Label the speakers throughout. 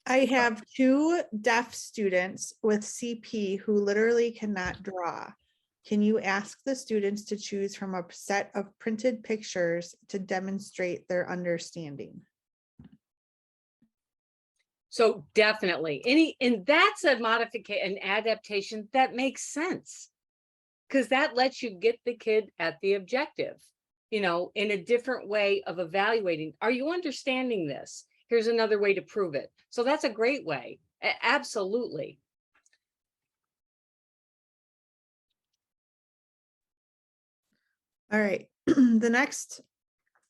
Speaker 1: I have 2 deaf students with CP who literally cannot draw. Can you ask the students to choose from a set of printed pictures to demonstrate their understanding?
Speaker 2: So definitely and that's a modification, an adaptation that makes sense, because that lets you get the kid at the objective, in a different way of evaluating. Are you understanding this? Here's another way to prove it. So that's a great way. Absolutely.
Speaker 1: All right. The next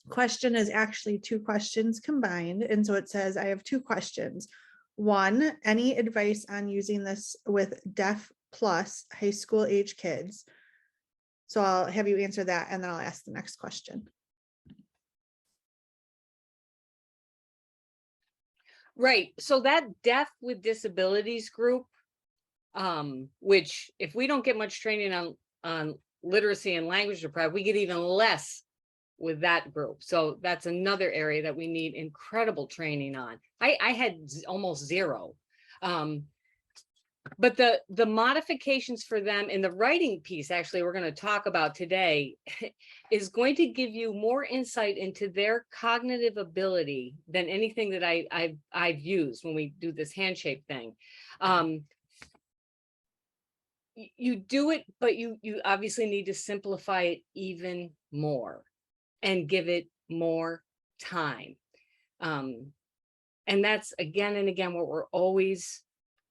Speaker 1: question is actually 2 questions combined. And so it says, I have 2 questions. 1, any advice on using this with deaf plus high school age kids? So I'll have you answer that and then I'll ask the next question.
Speaker 2: Right. So that deaf with disabilities group, which if we don't get much training on literacy and language deprived, we get even less with that group. So that's another area that we need incredible training on. I had almost zero. But the modifications for them in the writing piece, actually, we're going to talk about today, is going to give you more insight into their cognitive ability than anything that I've used when we do this handshake thing. You do it, but you obviously need to simplify it even more and give it more time. And that's again and again what we're always,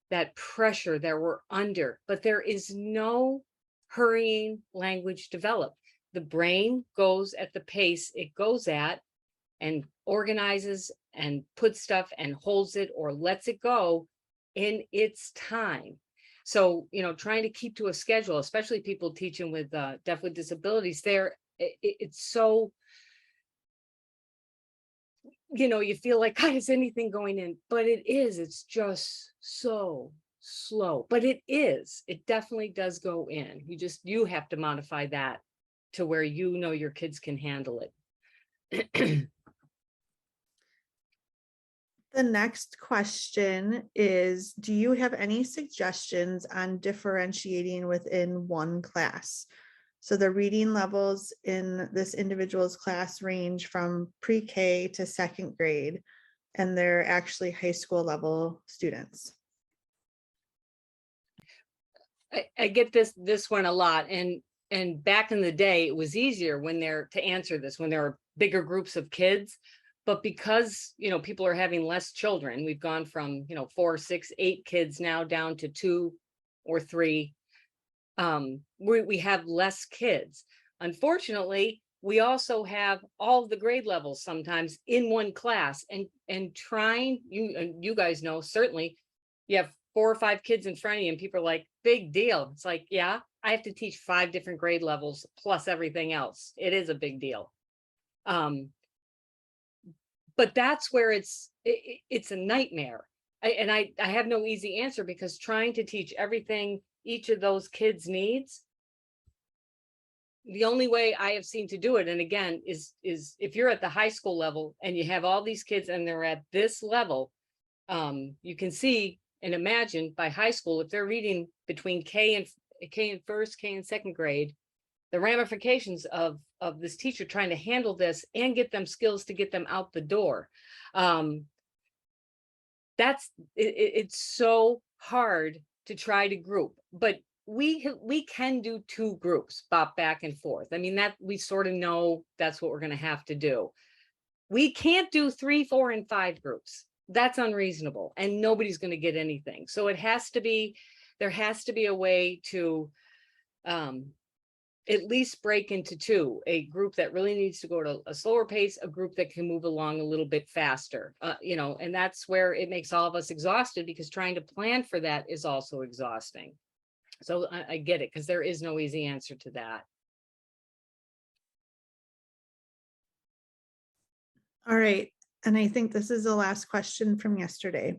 Speaker 2: that pressure that we're under, but there is no hurrying language develop. The brain goes at the pace it goes at and organizes and puts stuff and holds it or lets it go in its time. So, trying to keep to a schedule, especially people teaching with deaf with disabilities, it's so, you feel like, God, is anything going in? But it's just so slow. But it definitely does go in. You have to modify that to where your kids can handle it.
Speaker 1: The next question is, do you have any suggestions on differentiating within one class? So the reading levels in this individual's class range from pre-K to 2nd grade, and they're actually high school level students.
Speaker 2: I get this one a lot, and back in the day, it was easier to answer this when there are bigger groups of kids. But because people are having less children, we've gone from 4, 6, 8 kids now down to 2 or 3. We have less kids. Unfortunately, we also have all of the grade levels sometimes in one class, and trying, you guys know, certainly you have 4 or 5 kids in front of you and people are like, big deal. It's like, yeah, I have to teach 5 different grade levels plus everything else. It is a big deal. But that's where it's a nightmare. I have no easy answer, because trying to teach everything each of those kids needs, the only way I have seen to do it, and again, is if you're at the high school level and you have all these kids and they're at this level, you can see and imagine by high school, if they're reading between K and first, K and 2nd grade, the ramifications of this teacher trying to handle this and get them skills to get them out the door. It's so hard to try to group, but we can do 2 groups, bop back and forth. I mean, that we sort of know that's what we're going to have to do. We can't do 3, 4, and 5 groups. That's unreasonable, and nobody's going to get anything. So there has to be a way to at least break into 2, a group that really needs to go to a slower pace, a group that can move along a little bit faster, and that's where it makes all of us exhausted, because trying to plan for that is also exhausting. So I get it, because there is no easy answer to that.
Speaker 1: All right. And I think this is the last question from yesterday.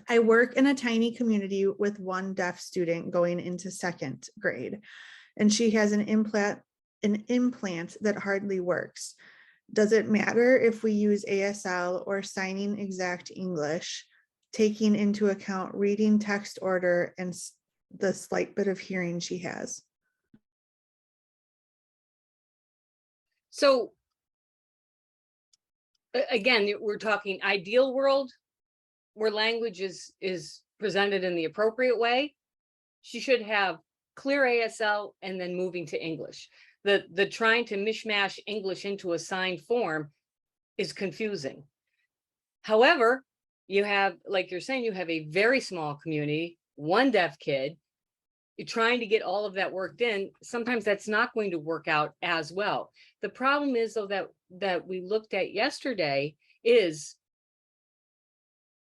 Speaker 1: I work in a tiny community with 1 deaf student going into 2nd grade, and she has an implant that hardly works. Does it matter if we use ASL or signing exact English? taking into account reading, text order, and the slight bit of hearing she has.
Speaker 2: So again, we're talking ideal world where language is presented in the appropriate way. She should have clear ASL and then moving to English. The trying to mishmash English into a signed form is confusing. However, you have, like you're saying, you have a very small community, one deaf kid. You're trying to get all of that worked in. Sometimes that's not going to work out as well. The problem is, though, that we looked at yesterday is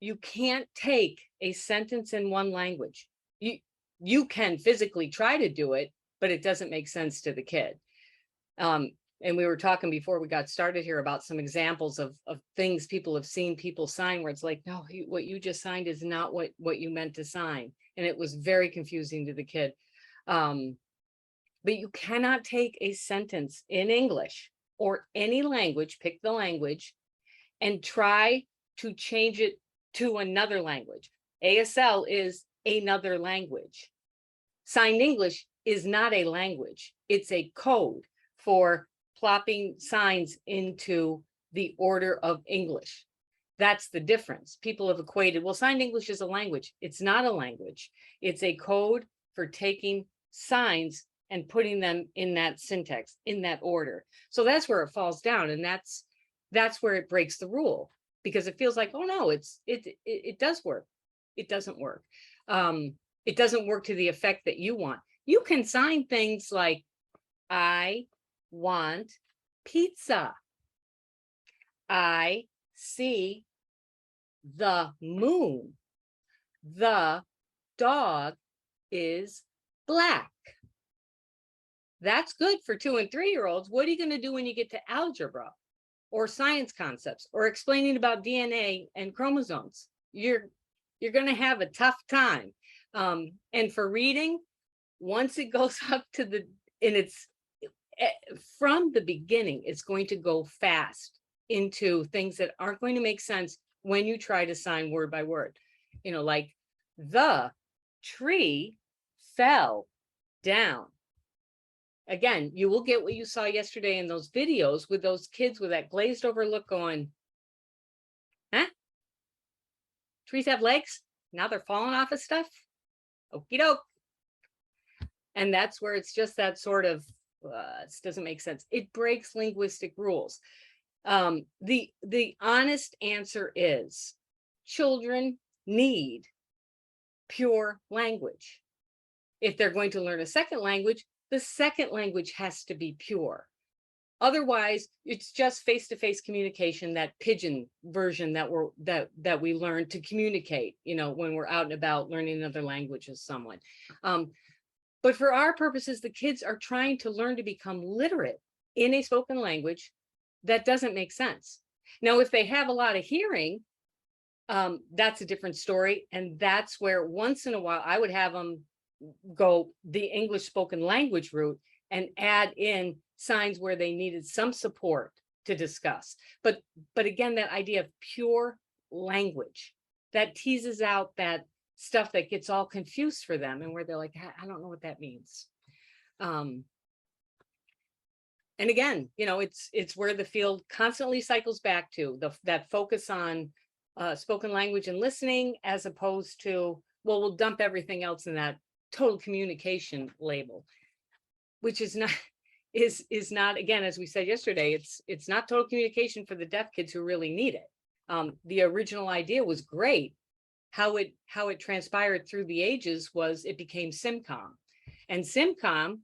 Speaker 2: you can't take a sentence in one language. You can physically try to do it, but it doesn't make sense to the kid. And we were talking before we got started here about some examples of things people have seen people sign where it's like, no, what you just signed is not what you meant to sign. And it was very confusing to the kid. But you cannot take a sentence in English or any language, pick the language, and try to change it to another language. ASL is another language. Signed English is not a language. It's a code for plopping signs into the order of English. That's the difference. People have equated, well, signed English is a language. It's not a language. It's a code for taking signs and putting them in that syntax, in that order. So that's where it falls down. And that's where it breaks the rule, because it feels like, oh no, it does work. It doesn't work. It doesn't work to the effect that you want. You can sign things like, I want pizza. I see the moon. The dog is black. That's good for 2 and 3-year-olds. What are you going to do when you get to algebra or science concepts or explaining about DNA and chromosomes? You're going to have a tough time. And for reading, once it goes up to and it's from the beginning, it's going to go fast into things that aren't going to make sense when you try to sign word by word. You know, like the tree fell down. Again, you will get what you saw yesterday in those videos with those kids with that glazed over look going, huh? Trees have legs? Now they're falling off of stuff? Okie doke. And that's where it's just that sort of, this doesn't make sense. It breaks linguistic rules. The honest answer is children need pure language. If they're going to learn a second language, the second language has to be pure. Otherwise, it's just face-to-face communication, that pigeon version that we learn to communicate, you know, when we're out and about learning another language with someone. But for our purposes, the kids are trying to learn to become literate in a spoken language that doesn't make sense. Now, if they have a lot of hearing, that's a different story. And that's where once in a while I would have them go the English spoken language route and add in signs where they needed some support to discuss. But again, that idea of pure language that teases out that stuff that gets all confused for them and where they're like, I don't know what that means. And again, you know, it's where the field constantly cycles back to that focus on spoken language and listening, as opposed to, well, we'll dump everything else in that total communication label, which is not, again, as we said yesterday, it's not total communication for the deaf kids who really need it. The original idea was great. How it transpired through the ages was it became SimCom, and SimCom,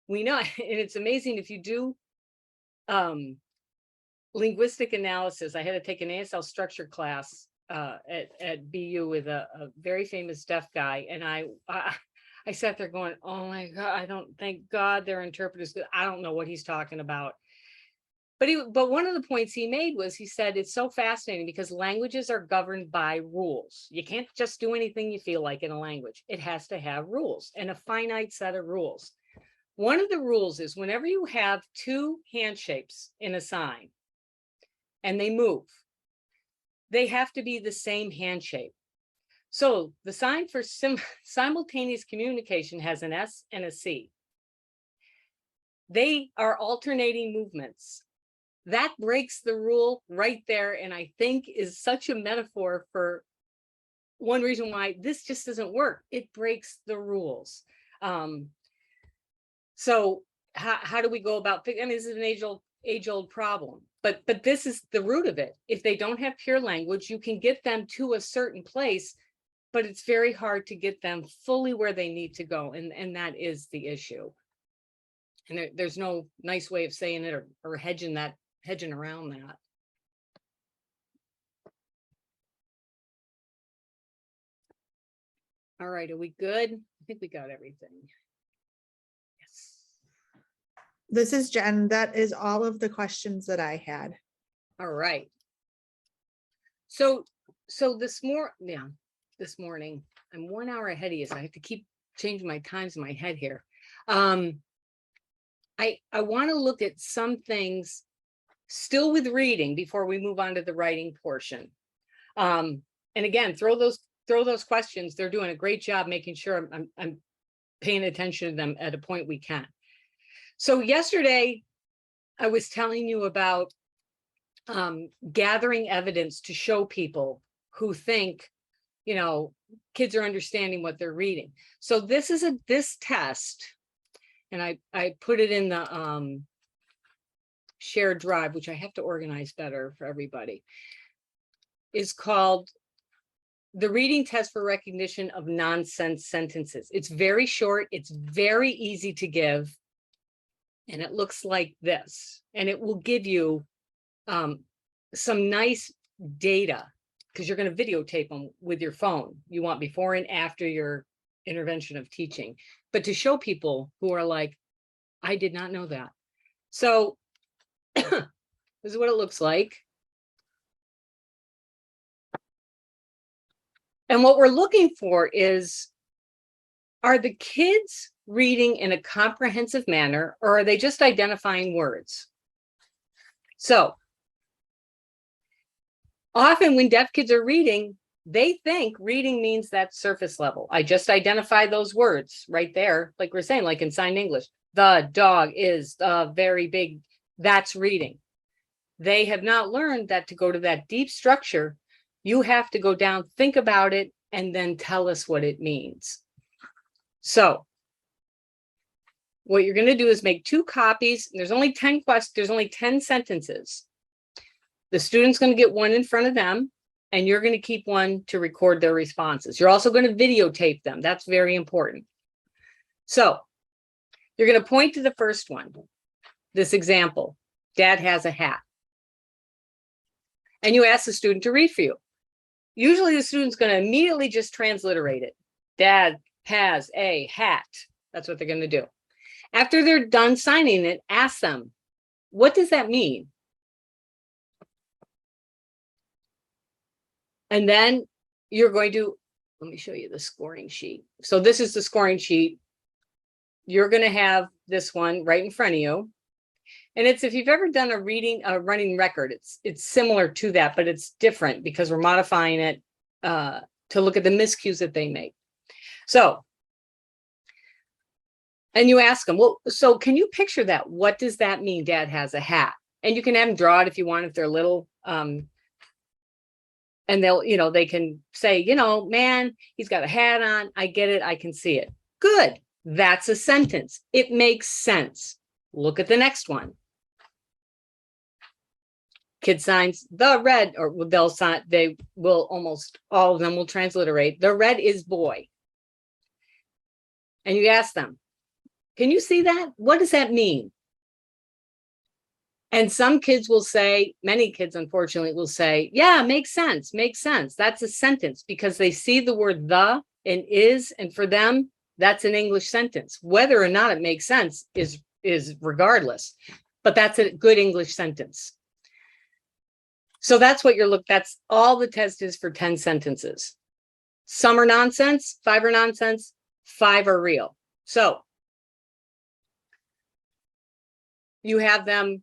Speaker 2: we know, and it's amazing if you do linguistic analysis. I had to take an ASL structure class at BU with a very famous deaf guy, and I sat there going, oh my God, thank God their interpreters, I don't know what he's talking about. But one of the points he made was, he said, it's so fascinating because languages are governed by rules. You can't just do anything you feel like in a language. It has to have rules, and a finite set of rules. One of the rules is whenever you have two hand shapes in a sign and they move, they have to be the same hand shape. So the sign for simultaneous communication has an S and a C. They are alternating movements. That breaks the rule right there, and I think is such a metaphor for one reason why this just doesn't work. It breaks the rules. So how do we go about? I mean, this is an age-old problem, but this is the root of it. If they don't have pure language, you can get them to a certain place, but it's very hard to get them fully where they need to go, and that is the issue. And there's no nice way of saying it or hedging around that. All right, are we good? I think we got everything. Yes.
Speaker 1: This is Jen. That is all of the questions that I had.
Speaker 2: All right. So this morning, I'm 1 hour ahead of you, so I have to keep changing my times in my head here. I want to look at some things still with reading before we move on to the writing portion. And again, throw those questions. They're doing a great job making sure I'm paying attention to them at a point we can. So yesterday, I was telling you about gathering evidence to show people who think, kids are understanding what they're reading. So this test, and I put it in the shared drive, which I have to organize better for everybody, is called the reading test for recognition of nonsense sentences. It's very short. It's very easy to give. And it looks like this. And it will give you some nice data, because you're going to videotape them with your phone. You want before and after your intervention of teaching. But to show people who are like, I did not know that. So this is what it looks like. And what we're looking for is, are the kids reading in a comprehensive manner, or are they just identifying words? So often when deaf kids are reading, they think reading means that surface level. I just identify those words right there, like we're saying, like in signed English. The dog is very big. That's reading. They have not learned that to go to that deep structure, you have to go down, think about it, and then tell us what it means. So what you're going to do is make 2 copies. There's only 10 questions. There's only 10 sentences. The student's going to get one in front of them, and you're going to keep one to record their responses. You're also going to videotape them. That's very important. So you're going to point to the first one, this example. Dad has a hat. And you ask the student to read for you. Usually the student's going to immediately just transliterate it. Dad has a hat. That's what they're going to do. After they're done signing it, ask them, what does that mean? And then you're going to, let me show you the scoring sheet. So this is the scoring sheet. You're going to have this one right in front of you. And it's, if you've ever done a running record, it's similar to that, but it's different because we're modifying it to look at the miscues that they make. So, and you ask them, well, so can you picture that? What does that mean? Dad has a hat. And you can have them draw it if you want, if they're little. And they'll, they can say, man, he's got a hat on. I get it. I can see it. Good. That's a sentence. It makes sense. Look at the next one. Kid signs the red, or they'll sign, they will, almost all of them will transliterate. The red is boy. And you ask them, can you see that? What does that mean? And some kids will say, many kids, unfortunately, will say, yeah, makes sense. Makes sense. That's a sentence, because they see the word the and is, and for them, that's an English sentence. Whether or not it makes sense is regardless, but that's a good English sentence. So that's what that's all the test is for 10 sentences. Some are nonsense, 5 are nonsense, 5 are real. So you have them,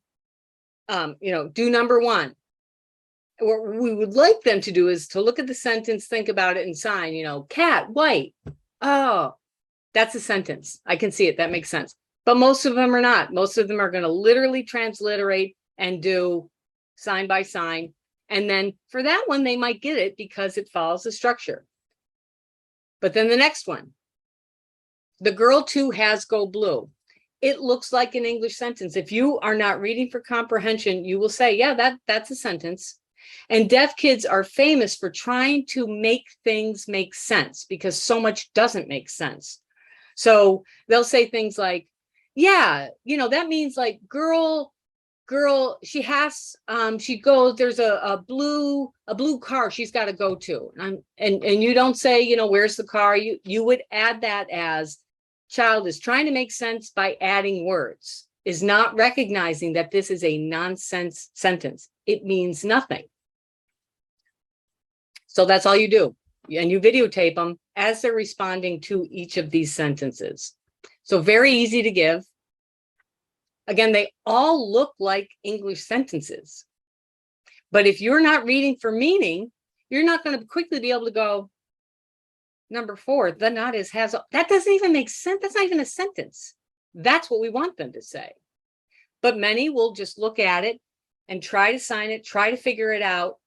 Speaker 2: do number 1. what we would like them to do is to look at the sentence, think about it, and sign, cat, white. Oh, that's a sentence. I can see it. That makes sense. But most of them are not. Most of them are going to literally transliterate and do sign by sign. And then for that one, they might get it because it follows the structure. But then the next one, the girl too has go blue. It looks like an English sentence. If you are not reading for comprehension, you will say, yeah, that's a sentence. And deaf kids are famous for trying to make things make sense because so much doesn't make sense. So they'll say things like, yeah, that means like girl, she has, she goes, there's a blue car she's got to go to. And you don't say, where's the car? You would add that as child is trying to make sense by adding words, is not recognizing that this is a nonsense sentence. It means nothing. So that's all you do. And you videotape them as they're responding to each of these sentences. So very easy to give. Again, they all look like English sentences. But if you're not reading for meaning, you're not going to quickly be able to go, number 4, the not is has. That doesn't even make sense. That's not even a sentence. That's what we want them to say. But many will just look at it and try to sign it, try to figure it out.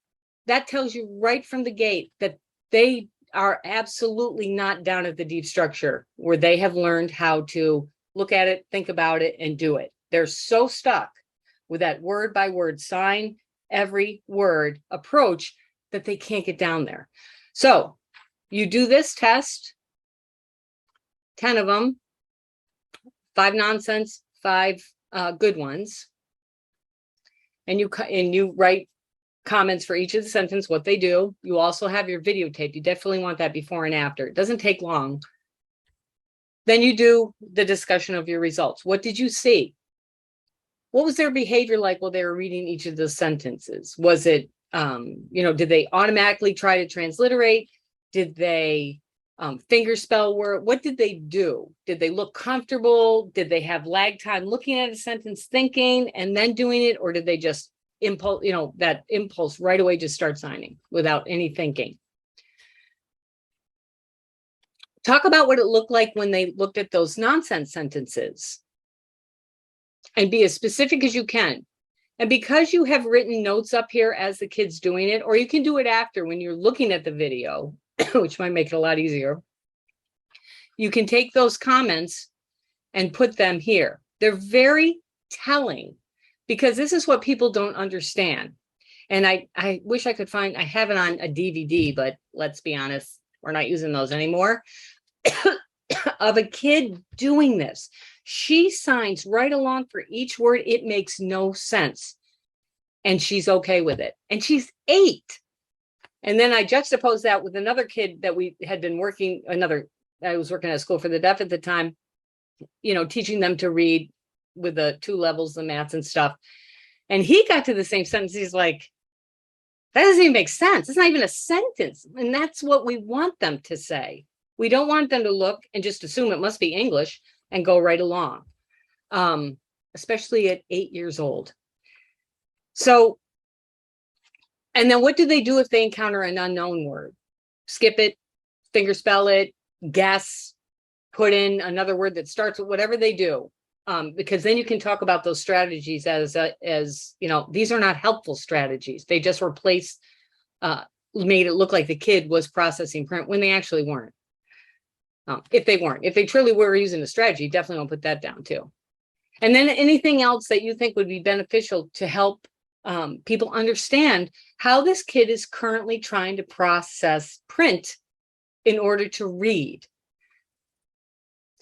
Speaker 2: That tells you right from the gate that they are absolutely not down at the deep structure where they have learned how to look at it, think about it, and do it. They're so stuck with that word by word, sign every word approach that they can't get down there. So you do this test, 10 of them, 5 nonsense, 5 good ones. And you write comments for each of the sentence, what they do. You also have your videotape. You definitely want that before and after. It doesn't take long. Then you do the discussion of your results. What did you see? What was their behavior like while they were reading each of the sentences? Was it, did they automatically try to transliterate? Did they fingerspell word? What did they do? Did they look comfortable? Did they have lag time looking at a sentence, thinking, and then doing it? Or did they just impulse, that impulse right away, just start signing without any thinking? Talk about what it looked like when they looked at those nonsense sentences and be as specific as you can. And because you have written notes up here as the kid's doing it, or you can do it after when you're looking at the video, which might make it a lot easier, you can take those comments and put them here. They're very telling because this is what people don't understand. And I wish I could find, I have it on a DVD, but let's be honest, we're not using those anymore. Of a kid doing this. She signs right along for each word. It makes no sense. And she's okay with it. And she's 8. And then I juxtapose that with another kid that we had been working, I was working at a school for the deaf at the time, teaching them to read with the 2 levels, the maths and stuff. And he got to the same sentence. He's like, that doesn't even make sense. It's not even a sentence. And that's what we want them to say. We don't want them to look and just assume it must be English and go right along, especially at 8 years old. So, and then what do they do if they encounter an unknown word? Skip it, fingerspell it, guess, put in another word that starts with whatever they do. Because then you can talk about those strategies as these are not helpful strategies. They just replaced, made it look like the kid was processing print when they actually weren't. If they truly were using a strategy, definitely want to put that down too. And then anything else that you think would be beneficial to help people understand how this kid is currently trying to process print in order to read.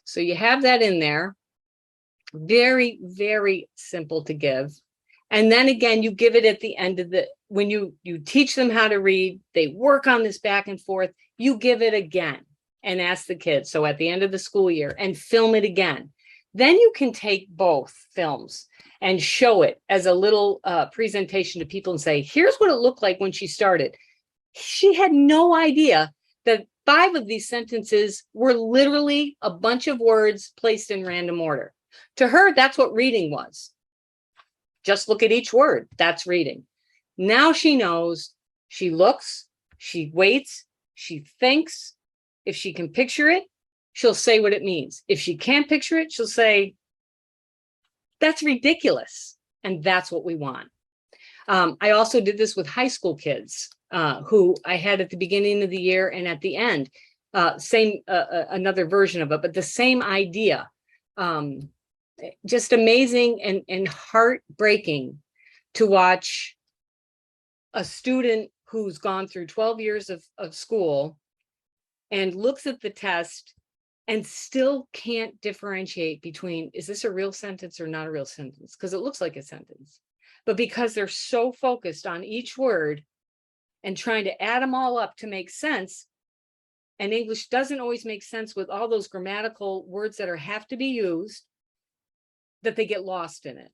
Speaker 2: So you have that in there. Very, very simple to give. And then again, you give it at the end of when you teach them how to read, they work on this back and forth, you give it again and ask the kids. So at the end of the school year and film it again. Then you can take both films and show it as a little presentation to people and say, here's what it looked like when she started. She had no idea that 5 of these sentences were literally a bunch of words placed in random order. To her, that's what reading was. Just look at each word. That's reading. Now she knows, she looks, she waits, she thinks. If she can picture it, she'll say what it means. If she can't picture it, she'll say, that's ridiculous. And that's what we want. I also did this with high school kids who I had at the beginning of the year and at the end. Another version of it, but the same idea. Just amazing and heartbreaking to watch a student who's gone through 12 years of school and looks at the test and still can't differentiate between, is this a real sentence or not a real sentence? Because it looks like a sentence. But because they're so focused on each word and trying to add them all up to make sense, and English doesn't always make sense with all those grammatical words that have to be used, that they get lost in it.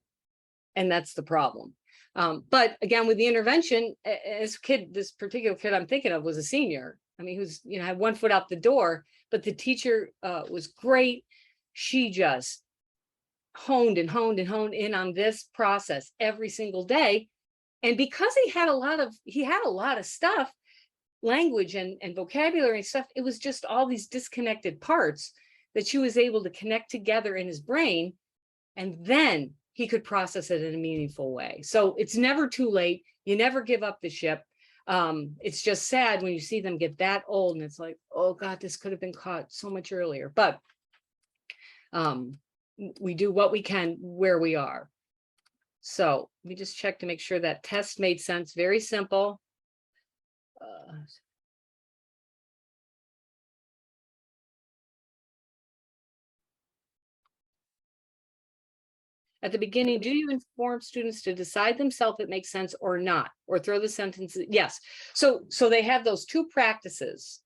Speaker 2: And that's the problem. But again, with the intervention, this particular kid I'm thinking of was a senior. I mean, he was, had one foot out the door, but the teacher was great. She just honed in on this process every single day. And because he had a lot of stuff, language and vocabulary and stuff, it was just all these disconnected parts that she was able to connect together in his brain. And then he could process it in a meaningful way. So it's never too late. You never give up the ship. It's just sad when you see them get that old and it's like, oh God, this could have been caught so much earlier. But we do what we can where we are. So let me just check to make sure that test made sense. Very simple. At the beginning, do you inform students to decide themselves if it makes sense or not, or throw the sentences? Yes. So they have those two practices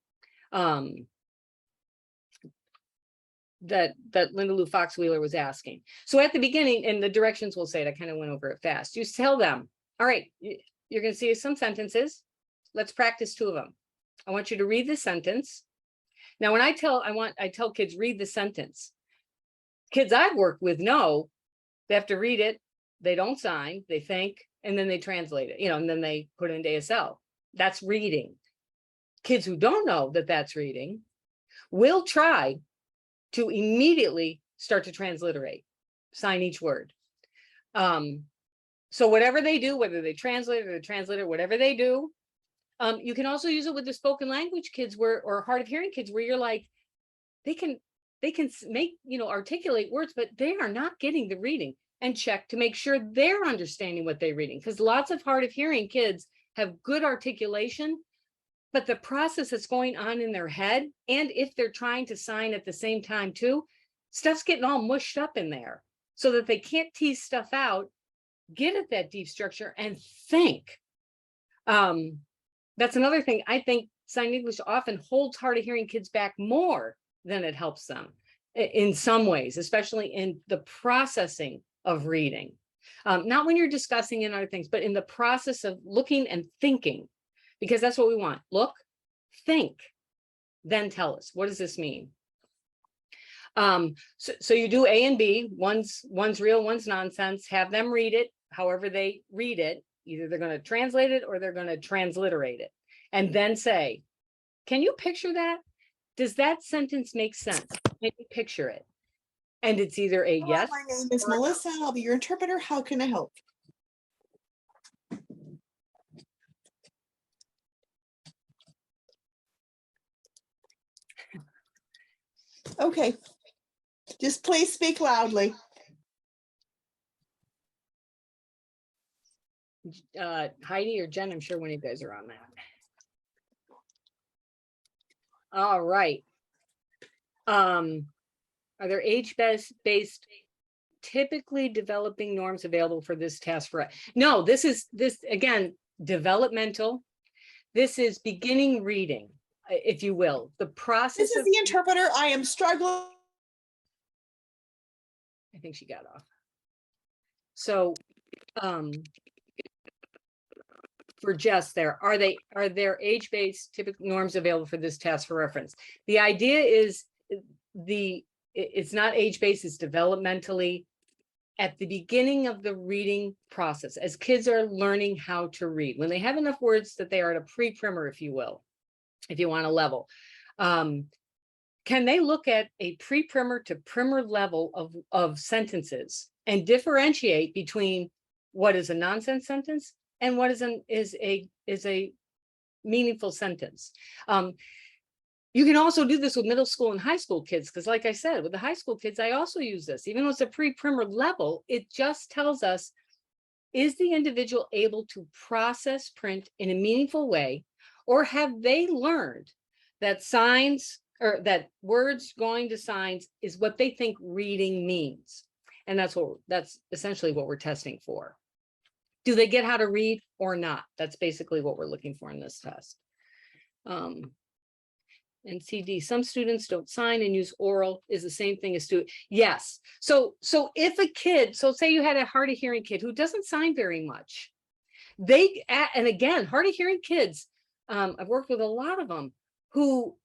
Speaker 2: that Linda Lou Fox-Wheeler was asking. So at the beginning, and the directions will say it, I kind of went over it fast. You tell them, all right, you're going to see some sentences. Let's practice two of them. I want you to read the sentence. Now, when I tell kids read the sentence. Kids I've worked with know they have to read it. They don't sign, they think, and then they translate it, and then they put it into ASL. That's reading. Kids who don't know that that's reading will try to immediately start to transliterate, sign each word. So whatever they do, whether they translate or they translate it, whatever they do, you can also use it with the spoken language kids or hard of hearing kids where you're like, they can make, articulate words, but they are not getting the reading, and check to make sure they're understanding what they're reading. Because lots of hard of hearing kids have good articulation, but the process that's going on in their head, and if they're trying to sign at the same time too, stuff's getting all mushed up in there so that they can't tease stuff out, get at that deep structure and think. That's another thing. I think sign English often holds hard of hearing kids back more than it helps them in some ways, especially in the processing of reading. Not when you're discussing and other things, but in the process of looking and thinking, because that's what we want. Look, think, then tell us, what does this mean? So you do A and B, one's real, one's nonsense, have them read it, however they read it. Either they're going to translate it or they're going to transliterate it. And then say, can you picture that? Does that sentence make sense? Can you picture it? And it's either a yes.
Speaker 3: My name is Melissa. I'll be your interpreter. How can I help? Okay. Just please speak loudly.
Speaker 2: Heidi or Jen, I'm sure one of you guys are on that. All right. Are there age-based typically developing norms available for this task? No, this again, developmental. This is beginning reading, if you will. The process.
Speaker 3: This is the interpreter. I am struggling.
Speaker 2: I think she got off. So, for Jess there, are there age-based typical norms available for this task for reference? The idea is it's not age-based, it's developmentally at the beginning of the reading process, as kids are learning how to read, when they have enough words that they are at a pre-primer, if you will, if you want a level, can they look at a pre-primer to primer level of sentences and differentiate between what is a nonsense sentence and what is a meaningful sentence? You can also do this with middle school and high school kids, because like I said, with the high school kids, I also use this. Even though it's a pre-primer level, it just tells us, is the individual able to process print in a meaningful way, or have they learned that signs or that words going to signs is what they think reading means? And that's essentially what we're testing for. Do they get how to read or not? That's basically what we're looking for in this test. And CD, some students don't sign and use oral is the same thing as do. Yes. So if a kid, so say you had a hard of hearing kid who doesn't sign very much, and again, hard of hearing kids, I've worked with a lot of them who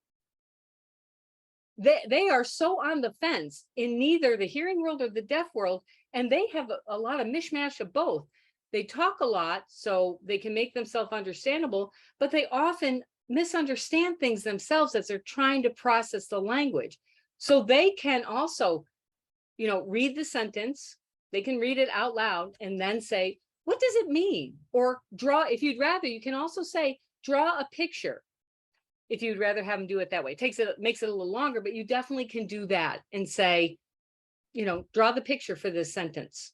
Speaker 2: they are so on the fence in neither the hearing world or the deaf world, and they have a lot of mishmash of both. They talk a lot so they can make themselves understandable, but they often misunderstand things themselves as they're trying to process the language. So they can also, read the sentence, they can read it out loud and then say, what does it mean? Or draw, if you'd rather, you can also say, draw a picture. If you'd rather have them do it that way, makes it a little longer, but you definitely can do that and say, draw the picture for this sentence.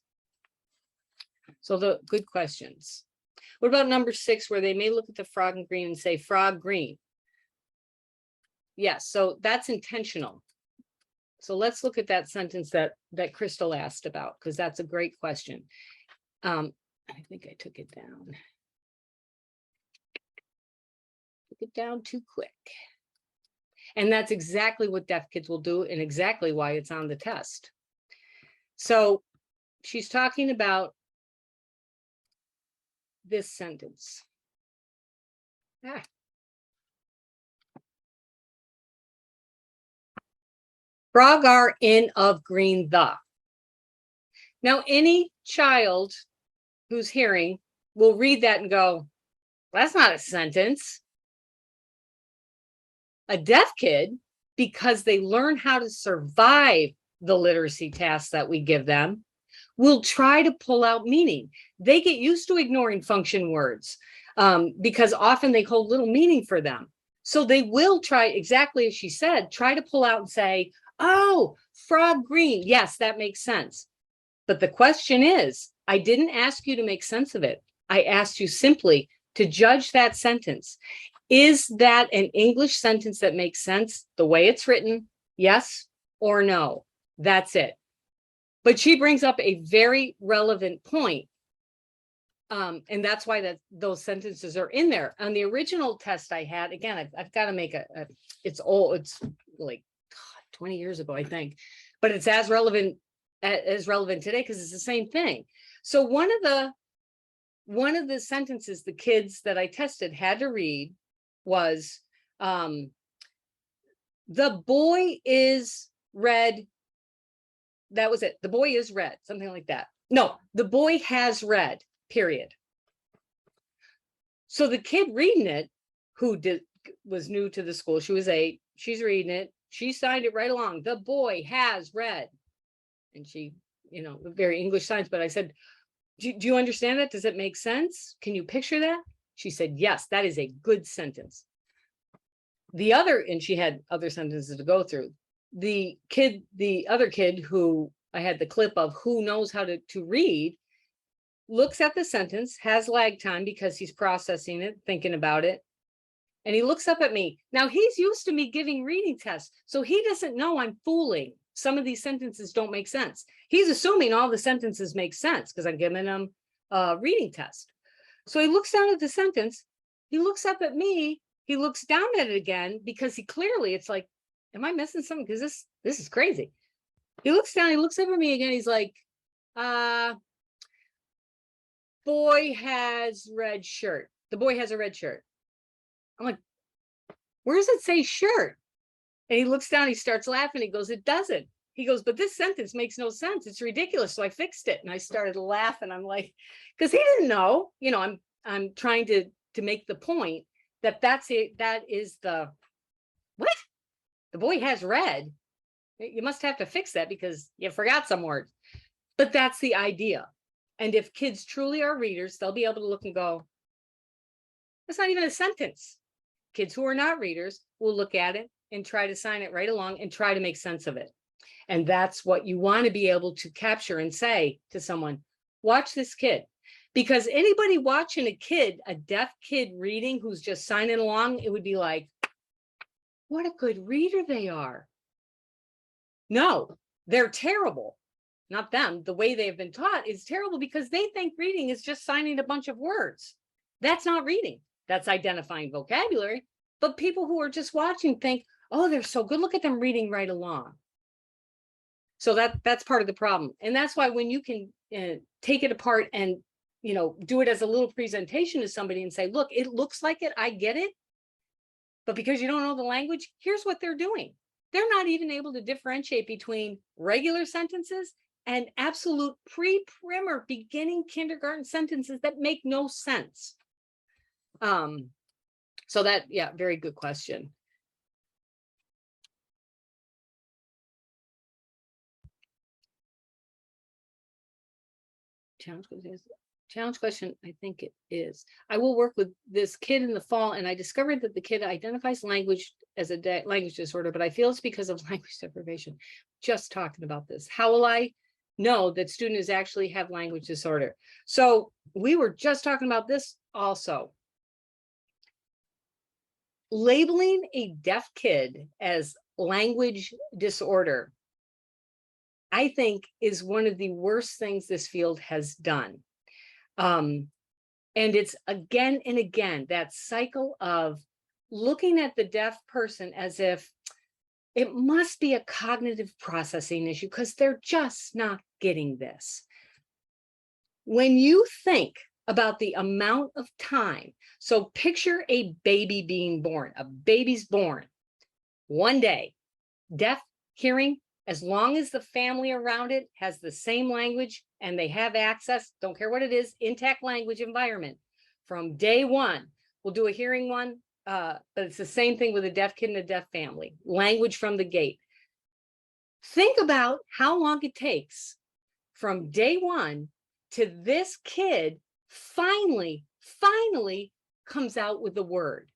Speaker 2: So the good questions. What about number 6, where they may look at the frog in green and say frog green? Yes, so that's intentional. So let's look at that sentence that Crystal asked about, because that's a great question. I think I took it down. Took it down too quick. And that's exactly what deaf kids will do and exactly why it's on the test. So she's talking about this sentence. Frog are in of green the. Now, any child who's hearing will read that and go, that's not a sentence. A deaf kid, because they learn how to survive the literacy tasks that we give them, will try to pull out meaning. They get used to ignoring function words because often they hold little meaning for them. So they will try, exactly as she said, try to pull out and say, oh, frog green. Yes, that makes sense. But the question is, I didn't ask you to make sense of it. I asked you simply to judge that sentence. Is that an English sentence that makes sense the way it's written? Yes or no? That's it. But she brings up a very relevant point. And that's why those sentences are in there. On the original test I had, again, I've got to make it's old, it's like 20 years ago, I think, but it's as relevant today because it's the same thing. So one of the sentences the kids that I tested had to read was, the boy is red. That was it. The boy is red, something like that. No, the boy has read, period. So the kid reading it, who was new to the school, she was 8, she's reading it, she signed it right along. The boy has read. And she, very English signs, but I said, do you understand that? Does it make sense? Can you picture that? She said, yes, that is a good sentence. And she had other sentences to go through. The other kid who I had the clip of, who knows how to read, looks at the sentence, has lag time because he's processing it, thinking about it. And he looks up at me. Now he's used to me giving reading tests, so he doesn't know I'm fooling. Some of these sentences don't make sense. He's assuming all the sentences make sense because I'm giving him a reading test. So he looks down at the sentence. He looks up at me. He looks down at it again because it's like, am I missing something? Because this is crazy. He looks down, he looks up at me again. He's like, boy has red shirt. The boy has a red shirt. I'm like, where does it say shirt? And he looks down, he starts laughing. He goes, it doesn't. He goes, but this sentence makes no sense. It's ridiculous. So I fixed it. And I started laughing. I'm like, because he didn't know, I'm trying to make the point that that is the, what? The boy has read. You must have to fix that because you forgot some words. But that's the idea. And if kids truly are readers, they'll be able to look and go, that's not even a sentence. Kids who are not readers will look at it and try to sign it right along and try to make sense of it. And that's what you want to be able to capture and say to someone, watch this kid. Because anybody watching a deaf kid reading who's just signing along, it would be like, what a good reader they are. No, they're terrible. Not them. The way they've been taught is terrible because they think reading is just signing a bunch of words. That's not reading. That's identifying vocabulary. But people who are just watching think, oh, they're so good. Look at them reading right along. So that's part of the problem. And that's why when you can take it apart and, do it as a little presentation to somebody and say, look, it looks like it. I get it. But because you don't know the language, here's what they're doing. They're not even able to differentiate between regular sentences and absolute pre-primer beginning kindergarten sentences that make no sense. So that, yeah, very good question. Challenge question, I think it is. I will work with this kid in the fall, and I discovered that the kid identifies language as a language disorder, but I feel it's because of language deprivation. Just talking about this. How will I know that students actually have language disorder? So we were just talking about this also. Labeling a deaf kid as language disorder, I think, is one of the worst things this field has done. And it's again and again that cycle of looking at the deaf person as if it must be a cognitive processing issue because they're just not getting this. When you think about the amount of time, so picture a baby being born, a baby's born one day, deaf, hearing, as long as the family around it has the same language and they have access, don't care what it is, intact language environment. From day one, we'll do a hearing one, but it's the same thing with a deaf kid and a deaf family, language from the gate. Think about how long it takes from day one to this kid finally comes out with the word.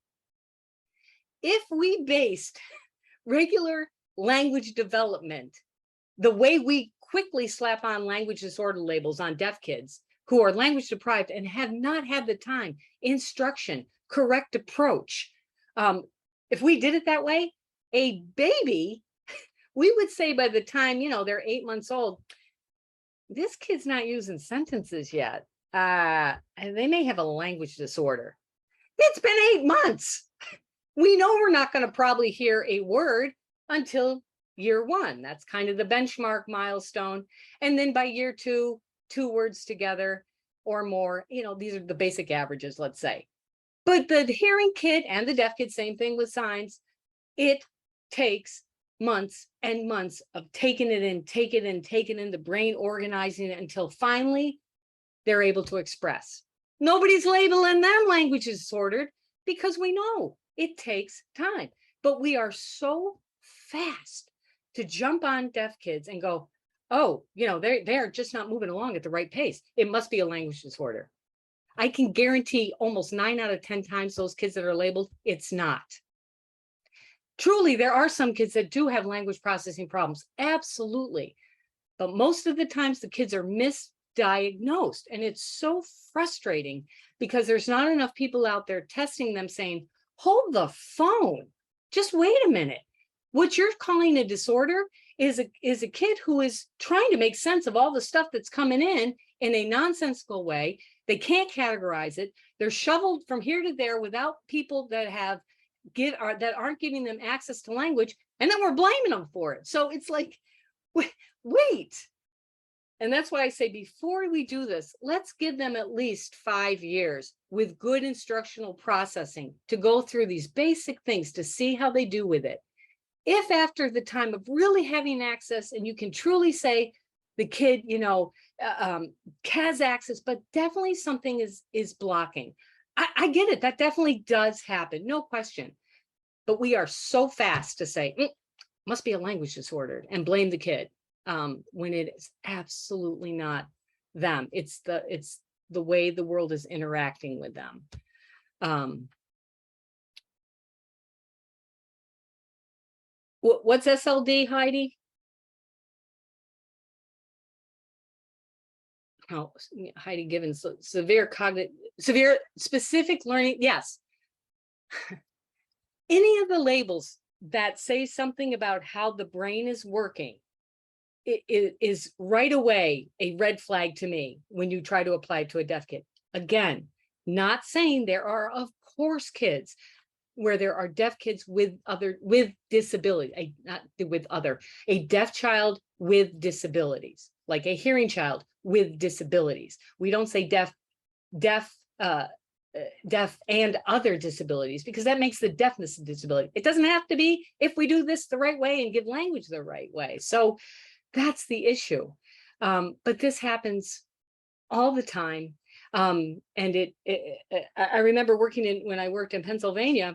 Speaker 2: If we based regular language development the way we quickly slap on language disorder labels on deaf kids who are language deprived and have not had the time, instruction, correct approach. If we did it that way, a baby, we would say by the time, they're 8 months old, this kid's not using sentences yet. And they may have a language disorder. It's been 8 months. We know we're not going to probably hear a word until year one. That's kind of the benchmark milestone. And then by year two, 2 words together or more, these are the basic averages, let's say. But the hearing kid and the deaf kid, same thing with signs. It takes months and months of taking it in, the brain organizing it until finally they're able to express. Nobody's labeling them language disordered because we know it takes time. But we are so fast to jump on deaf kids and go, oh, they're just not moving along at the right pace. It must be a language disorder. I can guarantee almost 9 out of 10 times those kids that are labeled, it's not. Truly, there are some kids that do have language processing problems. Absolutely. But most of the times the kids are misdiagnosed. And it's so frustrating because there's not enough people out there testing them saying, hold the phone. Just wait a minute. What you're calling a disorder is a kid who is trying to make sense of all the stuff that's coming in a nonsensical way. They can't categorize it. They're shoveled from here to there without people that aren't giving them access to language, and then we're blaming them for it. So it's like, wait. And that's why I say before we do this, let's give them at least 5 years with good instructional processing to go through these basic things to see how they do with it. if after the time of really having access, and you can truly say the kid, has access, but definitely something is blocking. I get it. That definitely does happen. No question. But we are so fast to say, must be a language disorder and blame the kid, when it is absolutely not them. It's the way the world is interacting with them. What's SLD, Heidi? Oh, Heidi Gibbons, severe specific learning. Yes. Any of the labels that say something about how the brain is working, it is right away a red flag to me when you try to apply it to a deaf kid. Again, not saying there are, of course, kids where there are deaf kids with disability, a deaf child with disabilities, like a hearing child with disabilities. We don't say deaf and other disabilities, because that makes the deafness a disability. It doesn't have to be if we do this the right way and give language the right way. So that's the issue. But this happens all the time. And I remember when I worked in Pennsylvania,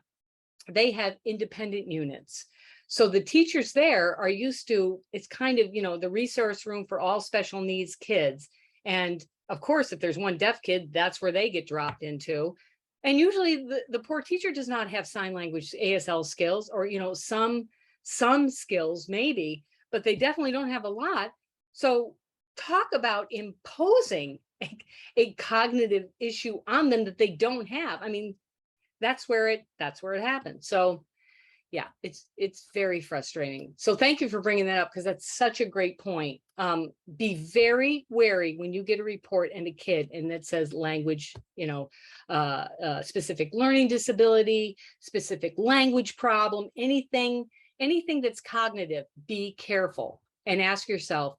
Speaker 2: they have independent units. So the teachers there are used to, it's kind of, the resource room for all special needs kids. And of course, if there's one deaf kid, that's where they get dropped into. And usually the poor teacher does not have sign language ASL skills, or, some skills maybe, but they definitely don't have a lot. So talk about imposing a cognitive issue on them that they don't have. I mean, that's where it happens. So yeah, it's very frustrating. So thank you for bringing that up, because that's such a great point. Be very wary when you get a report and a kid and that says language, specific learning disability, specific language problem, anything that's cognitive. Be careful and ask yourself,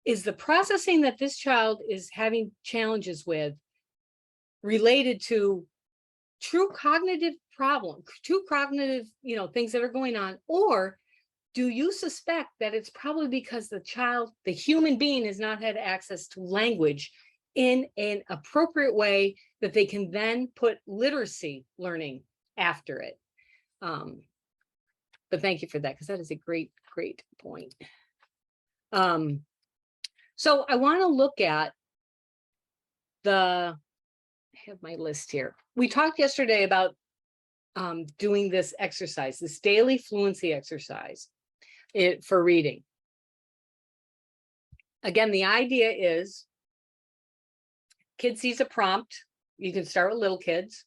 Speaker 2: is the processing that this child is having challenges with related to true cognitive problem, true cognitive, things that are going on? Or do you suspect that it's probably because the human being, has not had access to language in an appropriate way that they can then put literacy learning after it? But thank you for that, because that is a great, great point. So I want to look at I have my list here. We talked yesterday about doing this exercise, this daily fluency exercise for reading. Again, the idea is, kid sees a prompt. You can start with little kids.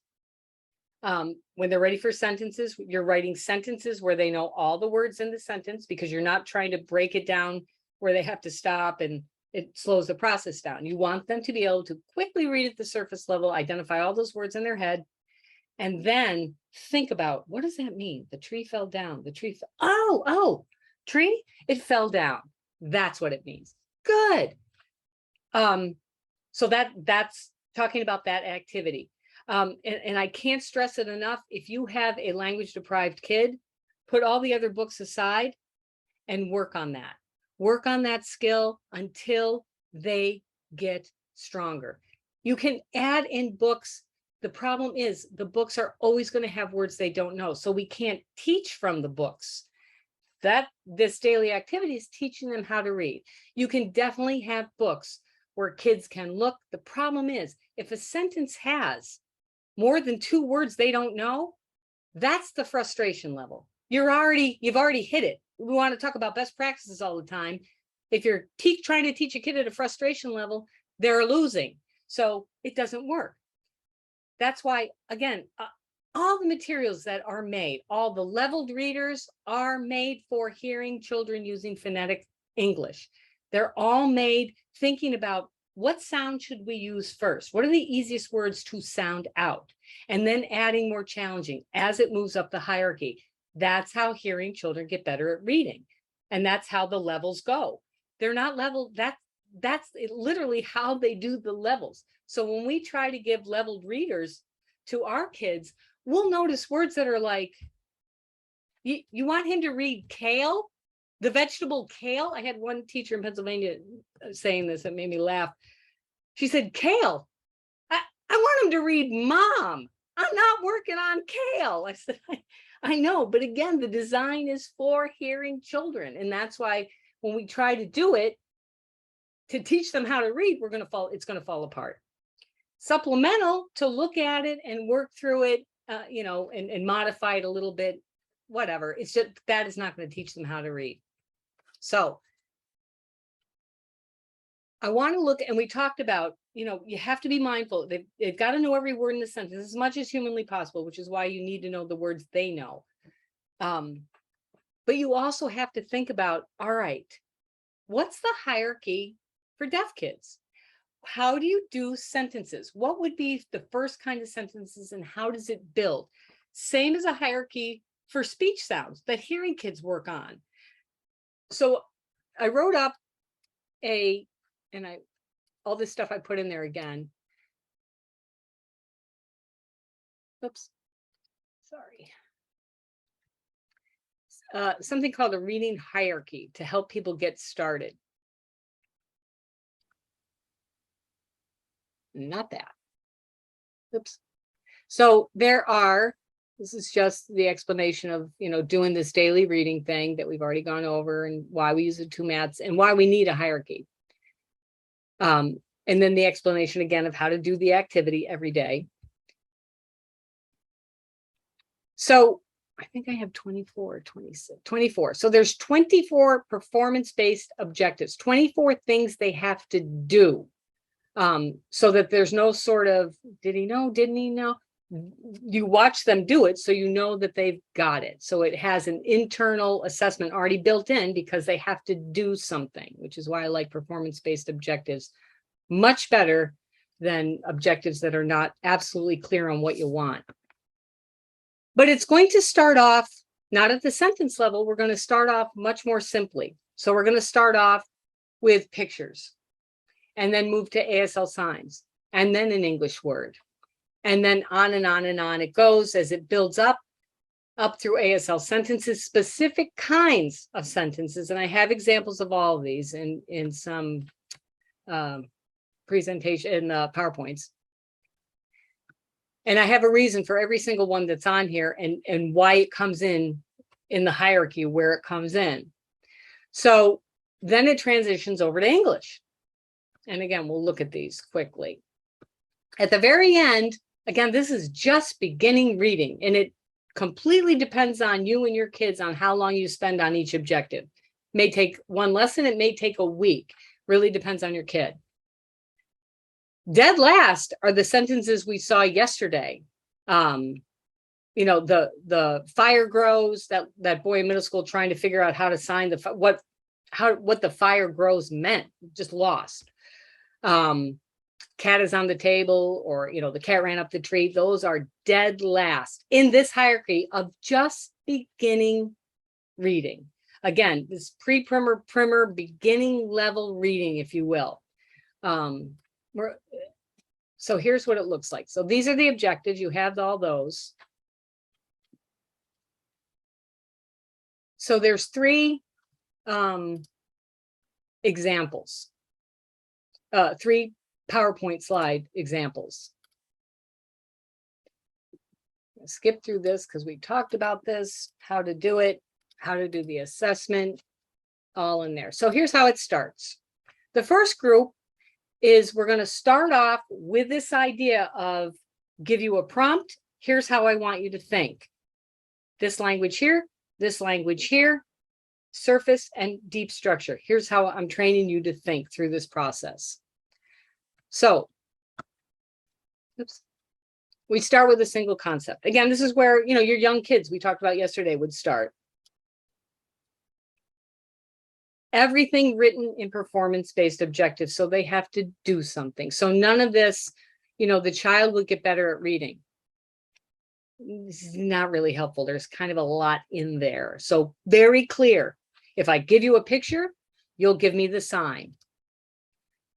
Speaker 2: When they're ready for sentences, you're writing sentences where they know all the words in the sentence, because you're not trying to break it down where they have to stop, and it slows the process down. You want them to be able to quickly read at the surface level, identify all those words in their head, and then think about, what does that mean? The tree fell down. The tree tree, it fell down. That's what it means. Good. So that's talking about that activity. And I can't stress it enough. If you have a language deprived kid, put all the other books aside and work on that. Work on that skill until they get stronger. You can add in books. The problem is, the books are always going to have words they don't know. So we can't teach from the books. This daily activity is teaching them how to read. You can definitely have books where kids can look. The problem is, if a sentence has more than 2 words they don't know, that's the frustration level. You've already hit it. We want to talk about best practices all the time. If you're trying to teach a kid at a frustration level, they're losing. So it doesn't work. That's why, again, all the materials that are made, all the leveled readers are made for hearing children using phonetic English. They're all made thinking about, what sound should we use first? What are the easiest words to sound out? And then adding more challenging as it moves up the hierarchy. That's how hearing children get better at reading. And that's how the levels go. They're not leveled. That's literally how they do the levels. So when we try to give leveled readers to our kids, we'll notice words that are like You want him to read kale, the vegetable kale? I had one teacher in Pennsylvania saying this, that made me laugh. She said, kale. I want him to read mom. I'm not working on kale. I said, I know, but again, the design is for hearing children. And that's why when we try to do it, to teach them how to read, it's going to fall apart. Supplemental, to look at it and work through it, and modify it a little bit, whatever. It's just, that is not going to teach them how to read. So I want to look, and we talked about, you have to be mindful. They've got to know every word in the sentence as much as humanly possible, which is why you need to know the words they know. But you also have to think about, all right, what's the hierarchy for deaf kids? How do you do sentences? What would be the first kind of sentences and how does it build? Same as a hierarchy for speech sounds that hearing kids work on. So I wrote up all this stuff I put in there again. Oops, sorry. Something called a reading hierarchy to help people get started. Not that. Oops. So this is just the explanation of, doing this daily reading thing that we've already gone over and why we use the two mats and why we need a hierarchy. And then the explanation again of how to do the activity every day. So I think I have 24, 26, 24. So there's 24 performance-based objectives, 24 things they have to do. So that there's no sort of, did he know, didn't he know? You watch them do it, so you know that they've got it. So it has an internal assessment already built in because they have to do something, which is why I like performance-based objectives much better than objectives that are not absolutely clear on what you want. But it's going to start off not at the sentence level. We're going to start off much more simply. So we're going to start off with pictures and then move to ASL signs and then an English word. And then on and on and on it goes as it builds up through ASL sentences, specific kinds of sentences. And I have examples of all of these in some presentation PowerPoints. And I have a reason for every single one that's on here and why it comes in the hierarchy where it comes in. So then it transitions over to English. And again, we'll look at these quickly. At the very end, again, this is just beginning reading, and it completely depends on you and your kids on how long you spend on each objective. It may take one lesson, it may take a week. Really depends on your kid. Dead last are the sentences we saw yesterday. The fire grows, that boy in middle school trying to figure out how to sign what the fire grows meant, just lost. Cat is on the table, or the cat ran up the tree. Those are dead last in this hierarchy of just beginning reading. Again, this primer, beginning level reading, if you will. So here's what it looks like. So these are the objectives. You have all those. So there's 3 examples, 3 PowerPoint slide examples. I'll skip through this because we talked about this, how to do it, how to do the assessment, all in there. So here's how it starts. The first group is we're going to start off with this idea of give you a prompt. Here's how I want you to think. This language here, surface and deep structure. Here's how I'm training you to think through this process. So, we start with a single concept. Again, this is where, your young kids we talked about yesterday would start. Everything written in performance-based objectives, so they have to do something. So none of this, the child would get better at reading. This is not really helpful. There's kind of a lot in there. So very clear. If I give you a picture, you'll give me the sign.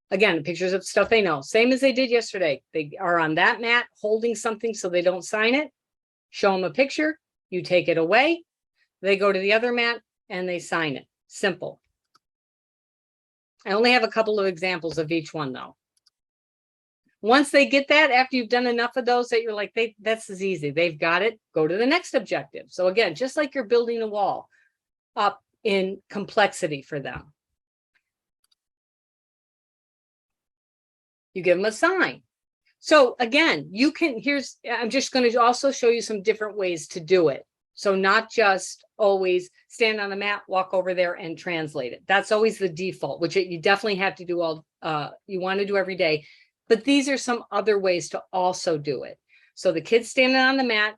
Speaker 2: Again, pictures of stuff they know. Same as they did yesterday. They are on that mat holding something so they don't sign it. Show them a picture. You take it away. They go to the other mat and they sign it. Simple. I only have a couple of examples of each one though. Once they get that, after you've done enough of those that you're like, that's as easy. They've got it. Go to the next objective. So again, just like you're building a wall up in complexity for them. You give them a sign. So again, you can, I'm just going to also show you some different ways to do it. So not just always stand on the mat, walk over there and translate it. That's always the default, which you definitely have to do you want to do every day. But these are some other ways to also do it. So the kid standing on the mat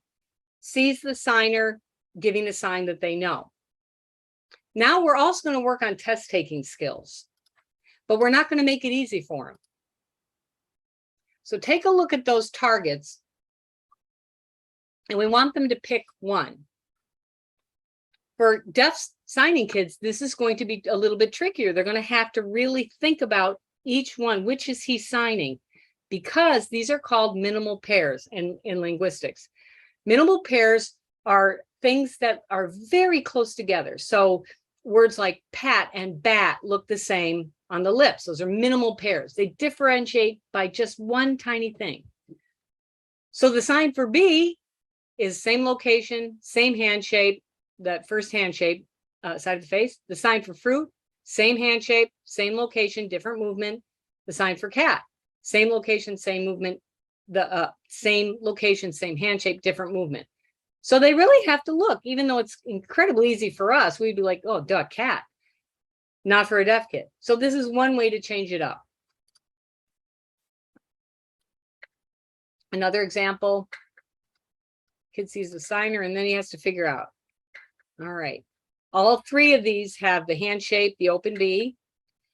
Speaker 2: sees the signer giving a sign that they know. Now we're also going to work on test taking skills, but we're not going to make it easy for them. So take a look at those targets, and we want them to pick one. For deaf signing kids, this is going to be a little bit trickier. They're going to have to really think about each one. Which is he signing? Because these are called minimal pairs in linguistics. Minimal pairs are things that are very close together. So words like pat and bat look the same on the lips. Those are minimal pairs. They differentiate by just one tiny thing. So the sign for B is same location, same hand shape, that first hand shape, side of the face. The sign for fruit, same hand shape, same location, different movement. The sign for cat, same location, same movement. The same location, same hand shape, different movement. So they really have to look, even though it's incredibly easy for us, we'd be like, oh, duh, cat. Not for a deaf kid. So this is one way to change it up. Another example, kid sees the signer and then he has to figure out. All right. All three of these have the hand shape, the open B,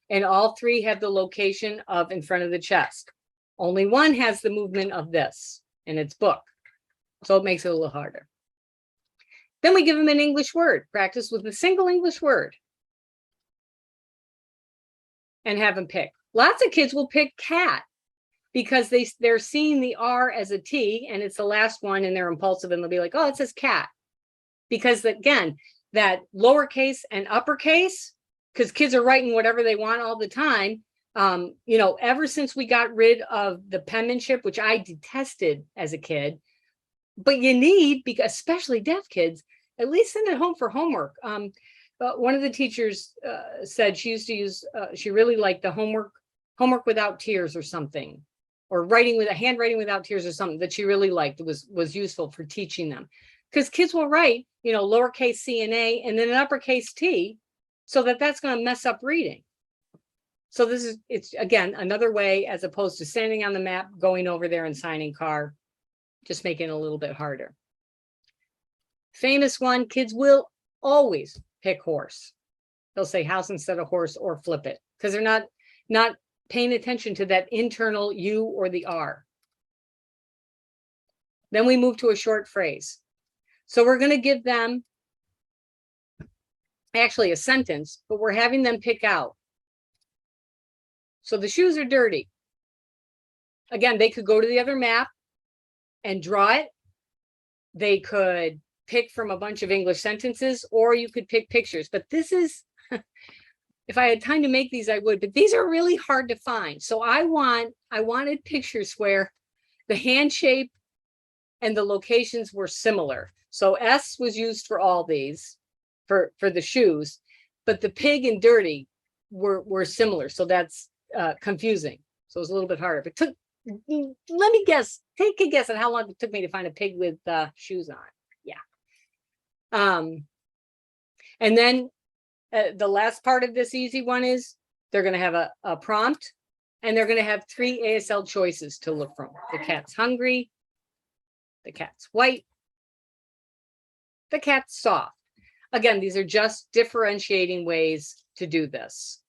Speaker 2: and all three have the location of in front of the chest. Only one has the movement of this, and it's book. So it makes it a little harder. Then we give them an English word, practice with a single English word, and have them pick. Lots of kids will pick cat because they're seeing the R as a T, and it's the last one, and they're impulsive, and they'll be like, oh, it says cat. Because again, that lowercase and uppercase, because kids are writing whatever they want all the time. Ever since we got rid of the penmanship, which I detested as a kid, but you need, because especially deaf kids, at least send it home for homework. But one of the teachers said she used to use, she really liked the homework without tears or something, or handwriting without tears or something that she really liked. It was useful for teaching them. Because kids will write, lowercase c and a, and then an uppercase T, so that's going to mess up reading. So it's again, another way, as opposed to standing on the map, going over there and signing car, just making it a little bit harder. Famous one, kids will always pick horse. They'll say house instead of horse or flip it, because they're not paying attention to that internal U or the R. Then we move to a short phrase. So we're going to give them actually a sentence, but we're having them pick out. So the shoes are dirty. Again, they could go to the other map and draw it. They could pick from a bunch of English sentences, or you could pick pictures. But this is, if I had time to make these, I would, but these are really hard to find. So I wanted pictures where the hand shape and the locations were similar. So S was used for all these, for the shoes, but the pig and dirty were similar. So that's confusing. So it was a little bit harder. But let me guess, take a guess at how long it took me to find a pig with shoes on. Yeah. And then the last part of this easy one is they're going to have a prompt, and they're going to have 3 ASL choices to look from. The cat's hungry, the cat's white, the cat's soft. Again, these are just differentiating ways to do this.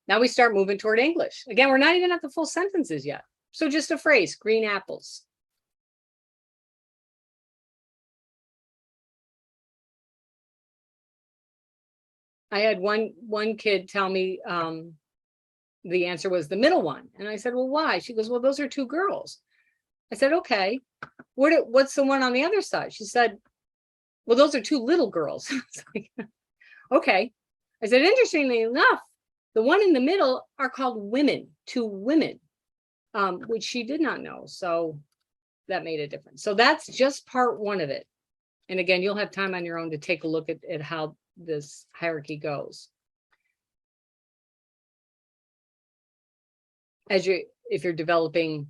Speaker 2: Now we start moving toward English. Again, we're not even at the full sentences yet. So just a phrase, green apples. I had one kid tell me the answer was the middle one. And I said, well, why? She goes, well, those are 2 girls. I said, okay. what's the one on the other side? She said, well, those are two little girls. It's like, okay. I said, interestingly enough, the one in the middle are called women, two women, which she did not know. So that made a difference. So that's just part one of it. And again, you'll have time on your own to take a look at how this hierarchy goes. If you're developing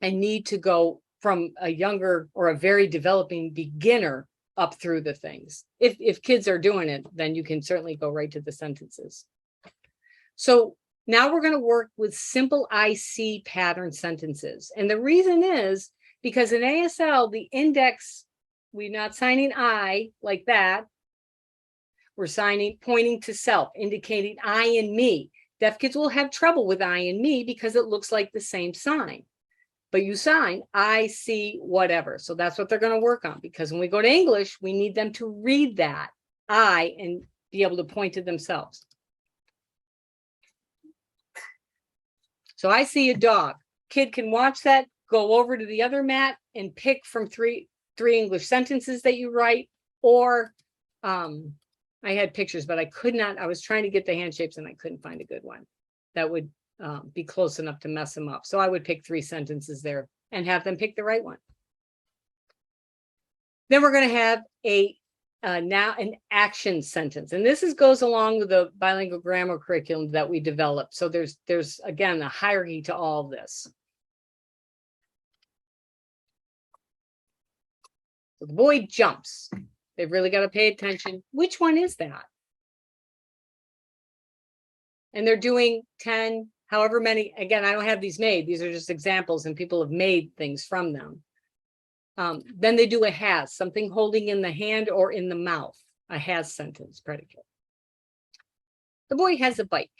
Speaker 2: and need to go from a younger or a very developing beginner up through the things. If kids are doing it, then you can certainly go right to the sentences. So now we're going to work with simple IC pattern sentences. And the reason is because in ASL, the index, we're not signing I like that. We're pointing to self, indicating I and me. Deaf kids will have trouble with I and me because it looks like the same sign. But you sign I, see, whatever. So that's what they're going to work on, because when we go to English, we need them to read that I and be able to point to themselves. So I see a dog. Kid can watch that, go over to the other mat and pick from three English sentences that you write. Or I had pictures, but I could not. I was trying to get the hand shapes and I couldn't find a good one that would be close enough to mess them up. So I would pick 3 sentences there and have them pick the right one. Then we're going to have now an action sentence. And this goes along with the bilingual grammar curriculum that we developed. So there's again, a hierarchy to all of this. So the boy jumps. They've really got to pay attention. Which one is that? And they're doing 10, however many. Again, I don't have these made. These are just examples and people have made things from them. Then they do a has, something holding in the hand or in the mouth, a has sentence predicate. The boy has a bike.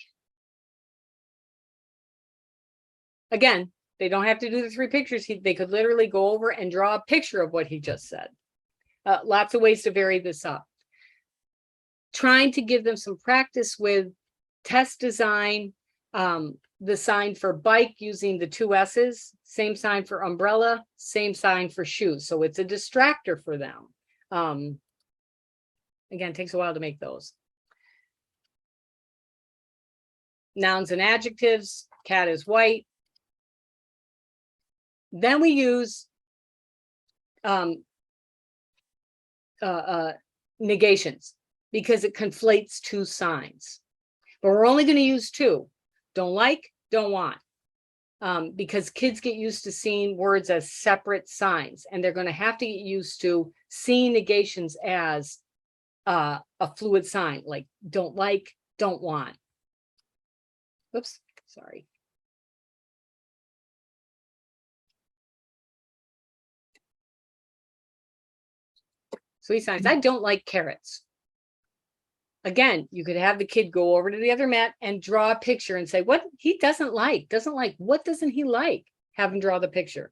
Speaker 2: Again, they don't have to do the 3 pictures. They could literally go over and draw a picture of what he just said. Lots of ways to vary this up. Trying to give them some practice with test design, the sign for bike using the 2 S's, same sign for umbrella, same sign for shoes. So it's a distractor for them. Again, it takes a while to make those. Nouns and adjectives, cat is white. Then we use negations because it conflates 2 signs. But we're only going to use 2. Don't like, don't want. Because kids get used to seeing words as separate signs, and they're going to have to get used to seeing negations as a fluid sign, like don't like, don't want. Oops, sorry. So he signs, I don't like carrots. Again, you could have the kid go over to the other mat and draw a picture and say, what he doesn't like, what doesn't he like? Have him draw the picture.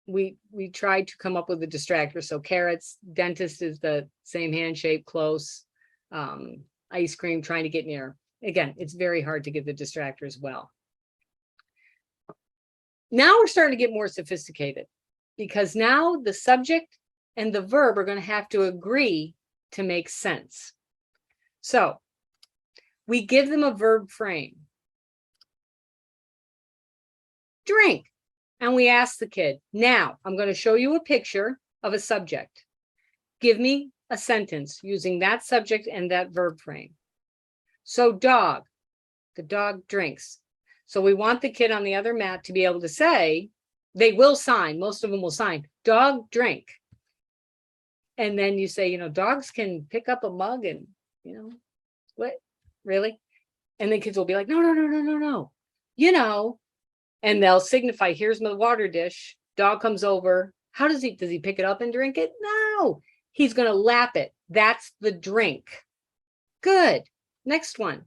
Speaker 2: We tried to come up with a distractor. So carrots, dentist is the same hand shape, close. Ice cream, trying to get near. Again, it's very hard to get the distractor as well. Now we're starting to get more sophisticated, because now the subject and the verb are going to have to agree to make sense. So we give them a verb frame. Drink. And we ask the kid, now I'm going to show you a picture of a subject. Give me a sentence using that subject and that verb frame. So dog, the dog drinks. So we want the kid on the other mat to be able to say, they will sign, most of them will sign, dog drink. And then you say, dogs can pick up a mug and, what, really? And the kids will be like, no. And they'll signify, here's my water dish. Dog comes over. Does he pick it up and drink it? No, he's going to lap it. That's the drink. Good. Next one.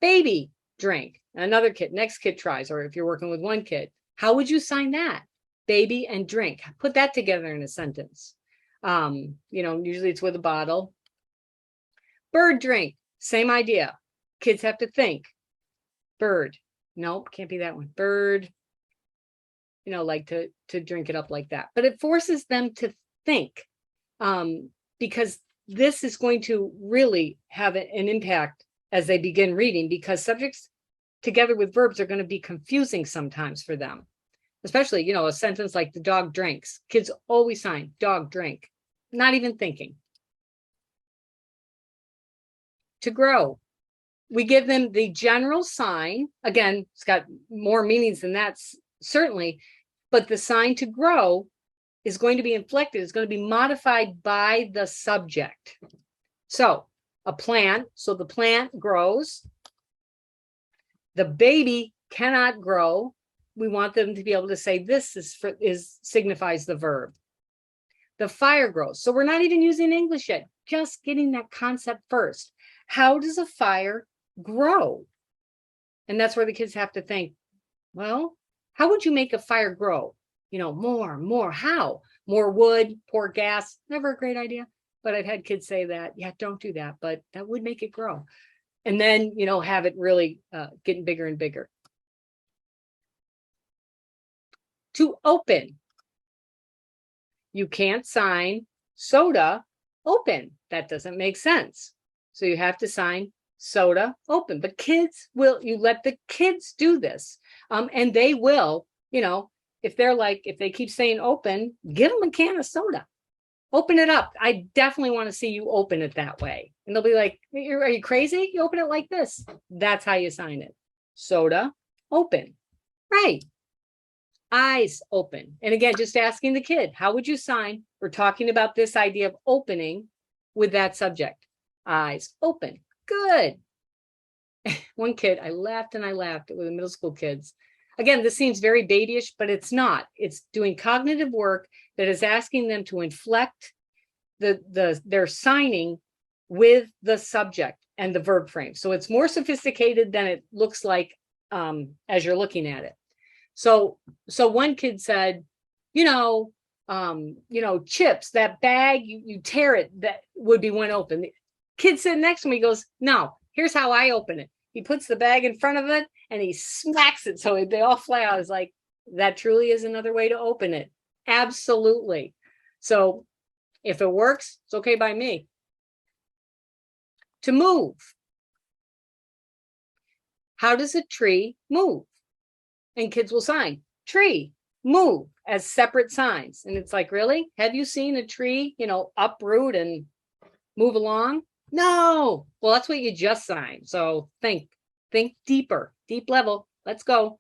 Speaker 2: Baby drink. Another kid, next kid tries, or if you're working with one kid, how would you sign that? Baby and drink. Put that together in a sentence. Usually it's with a bottle. Bird drink, same idea. Kids have to think. Bird, nope, can't be that one. Bird, like to drink it up like that. But it forces them to think, because this is going to really have an impact as they begin reading, because subjects together with verbs are going to be confusing sometimes for them, especially, a sentence like the dog drinks. Kids always sign dog drink, not even thinking. To grow, we give them the general sign. Again, it's got more meanings than that, certainly, but the sign to grow is going to be inflected. It's going to be modified by the subject. So a plant, so the plant grows. The baby cannot grow. We want them to be able to say this signifies the verb. The fire grows. So we're not even using English yet, just getting that concept first. How does a fire grow? And that's where the kids have to think, well, how would you make a fire grow? More, how? More wood, pour gas, never a great idea. But I've had kids say that, yeah, don't do that, but that would make it grow. And then, have it really getting bigger and bigger. To open. You can't sign soda open. That doesn't make sense. So you have to sign soda open. But you let the kids do this. And they will, if they keep saying open, give them a can of soda. Open it up. I definitely want to see you open it that way. And they'll be like, are you crazy? You open it like this. That's how you sign it. Soda open. Right. Eyes open. And again, just asking the kid, how would you sign? We're talking about this idea of opening with that subject. Eyes open. Good. One kid, I laughed with the middle school kids. Again, this seems very babyish, but it's not. It's doing cognitive work that is asking them to inflect their signing with the subject and the verb frame. So it's more sophisticated than it looks like as you're looking at it. So one kid said, chips, that bag, you tear it, that would be one open. The kid sitting next to me goes, no, here's how I open it. He puts the bag in front of it and he smacks it so they all fly out. I was like, that truly is another way to open it. Absolutely. So if it works, it's okay by me. To move. How does a tree move? And kids will sign tree, move as separate signs. And it's like, really? Have you seen a tree, uproot and move along? No. Well, that's what you just signed. So think deeper, deep level. Let's go.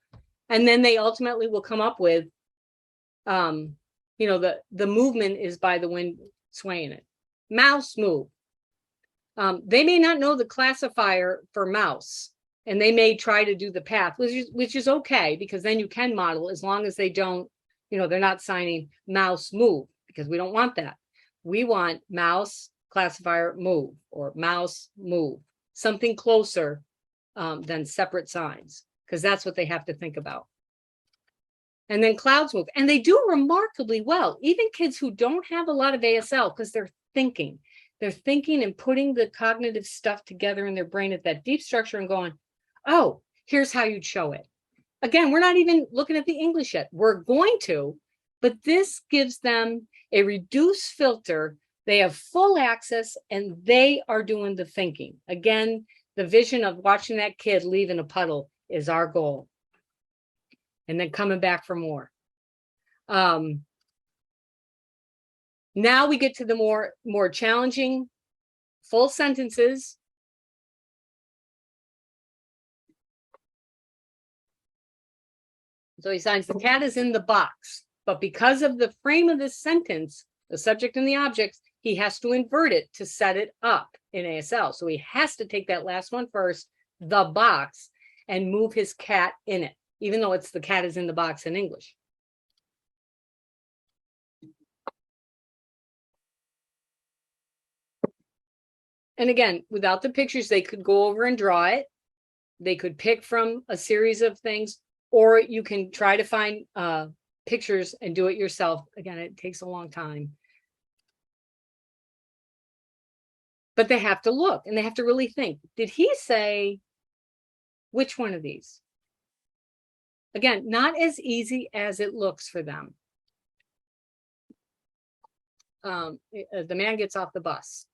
Speaker 2: And then they ultimately will come up with, the movement is by the wind swaying it. Mouse move. They may not know the classifier for mouse, and they may try to do the path, which is okay, because then you can model as long as they don't, they're not signing mouse move, because we don't want that. We want mouse classifier move or mouse move, something closer than separate signs, because that's what they have to think about. And then clouds move, and they do remarkably well. Even kids who don't have a lot of ASL, because they're thinking and putting the cognitive stuff together in their brain at that deep structure and going, oh, here's how you'd show it. Again, we're not even looking at the English yet. We're going to, but this gives them a reduced filter. They have full access and they are doing the thinking. Again, the vision of watching that kid leave in a puddle is our goal. And then coming back for more. Now we get to the more challenging full sentences. So he signs, the cat is in the box, but because of the frame of this sentence, the subject and the objects, he has to invert it to set it up in ASL. So he has to take that last one first, the box, and move his cat in it, even though it's the cat is in the box in English. And again, without the pictures, they could go over and draw it. They could pick from a series of things, or you can try to find pictures and do it yourself. Again, it takes a long time. But they have to look and they have to really think. Did he say which one of these? Again, not as easy as it looks for them. The man gets off the bus.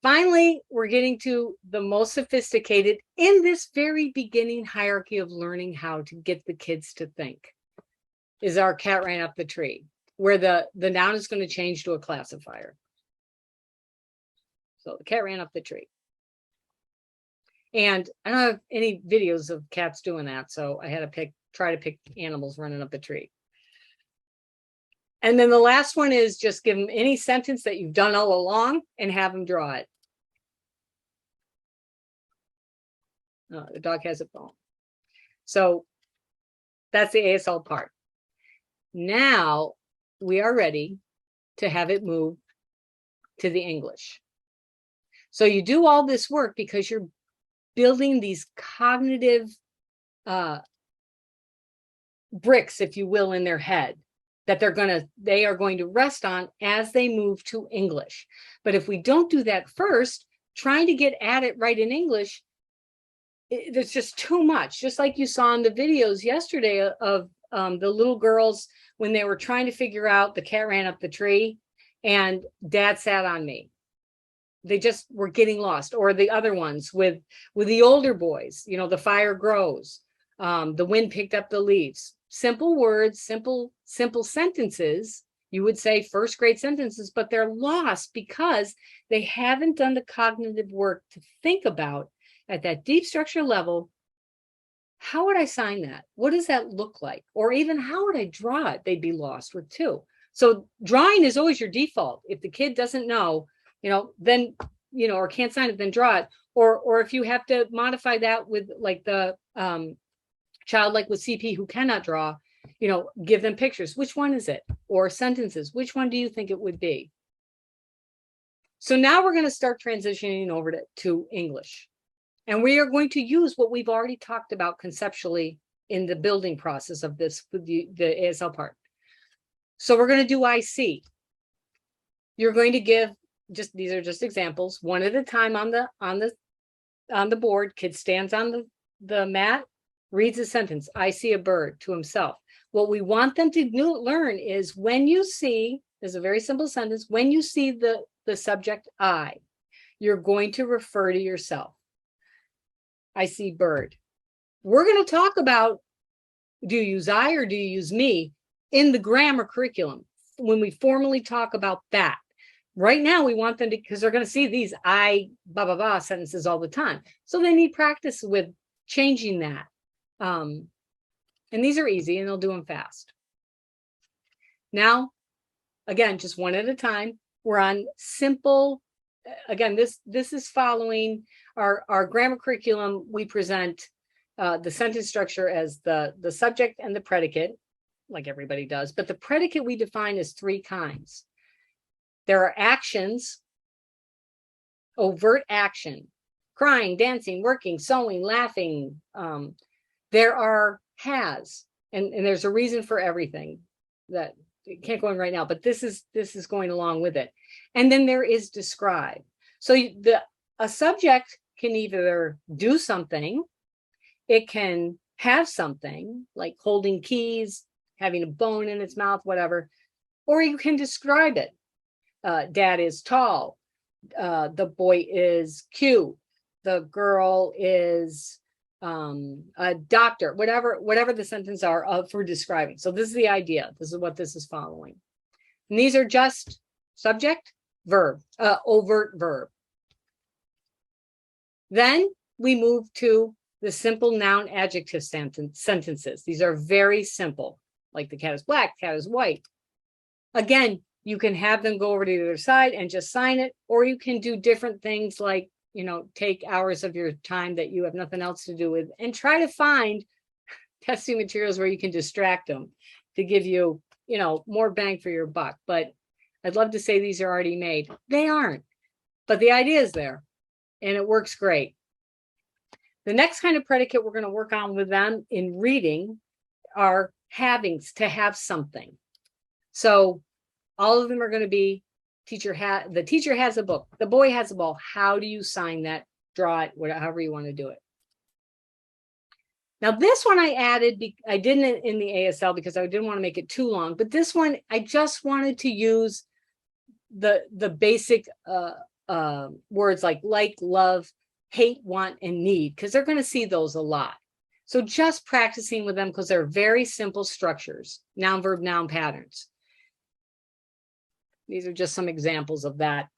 Speaker 2: Finally, we're getting to the most sophisticated in this very beginning hierarchy of learning how to get the kids to think, is our cat ran up the tree, where the noun is going to change to a classifier. So the cat ran up the tree. And I don't have any videos of cats doing that, so I had to try to pick animals running up the tree. And then the last one is just give them any sentence that you've done all along and have them draw it. Oh, the dog has a bone. So that's the ASL part. Now we are ready to have it move to the English. So you do all this work because you're building these cognitive bricks, if you will, in their head that they are going to rest on as they move to English. But if we don't do that first, trying to get at it right in English, there's just too much. Just like you saw in the videos yesterday of the little girls when they were trying to figure out the cat ran up the tree and dad sat on me. They just were getting lost. Or the other ones with the older boys, the fire grows, the wind picked up the leaves. Simple words, simple sentences. You would say first grade sentences, but they're lost because they haven't done the cognitive work to think about at that deep structure level. How would I sign that? What does that look like? Or even how would I draw it? They'd be lost with too. So drawing is always your default. If the kid doesn't know, then, or can't sign it, then draw it. Or if you have to modify that with like the child like with CP who cannot draw, give them pictures. Which one is it? Or sentences. Which one do you think it would be? So now we're going to start transitioning over to English. And we are going to use what we've already talked about conceptually in the building process of this, with the ASL part. So we're going to do IC. You're going to give these are just examples, one at a time on the board. Kid stands on the mat, reads a sentence. I see a bird to himself. What we want them to learn is when you see, there's a very simple sentence, when you see the subject I, you're going to refer to yourself. I see bird. We're going to talk about, do you use I or do you use me in the grammar curriculum when we formally talk about that. Right now, we want them to, because they're going to see these I, blah, blah, blah sentences all the time. So they need practice with changing that. And these are easy and they'll do them fast. Now, again, just one at a time. We're on simple. Again, this is following our grammar curriculum. We present the sentence structure as the subject and the predicate, like everybody does. But the predicate we define as three kinds. There are actions, overt action, crying, dancing, working, sewing, laughing. There are has, and there's a reason for everything that can't go in right now, but this is going along with it. And then there is describe. So a subject can either do something, it can have something like holding keys, having a bone in its mouth, whatever, or you can describe it. Dad is tall. The boy is cute. The girl is a doctor, whatever the sentence are for describing. So this is the idea. This is what this is following. And these are just subject, verb, overt verb. Then we move to the simple noun adjective sentences. These are very simple, like the cat is black, cat is white. Again, you can have them go over to the other side and just sign it, or you can do different things like, take hours of your time that you have nothing else to do with and try to find testing materials where you can distract them to give you, more bang for your buck. But I'd love to say these are already made. They aren't, but the idea is there and it works great. The next kind of predicate we're going to work on with them in reading are havings, to have something. So all of them are going to be the teacher has a book, the boy has a ball. How do you sign that, draw it, whatever, however you want to do it? Now this one I added, I didn't in the ASL because I didn't want to make it too long, but this one I just wanted to use the basic words like, love, hate, want, and need, because they're going to see those a lot. So just practicing with them because they're very simple structures, noun, verb, noun patterns. These are just some examples of that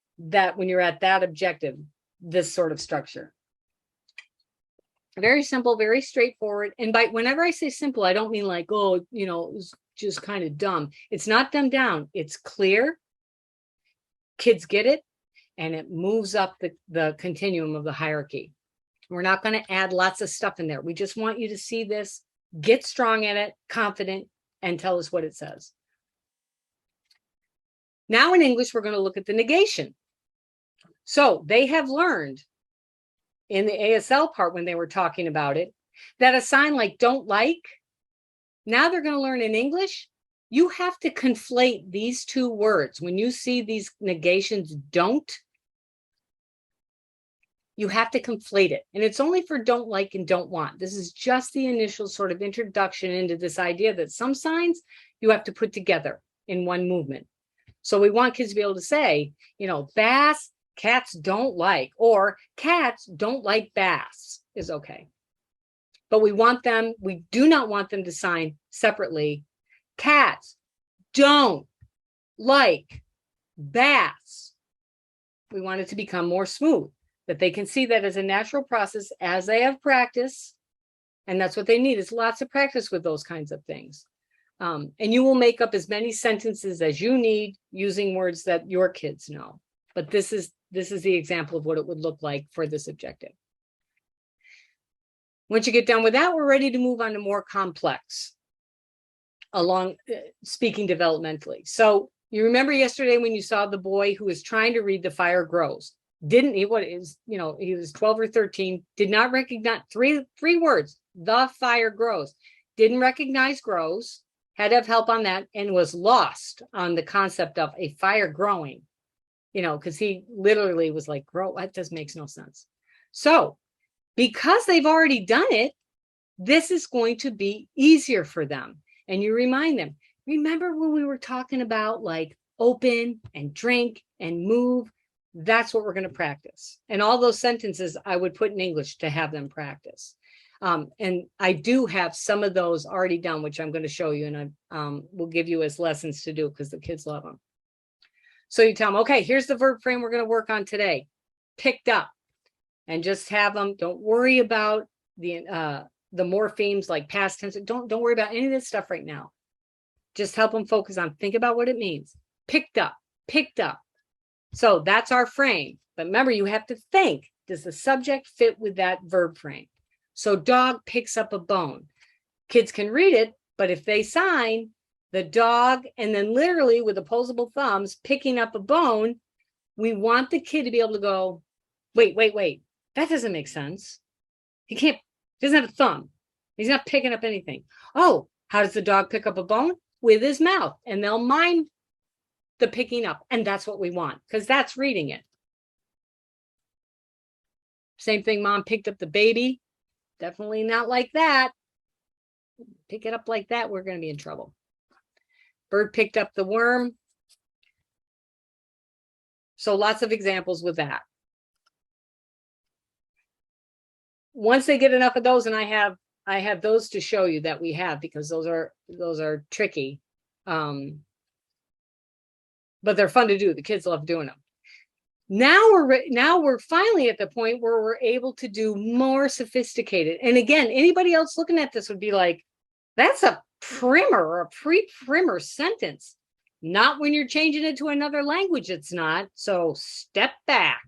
Speaker 2: when you're at that objective, this sort of structure. Very simple, very straightforward. And whenever I say simple, I don't mean like, oh, you know, it was just kind of dumb. It's not dumbed down. It's clear. Kids get it. And it moves up the continuum of the hierarchy. We're not going to add lots of stuff in there. We just want you to see this, get strong at it, confident, and tell us what it says. Now in English, we're going to look at the negation. So they have learned in the ASL part when they were talking about it, that a sign like don't like, now they're going to learn in English, you have to conflate these two words. When you see these negations, don't, you have to conflate it. And it's only for don't like and don't want. This is just the initial sort of introduction into this idea that some signs you have to put together in one movement. So we want kids to be able to say, you know, bass, cats don't like, or cats don't like bass is okay. But we do not want them to sign separately. Cats don't like bass. We want it to become more smooth, that they can see that as a natural process as they have practice. And that's what they need, is lots of practice with those kinds of things. And you will make up as many sentences as you need using words that your kids know. But this is the example of what it would look like for this objective. Once you get done with that, we're ready to move on to more complex, along speaking developmentally. So you remember yesterday when you saw the boy who was trying to read The Fire Grows, didn't he? What is, you know, he was 12 or 13, did not recognize three words, the fire grows, didn't recognize grows, had to have help on that, and was lost on the concept of a fire growing, you know, because he literally was like, grow, that just makes no sense. So because they've already done it, this is going to be easier for them. And you remind them, remember when we were talking about like open and drink and move? That's what we're going to practice. And all those sentences I would put in English to have them practice. And I do have some of those already done, which I'm going to show you, and I will give you as lessons to do because the kids love them. So you tell them, okay, here's the verb frame we're going to work on today. Picked up. And just have them, don't worry about the morphemes like past tense. Don't worry about any of this stuff right now. Just help them focus on, think about what it means. Picked up, picked up. So that's our frame. But remember, you have to think, does the subject fit with that verb frame? So dog picks up a bone. Kids can read it, but if they sign the dog and then literally with opposable thumbs picking up a bone, we want the kid to be able to go, wait. That doesn't make sense. He doesn't have a thumb. He's not picking up anything. Oh, how does the dog pick up a bone? With his mouth. And they'll mind the picking up. And that's what we want, because that's reading it. Same thing, mom picked up the baby. Definitely not like that. Pick it up like that, we're going to be in trouble. Bird picked up the worm. So lots of examples with that. Once they get enough of those, and I have those to show you that we have, because those are tricky, but they're fun to do. The kids love doing them. Now we're finally at the point where we're able to do more sophisticated. And again, anybody else looking at this would be like, that's a primer or a pre-primer sentence. Not when you're changing it to another language, it's not. So step back.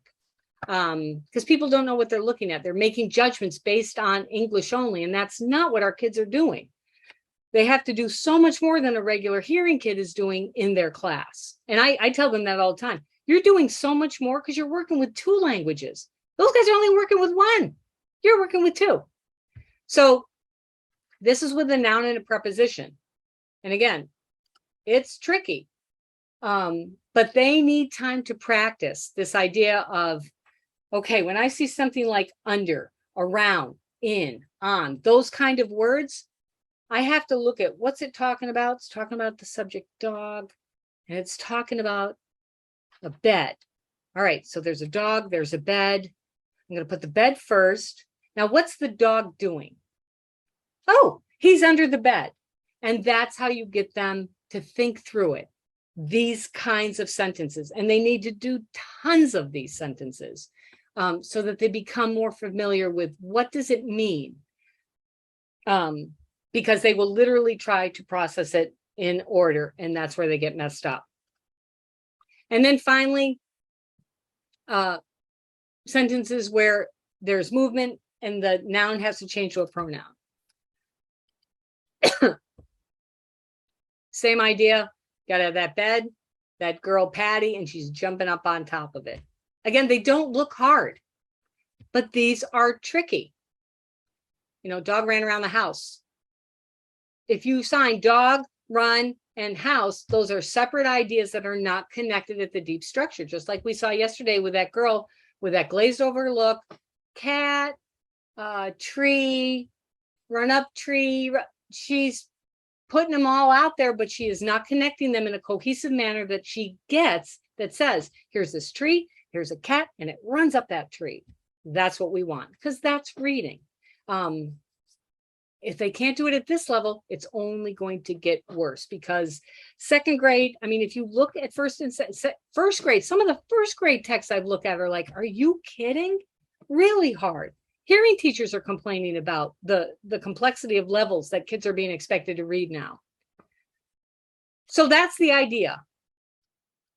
Speaker 2: Because people don't know what they're looking at. They're making judgments based on English only, and that's not what our kids are doing. They have to do so much more than a regular hearing kid is doing in their class. And I tell them that all the time. You're doing so much more because you're working with 2 languages. Those guys are only working with 1. You're working with 2. So this is with a noun and a preposition. And again, it's tricky. but they need time to practice this idea of, okay, when I see something like under, around, in, on, those kind of words, I have to look at what's it talking about. It's talking about the subject dog, and it's talking about a bed. All right, so there's a dog, there's a bed. I'm going to put the bed first. Now, what's the dog doing? Oh, he's under the bed. And that's how you get them to think through it. These kinds of sentences. And they need to do tons of these sentences so that they become more familiar with what does it mean? Because they will literally try to process it in order, and that's where they get messed up. And then finally, sentences where there's movement and the noun has to change to a pronoun. Same idea. Got to have that bed, that girl Patty, and she's jumping up on top of it. Again, they don't look hard, but these are tricky. You know, dog ran around the house. If you sign dog, run, and house, those are separate ideas that are not connected at the deep structure, just like we saw yesterday with that girl with that glazed over look, cat, tree, run up tree. She's putting them all out there, but she is not connecting them in a cohesive manner that she gets that says, here's this tree, here's a cat, and it runs up that tree. That's what we want, because that's reading. If they can't do it at this level, it's only going to get worse, because second grade, I mean, if you look at first grade, some of the first grade texts I've looked at are like, are you kidding? Really hard. Hearing teachers are complaining about the complexity of levels that kids are being expected to read now. So that's the idea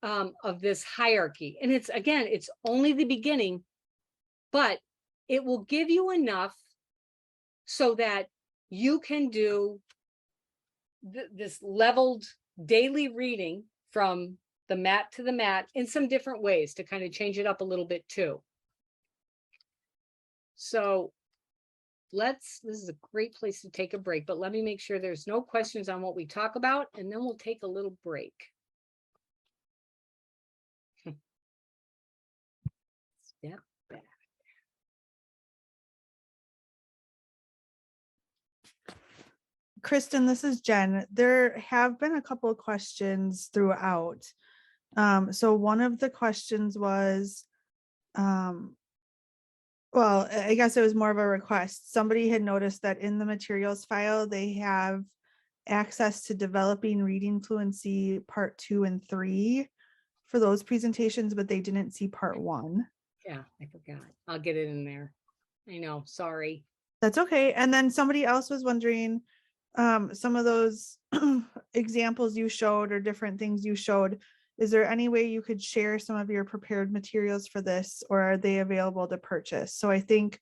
Speaker 2: of this hierarchy. And it's, again, it's only the beginning, but it will give you enough so that you can do this leveled daily reading from the mat to the mat in some different ways to kind of change it up a little bit too. So this is a great place to take a break, but let me make sure there's no questions on what we talk about, and then we'll take a little break. Step back.
Speaker 1: Kristen, this is Jen. There have been a couple of questions throughout. So one of the questions was, well, I guess it was more of a request. Somebody had noticed that in the materials file, they have access to developing reading fluency part 2 and 3 for those presentations, but they didn't see part 1.
Speaker 2: Yeah, I forgot. I'll get it in there. I know, sorry.
Speaker 1: That's okay. And then somebody else was wondering, some of those examples you showed or different things you showed, is there any way you could share some of your prepared materials for this, or are they available to purchase? So I think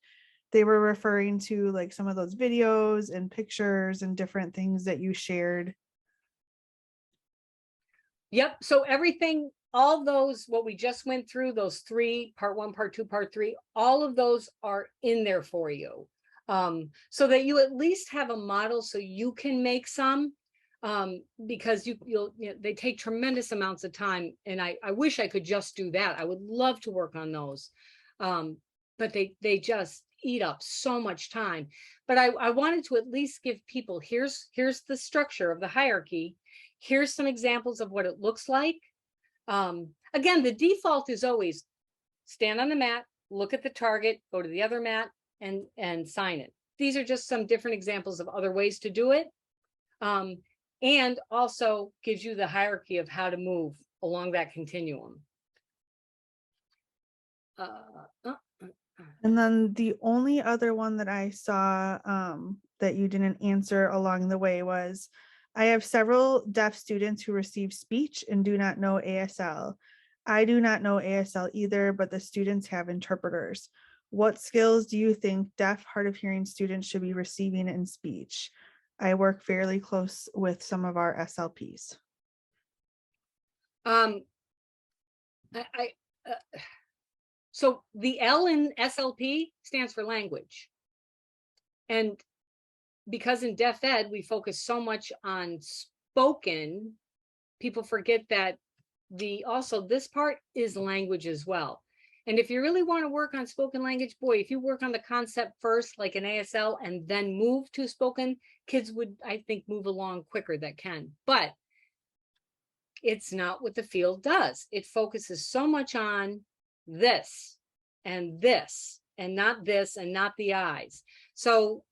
Speaker 1: they were referring to like some of those videos and pictures and different things that you shared.
Speaker 2: Yep. So everything, all those, what we just went through, those 3, part 1, part 2, part 3, all of those are in there for you. So that you at least have a model so you can make some, because they take tremendous amounts of time. And I wish I could just do that. I would love to work on those. But they just eat up so much time. But I wanted to at least give people, here's the structure of the hierarchy. Here's some examples of what it looks like. Again, the default is always stand on the mat, look at the target, go to the other mat, and sign it. These are just some different examples of other ways to do it. And also gives you the hierarchy of how to move along that continuum.
Speaker 1: And then the only other one that I saw that you didn't answer along the way was, I have several deaf students who receive speech and do not know ASL. I do not know ASL either, but the students have interpreters. What skills do you think deaf, hard of hearing students should be receiving in speech? I work fairly close with some of our SLPs.
Speaker 2: So the L in SLP stands for language. And because in deaf ed, we focus so much on spoken, people forget that also this part is language as well. And if you really want to work on spoken language, boy, if you work on the concept first, like an ASL, and then move to spoken, kids would, I think, move along quicker that can. But it's not what the field does. It focuses so much on this and not this and not the eyes. So,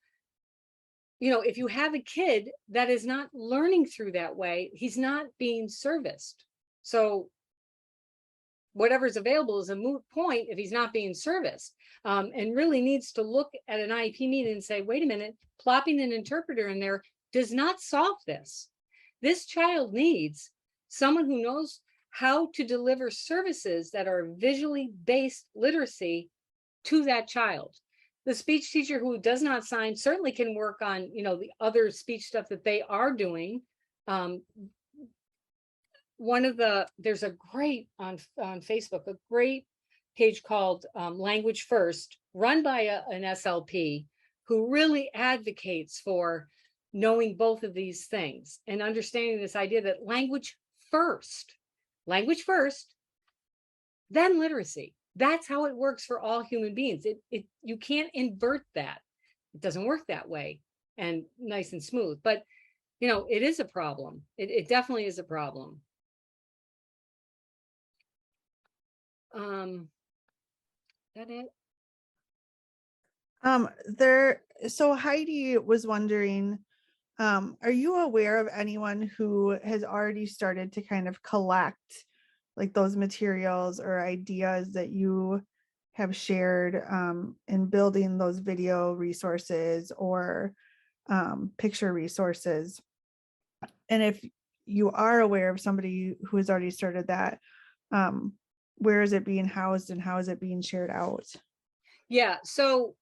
Speaker 2: if you have a kid that is not learning through that way, he's not being serviced. So whatever's available is a moot point if he's not being serviced, and really needs to look at an IEP meeting and say, wait a minute, plopping an interpreter in there does not solve this. This child needs someone who knows how to deliver services that are visually based literacy to that child. The speech teacher who does not sign certainly can work on, the other speech stuff that they are doing. There's a great on Facebook, a great page called Language First, run by an SLP who really advocates for knowing both of these things and understanding this idea that language first, then literacy. That's how it works for all human beings. You can't invert that. It doesn't work that way and nice and smooth, but it is a problem. It definitely is a problem. That it?
Speaker 1: So Heidi was wondering, are you aware of anyone who has already started to kind of collect like those materials or ideas that you have shared in building those video resources or picture resources? And if you are aware of somebody who has already started that, where is it being housed and how is it being shared out?
Speaker 2: Yeah, so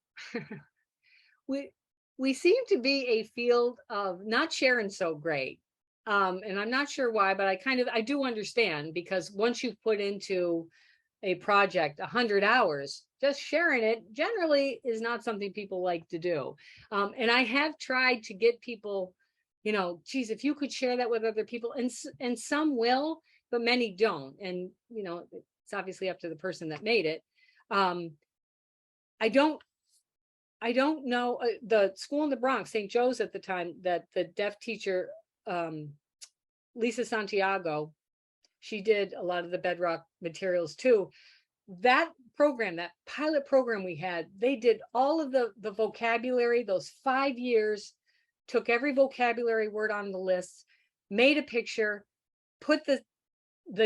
Speaker 2: we seem to be a field of not sharing so great. And I'm not sure why, but I do understand, because once you've put into a project 100 hours, just sharing it generally is not something people like to do. And I have tried to get people, geez, if you could share that with other people, and some will, but many don't. And, it's obviously up to the person that made it. I don't know, the school in the Bronx, St. Joe's at the time, that the deaf teacher, Lisa Santiago, she did a lot of the Bedrock materials too. That program, that pilot program we had, they did all of the vocabulary, those 5 years, took every vocabulary word on the list, made a picture, put the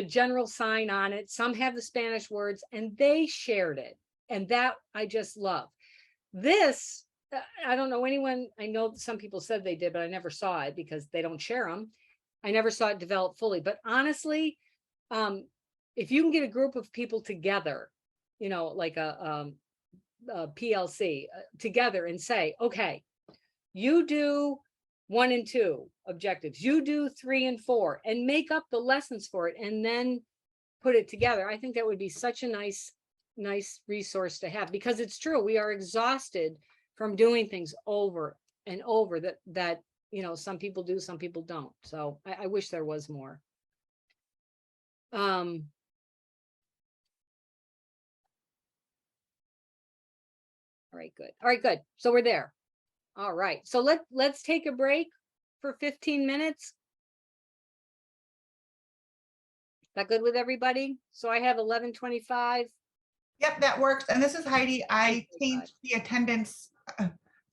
Speaker 2: general sign on it. Some have the Spanish words, and they shared it. And that I just love. This, I don't know anyone, I know some people said they did, but I never saw it because they don't share them. I never saw it develop fully. But honestly, if you can get a group of people together, like a PLC together and say, okay, you do 1 and 2 objectives, you do 3 and 4, and make up the lessons for it and then put it together. I think that would be such a nice resource to have, because it's true, we are exhausted from doing things over and over that some people do, some people don't. So I wish there was more. All right, good. So we're there. All right, so let's take a break for 15 minutes. Is that good with everybody? So I have 11:25.
Speaker 4: Yep, that works. And this is Heidi. I changed the attendance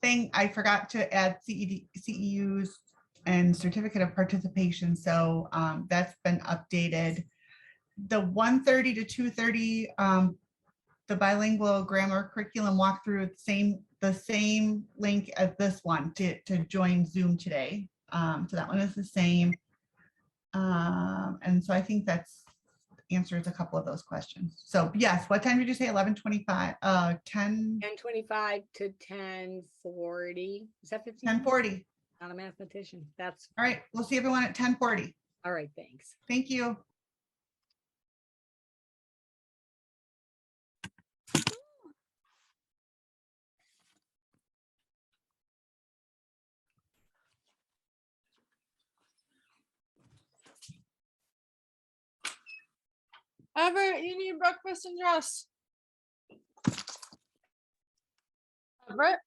Speaker 4: thing. I forgot to add CEUs and certificate of participation. So that's been updated. The 1:30 to 2:30, the bilingual grammar curriculum walkthrough, the same link as this one to join Zoom today. So that one is the same. And so I think that's answers a couple of those questions. So yes, what time did you say? 11:25,
Speaker 2: 10:25 to 10:40. Is that 15?
Speaker 4: 10:40.
Speaker 2: Not a mathematician. That's
Speaker 4: all right. We'll see everyone at 10:40.
Speaker 2: All right, thanks.
Speaker 4: Thank you.
Speaker 5: Everett, you need breakfast and dress. Everett?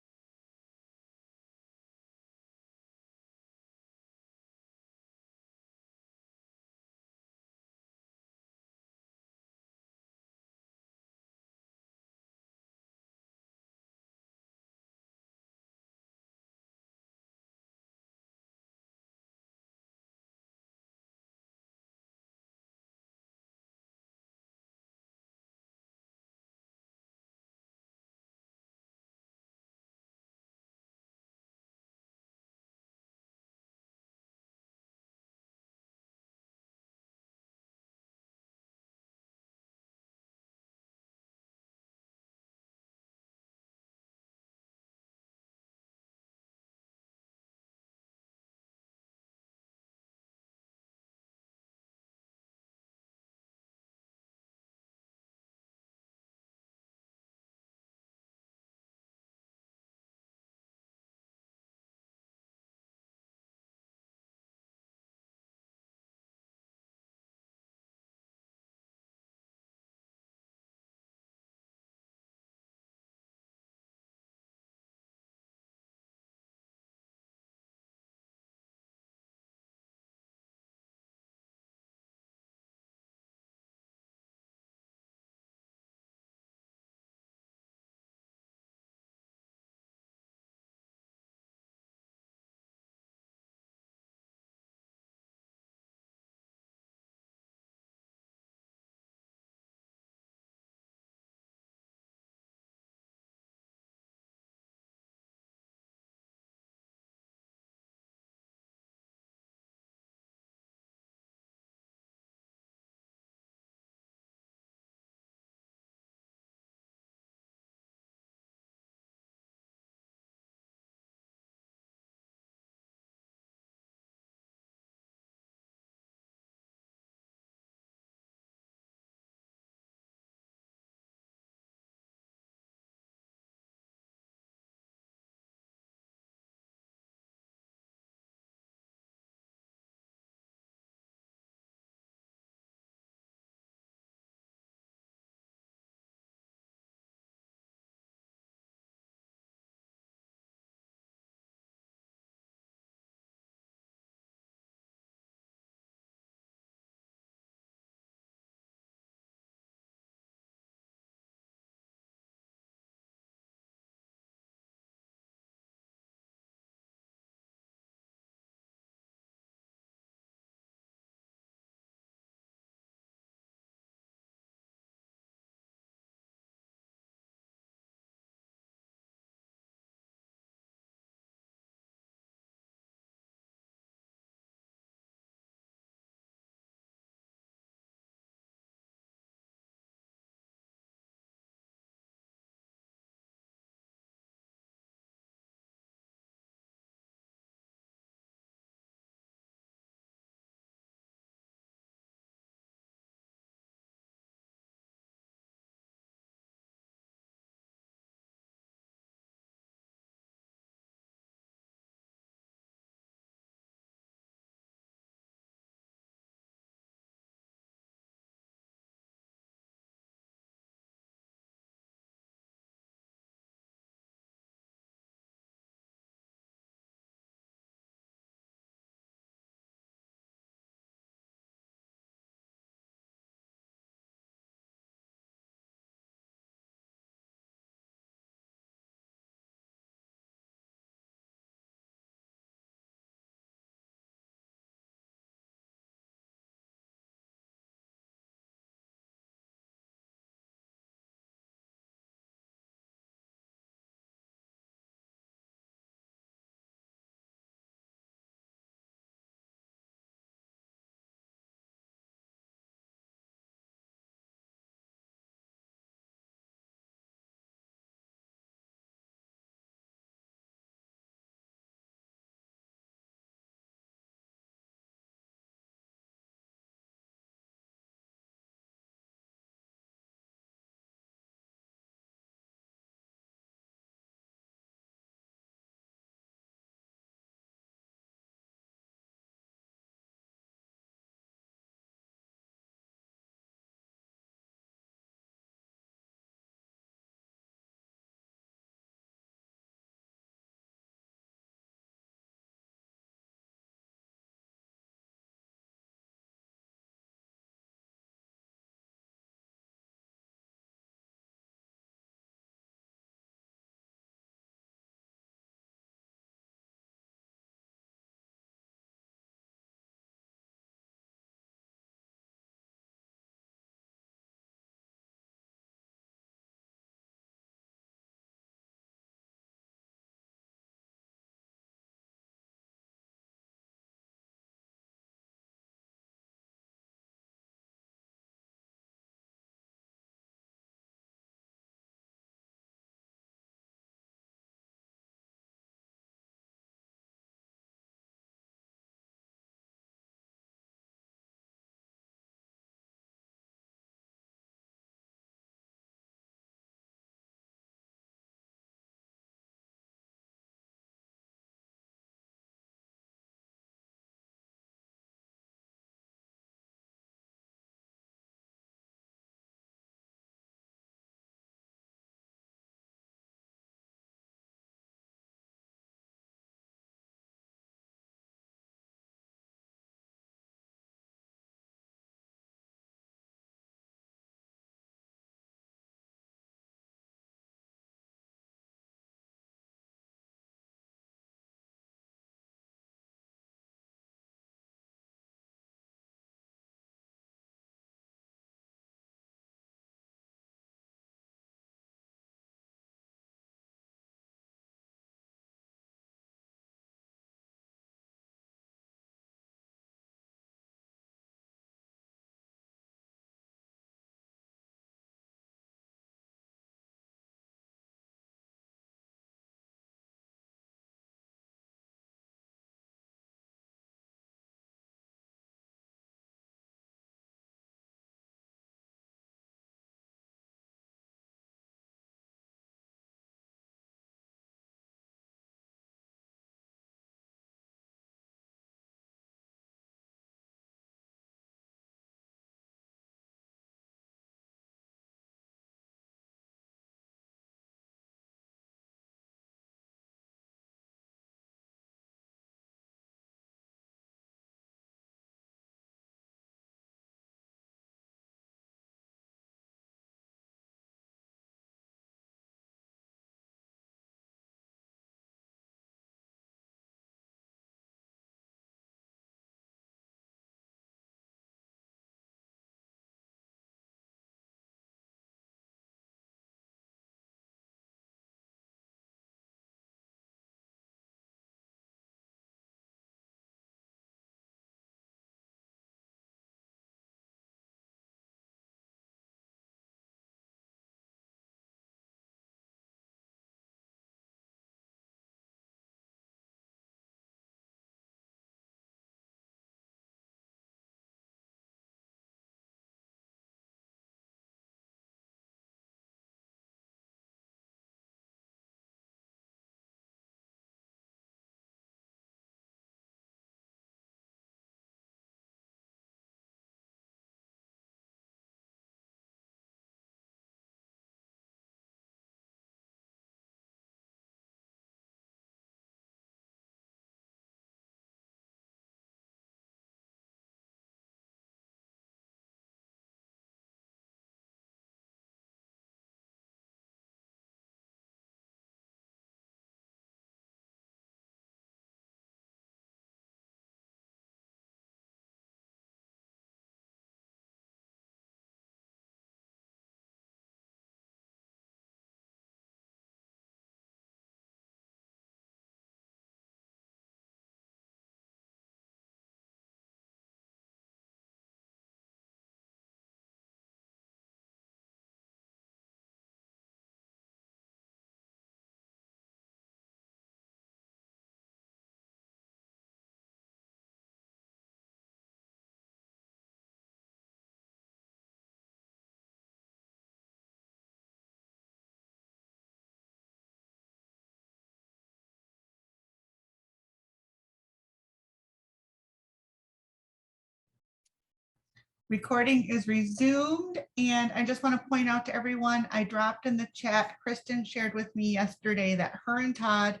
Speaker 4: Recording is resumed, and I just want to point out to everyone, I dropped in the chat, Kristen shared with me yesterday that her and Todd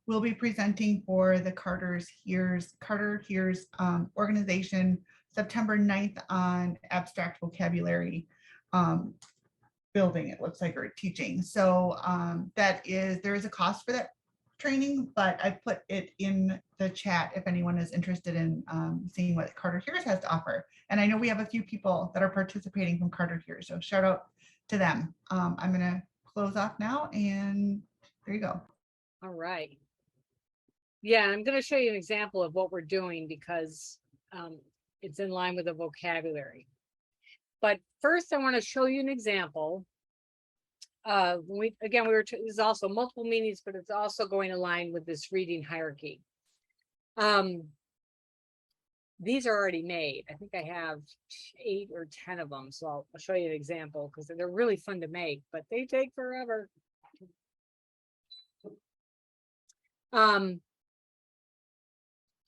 Speaker 4: will be presenting for the Carter Hears organization September 9th on abstract vocabulary building, it looks like, or teaching. So there is a cost for that training, but I put it in the chat if anyone is interested in seeing what Carter Hears has to offer. And I know we have a few people that are participating from Carter Hears, so shout out to them. I'm going to close off now, and there you go.
Speaker 2: All right. Yeah, I'm going to show you an example of what we're doing because it's in line with the vocabulary. But first, I want to show you an example. This is also multiple meanings, but it's also going to line with this reading hierarchy. These are already made. I think I have 8 or 10 of them. So I'll show you an example because they're really fun to make, but they take forever.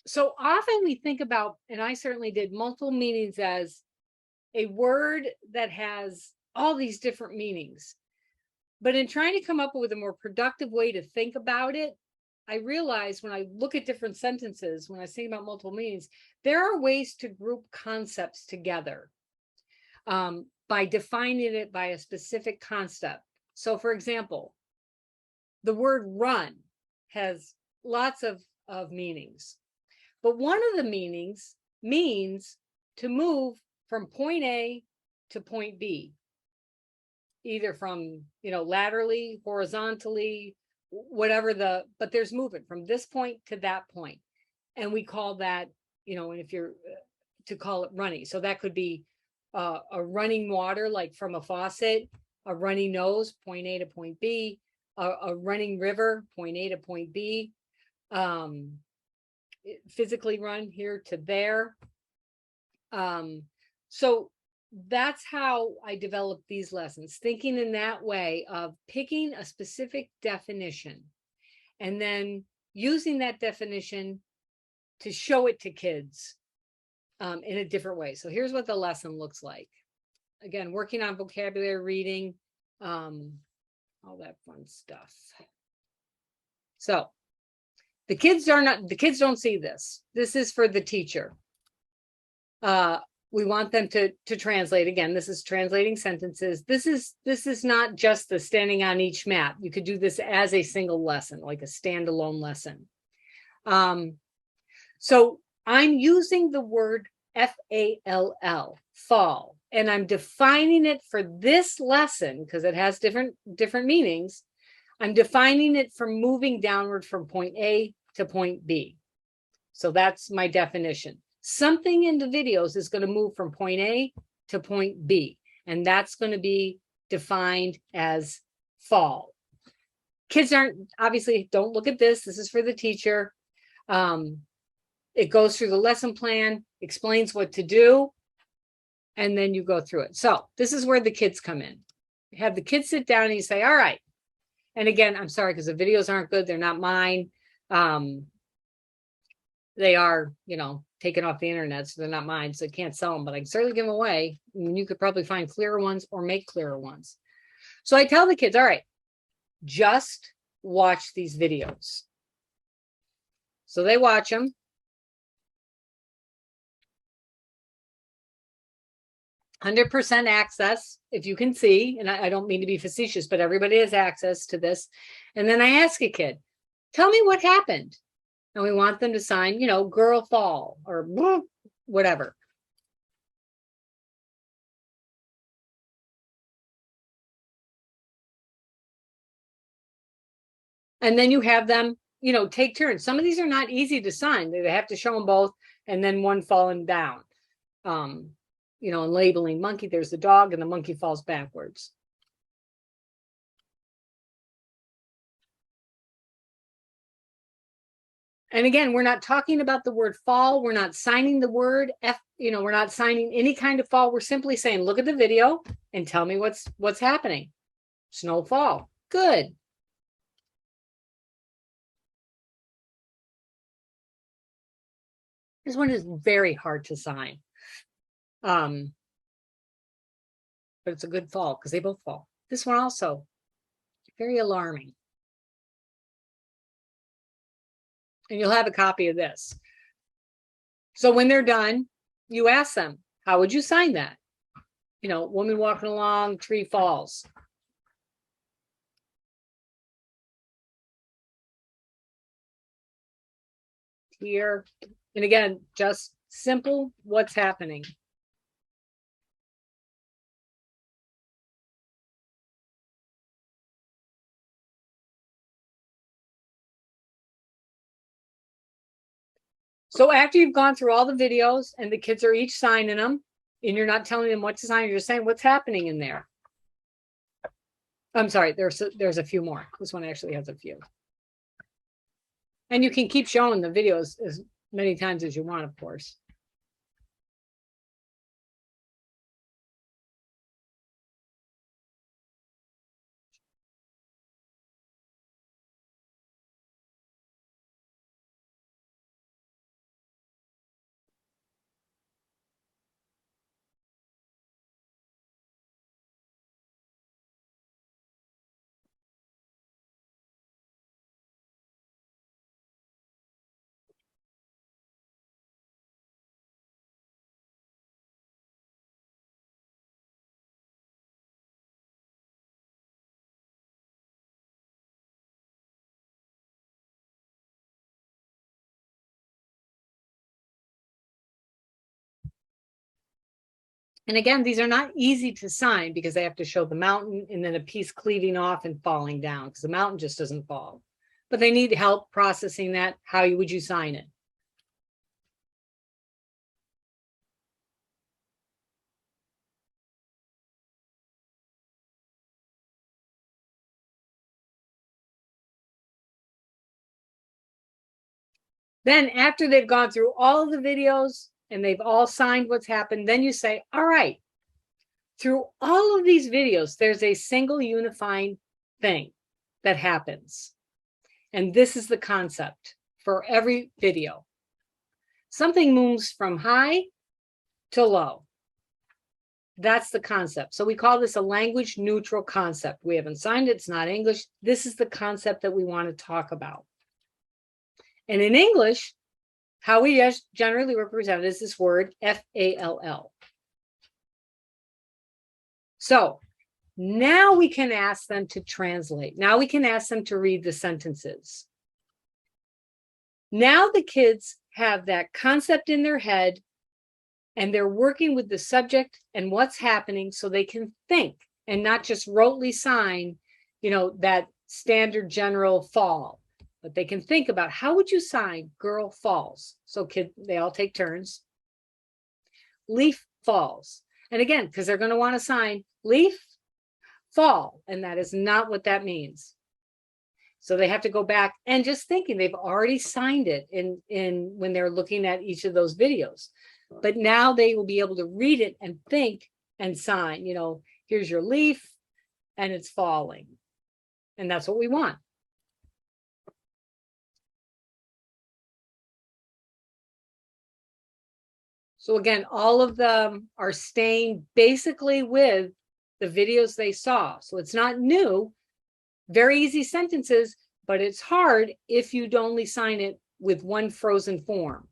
Speaker 2: So often we think about, and I certainly did, multiple meanings as a word that has all these different meanings. But in trying to come up with a more productive way to think about it, I realized when I look at different sentences, when I think about multiple meanings, there are ways to group concepts together by defining it by a specific concept. So for example, the word run has lots of meanings, but one of the meanings means to move from point A to point B, either from, laterally, horizontally, whatever but there's movement from this point to that point. And we call that, and if you're to call it running. So that could be a running water, like from a faucet, a runny nose, point A to point B, a running river, point A to point B, physically run here to there. So that's how I developed these lessons, thinking in that way of picking a specific definition and then using that definition to show it to kids in a different way. So here's what the lesson looks like. Again, working on vocabulary, reading, all that fun stuff. So the kids don't see this. This is for the teacher. We want them to translate. Again, this is translating sentences. This is not just the standing on each map. You could do this as a single lesson, like a standalone lesson. So I'm using the word F-A-L-L, fall, and I'm defining it for this lesson because it has different meanings. I'm defining it for moving downward from point A to point B. So that's my definition. Something in the videos is going to move from point A to point B, and that's going to be defined as fall. Kids obviously don't look at this. This is for the teacher. It goes through the lesson plan, explains what to do, and then you go through it. So this is where the kids come in. You have the kids sit down and you say, all right. And again, I'm sorry, because the videos aren't good. They're not mine. They are, taken off the internet, so they're not mine, so I can't sell them, but I can certainly give them away. And you could probably find clearer ones or make clearer ones. So I tell the kids, all right, just watch these videos. So they watch them. %, access, if you can see, and I don't mean to be facetious, but everybody has access to this. And then I ask a kid, tell me what happened. And we want them to sign, girl fall or whatever. And then you have them, take turns. Some of these are not easy to sign. They have to show them both and then one falling down. And labeling monkey, there's the dog and the monkey falls backwards. And again, we're not talking about the word fall. We're not signing the word we're not signing any kind of fall. We're simply saying, look at the video and tell me what's happening. Snowfall. Good. This one is very hard to sign. but it's a good fall because they both fall. This one also, very alarming. And you'll have a copy of this. So when they're done, you ask them, how would you sign that? You know, woman walking along, tree falls. Here, and again, just simple, what's happening. So after you've gone through all the videos and the kids are each signing them, and you're not telling them what to sign, you're just saying what's happening in there. I'm sorry, there's a few more. This one actually has a few. And you can keep showing the videos as many times as you want, of course. And again, these are not easy to sign because they have to show the mountain and then a piece cleaving off and falling down because the mountain just doesn't fall. But they need help processing that. How would you sign it? Then after they've gone through all of the videos and they've all signed what's happened, then you say, all right, through all of these videos, there's a single unifying thing that happens. And this is the concept for every video. Something moves from high to low. That's the concept. So we call this a language neutral concept. We haven't signed it. It's not English. This is the concept that we want to talk about. And in English, how we generally represent it is this word F-A-L-L. So now we can ask them to translate. Now we can ask them to read the sentences. Now the kids have that concept in their head and they're working with the subject and what's happening so they can think and not just rotely sign, you know, that standard general fall. But they can think about how would you sign girl falls? So they all take turns. Leaf falls. And again, because they're going to want to sign leaf fall. And that is not what that means. So they have to go back and just thinking they've already signed it in when they're looking at each of those videos. But now they will be able to read it and think and sign, you know, here's your leaf and it's falling. And that's what we want. So again, all of them are staying basically with the videos they saw. So it's not new, very easy sentences, but it's hard if you'd only sign it with one frozen form.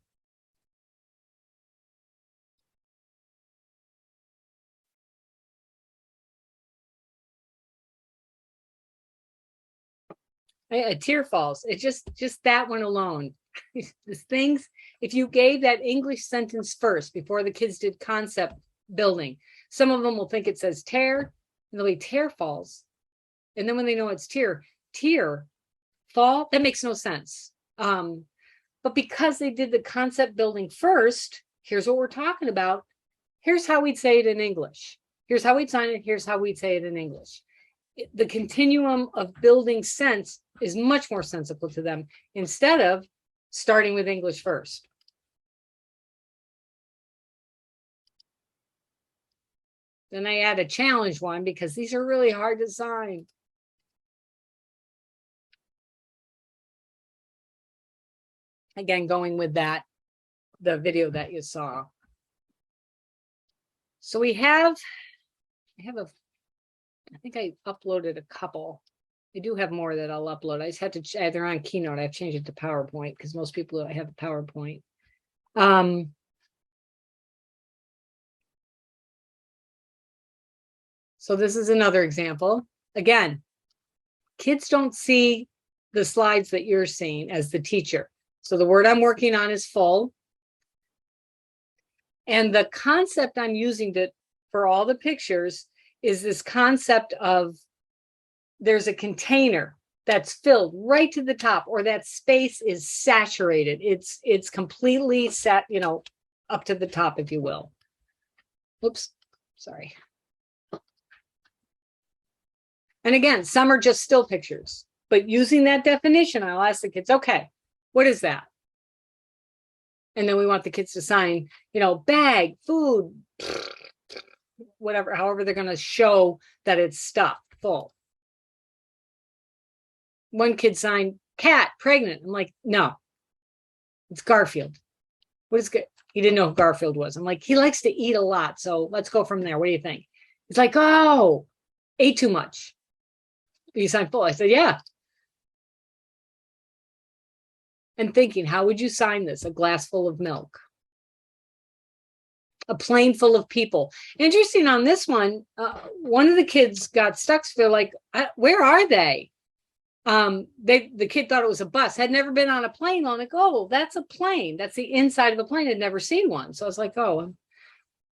Speaker 2: A tear falls. It just that one alone. The things, if you gave that English sentence first before the kids did concept building, some of them will think it says tear, and they'll be tear falls. And then when they know it's tear fall, that makes no sense. But because they did the concept building first, here's what we're talking about. Here's how we'd say it in English. Here's how we'd sign it. Here's how we'd say it in English. The continuum of building sense is much more sensible to them instead of starting with English first. Then I add a challenge one because these are really hard to sign. Again, going with that, the video that you saw. So we have I think I uploaded a couple. I do have more that I'll upload. I just had to either on Keynote. I've changed it to PowerPoint because most people have a PowerPoint. So this is another example. Again, kids don't see the slides that you're seeing as the teacher. So the word I'm working on is full. And the concept I'm using for all the pictures is this concept of there's a container that's filled right to the top, or that space is saturated. It's completely set, up to the top, if you will. Oops, sorry. And again, some are just still pictures, but using that definition, I'll ask the kids, okay, what is that? And then we want the kids to sign, bag, food, whatever, however they're going to show that it's stuffed full. One kid signed cat, pregnant. I'm like, no, it's Garfield. What is good? He didn't know who Garfield was. I'm like, he likes to eat a lot. So let's go from there. What do you think? He's like, oh, ate too much. You signed full. I said, yeah. And thinking, how would you sign this? A glass full of milk. A plane full of people. Interesting on this one, one of the kids got stuck. So they're like, where are they? The kid thought it was a bus, had never been on a plane. I'm like, oh, that's a plane. That's the inside of a plane. Had never seen one. So I was like, oh,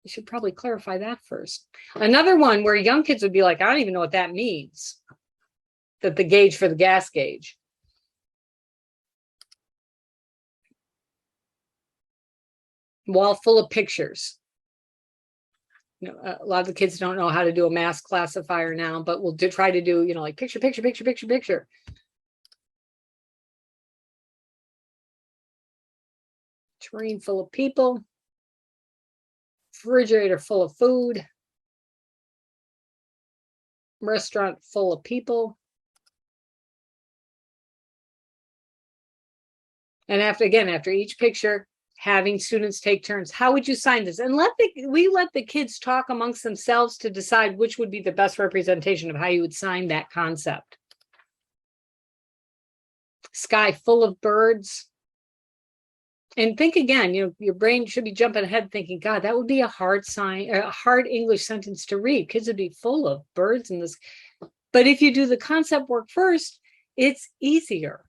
Speaker 2: you should probably clarify that first. Another one where young kids would be like, I don't even know what that means. That the gauge for the gas gauge. Wall full of pictures. A lot of the kids don't know how to do a mass classifier now, but we'll try to do, like picture, picture, picture, picture, picture. Train full of people. Refrigerator full of food. Restaurant full of people. And after each picture, having students take turns. How would you sign this? And we let the kids talk amongst themselves to decide which would be the best representation of how you would sign that concept. Sky full of birds. And think again, your brain should be jumping ahead thinking, God, that would be a hard English sentence to read. Kids would be full of birds in this. But if you do the concept work first, it's easier.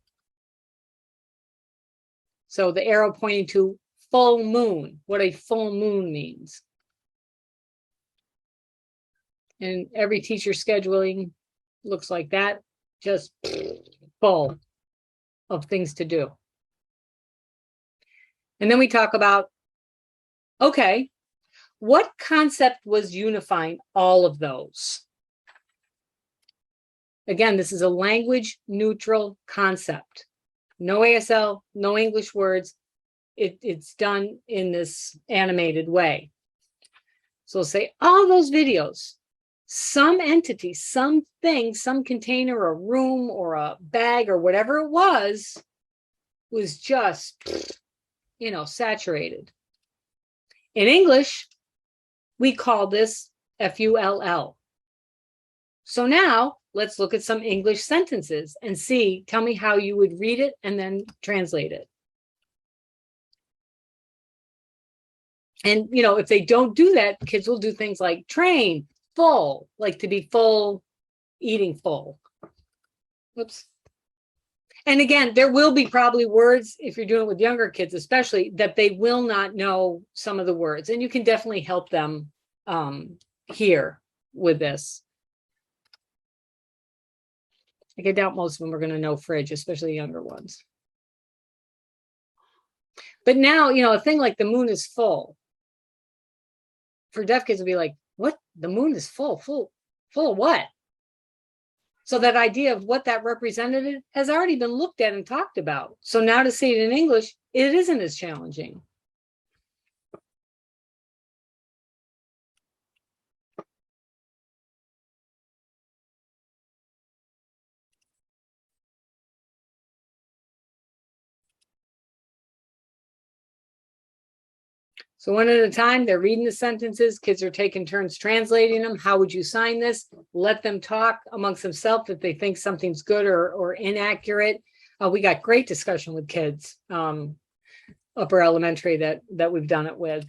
Speaker 2: So the arrow pointing to full moon, what a full moon means. And every teacher scheduling looks like that, just full of things to do. And then we talk about, okay, what concept was unifying all of those? Again, this is a language neutral concept. No ASL, no English words. It's done in this animated way. So we'll say all those videos, some entity, something, some container, a room or a bag or whatever it was just, saturated. In English, we call this FULL. So now let's look at some English sentences and tell me how you would read it and then translate it. And, if they don't do that, kids will do things like train, full, like to be full, eating full. Oops. And again, there will be probably words, if you're doing it with younger kids, especially, that they will not know some of the words. And you can definitely help them here with this. I doubt most of them are going to know fridge, especially younger ones. But now, a thing like the moon is full. For deaf kids, will be like, what? The moon is full of what? So that idea of what that represented has already been looked at and talked about. So now to see it in English, it isn't as challenging. So one at a time, they're reading the sentences. Kids are taking turns translating them. How would you sign this? Let them talk amongst themselves if they think something's good or inaccurate. We got great discussion with kids, upper elementary that we've done it with.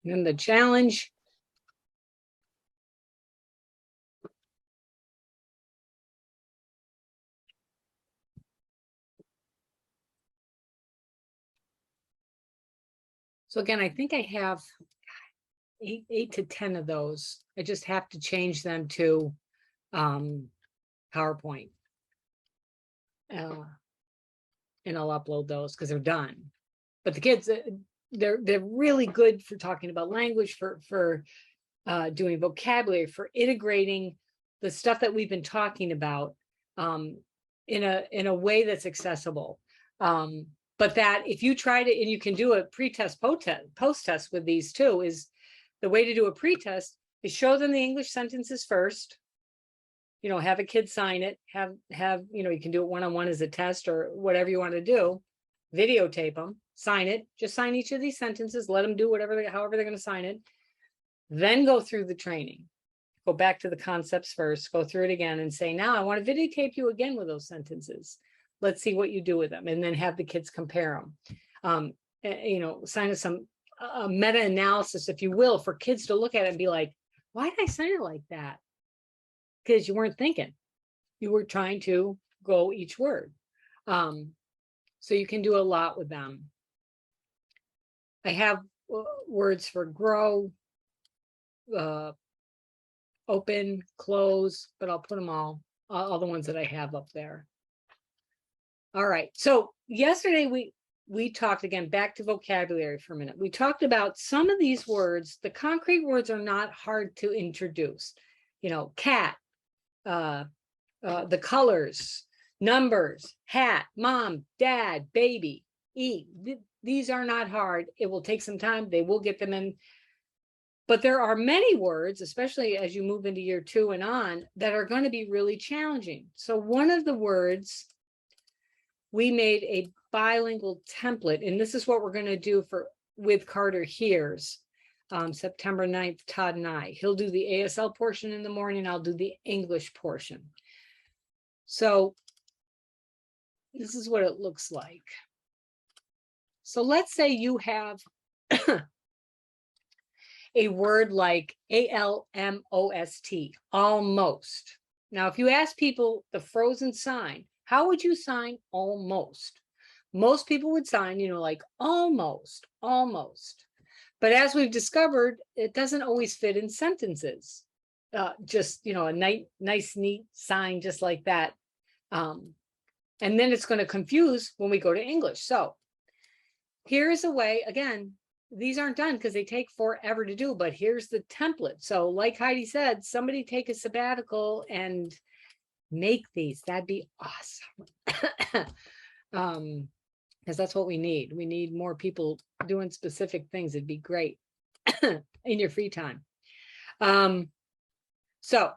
Speaker 2: And then the challenge. So again, I think I have eight to 10 of those. I just have to change them to PowerPoint. And I'll upload those because they're done. But the kids, they're really good for talking about language, for doing vocabulary, for integrating the stuff that we've been talking about in a way that's accessible. But that if you try to, and you can do a pre-test, post-test with these too, is the way to do a pre-test is show them the English sentences first. You know, have a kid sign it, have, you know, you can do it one-on-one as a test or whatever you want to do, videotape them, sign it, just sign each of these sentences, let them do however they're going to sign it, then go through the training, go back to the concepts first, go through it again and say, now I want to videotape you again with those sentences. Let's see what you do with them. And then have the kids compare them. You know, sign some meta-analysis, if you will, for kids to look at it and be like, why did I sign it like that? Because you weren't thinking, you were trying to go each word. So you can do a lot with them. I have words for grow, open, close, but I'll put them all the ones that I have up there. All right. So yesterday we talked again, back to vocabulary for a minute. We talked about some of these words. The concrete words are not hard to introduce. You know, cat, the colors, numbers, hat, mom, dad, baby, eat. These are not hard. It will take some time. They will get them in. But there are many words, especially as you move into year 2 and on, that are going to be really challenging. So one of the words, we made a bilingual template, and this is what we're going to do with Carter Hears. September 9th, Todd and I. He'll do the ASL portion in the morning. I'll do the English portion. So this is what it looks like. So let's say you have a word like almost, almost. Now, if you ask people the frozen sign, how would you sign almost? Most people would sign, you know, like almost, almost. But as we've discovered, it doesn't always fit in sentences. Just, you know, a nice, neat sign just like that. And then it's going to confuse when we go to English. So here's a way, again, these aren't done because they take forever to do, but here's the template. So like Heidi said, somebody take a sabbatical and make these. That'd be awesome. Because that's what we need. We need more people doing specific things. It'd be great in your free time. So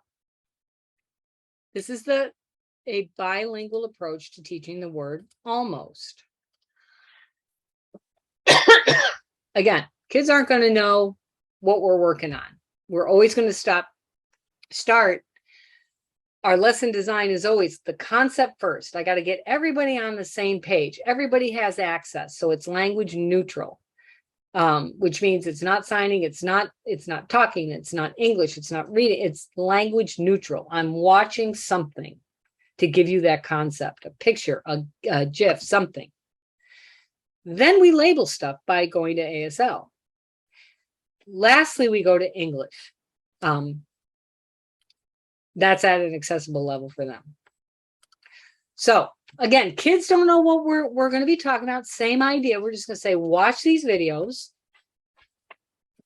Speaker 2: this is a bilingual approach to teaching the word almost. Again, kids aren't going to know what we're working on. We're always going to start. Our lesson design is always the concept first. I got to get everybody on the same page. Everybody has access. So it's language neutral, which means it's not signing, it's not talking, it's not English, it's not reading, it's language neutral. I'm watching something to give you that concept, a picture, a GIF, something. Then we label stuff by going to ASL. Lastly, we go to English. That's at an accessible level for them. So again, kids don't know what we're going to be talking about. Same idea. We're just going to say, watch these videos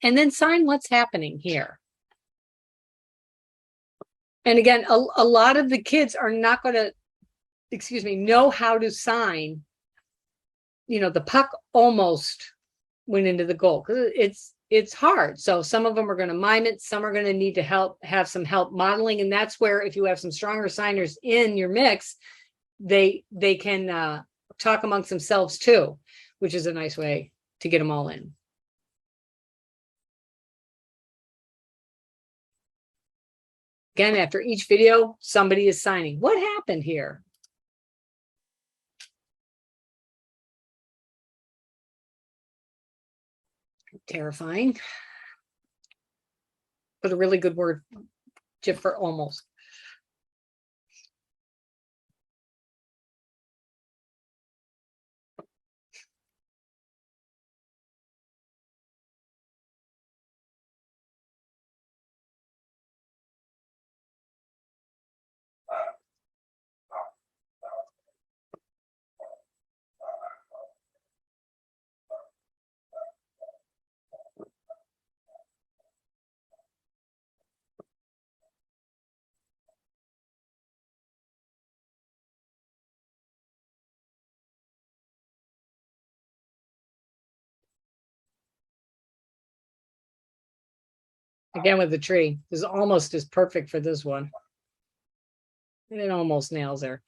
Speaker 2: and then sign what's happening here. And again, a lot of the kids are not going to, know how to sign, you know, the puck almost went into the goal because it's hard. So some of them are going to mime it. Some are going to need to have some help modeling. And that's where, if you have some stronger signers in your mix, they can talk amongst themselves too, which is a nice way to get them all in. Again, after each video, somebody is signing. What happened here? Terrifying. But a really good word, Jif, for almost. Again with the tree. This almost is perfect for this one. And it almost nails her.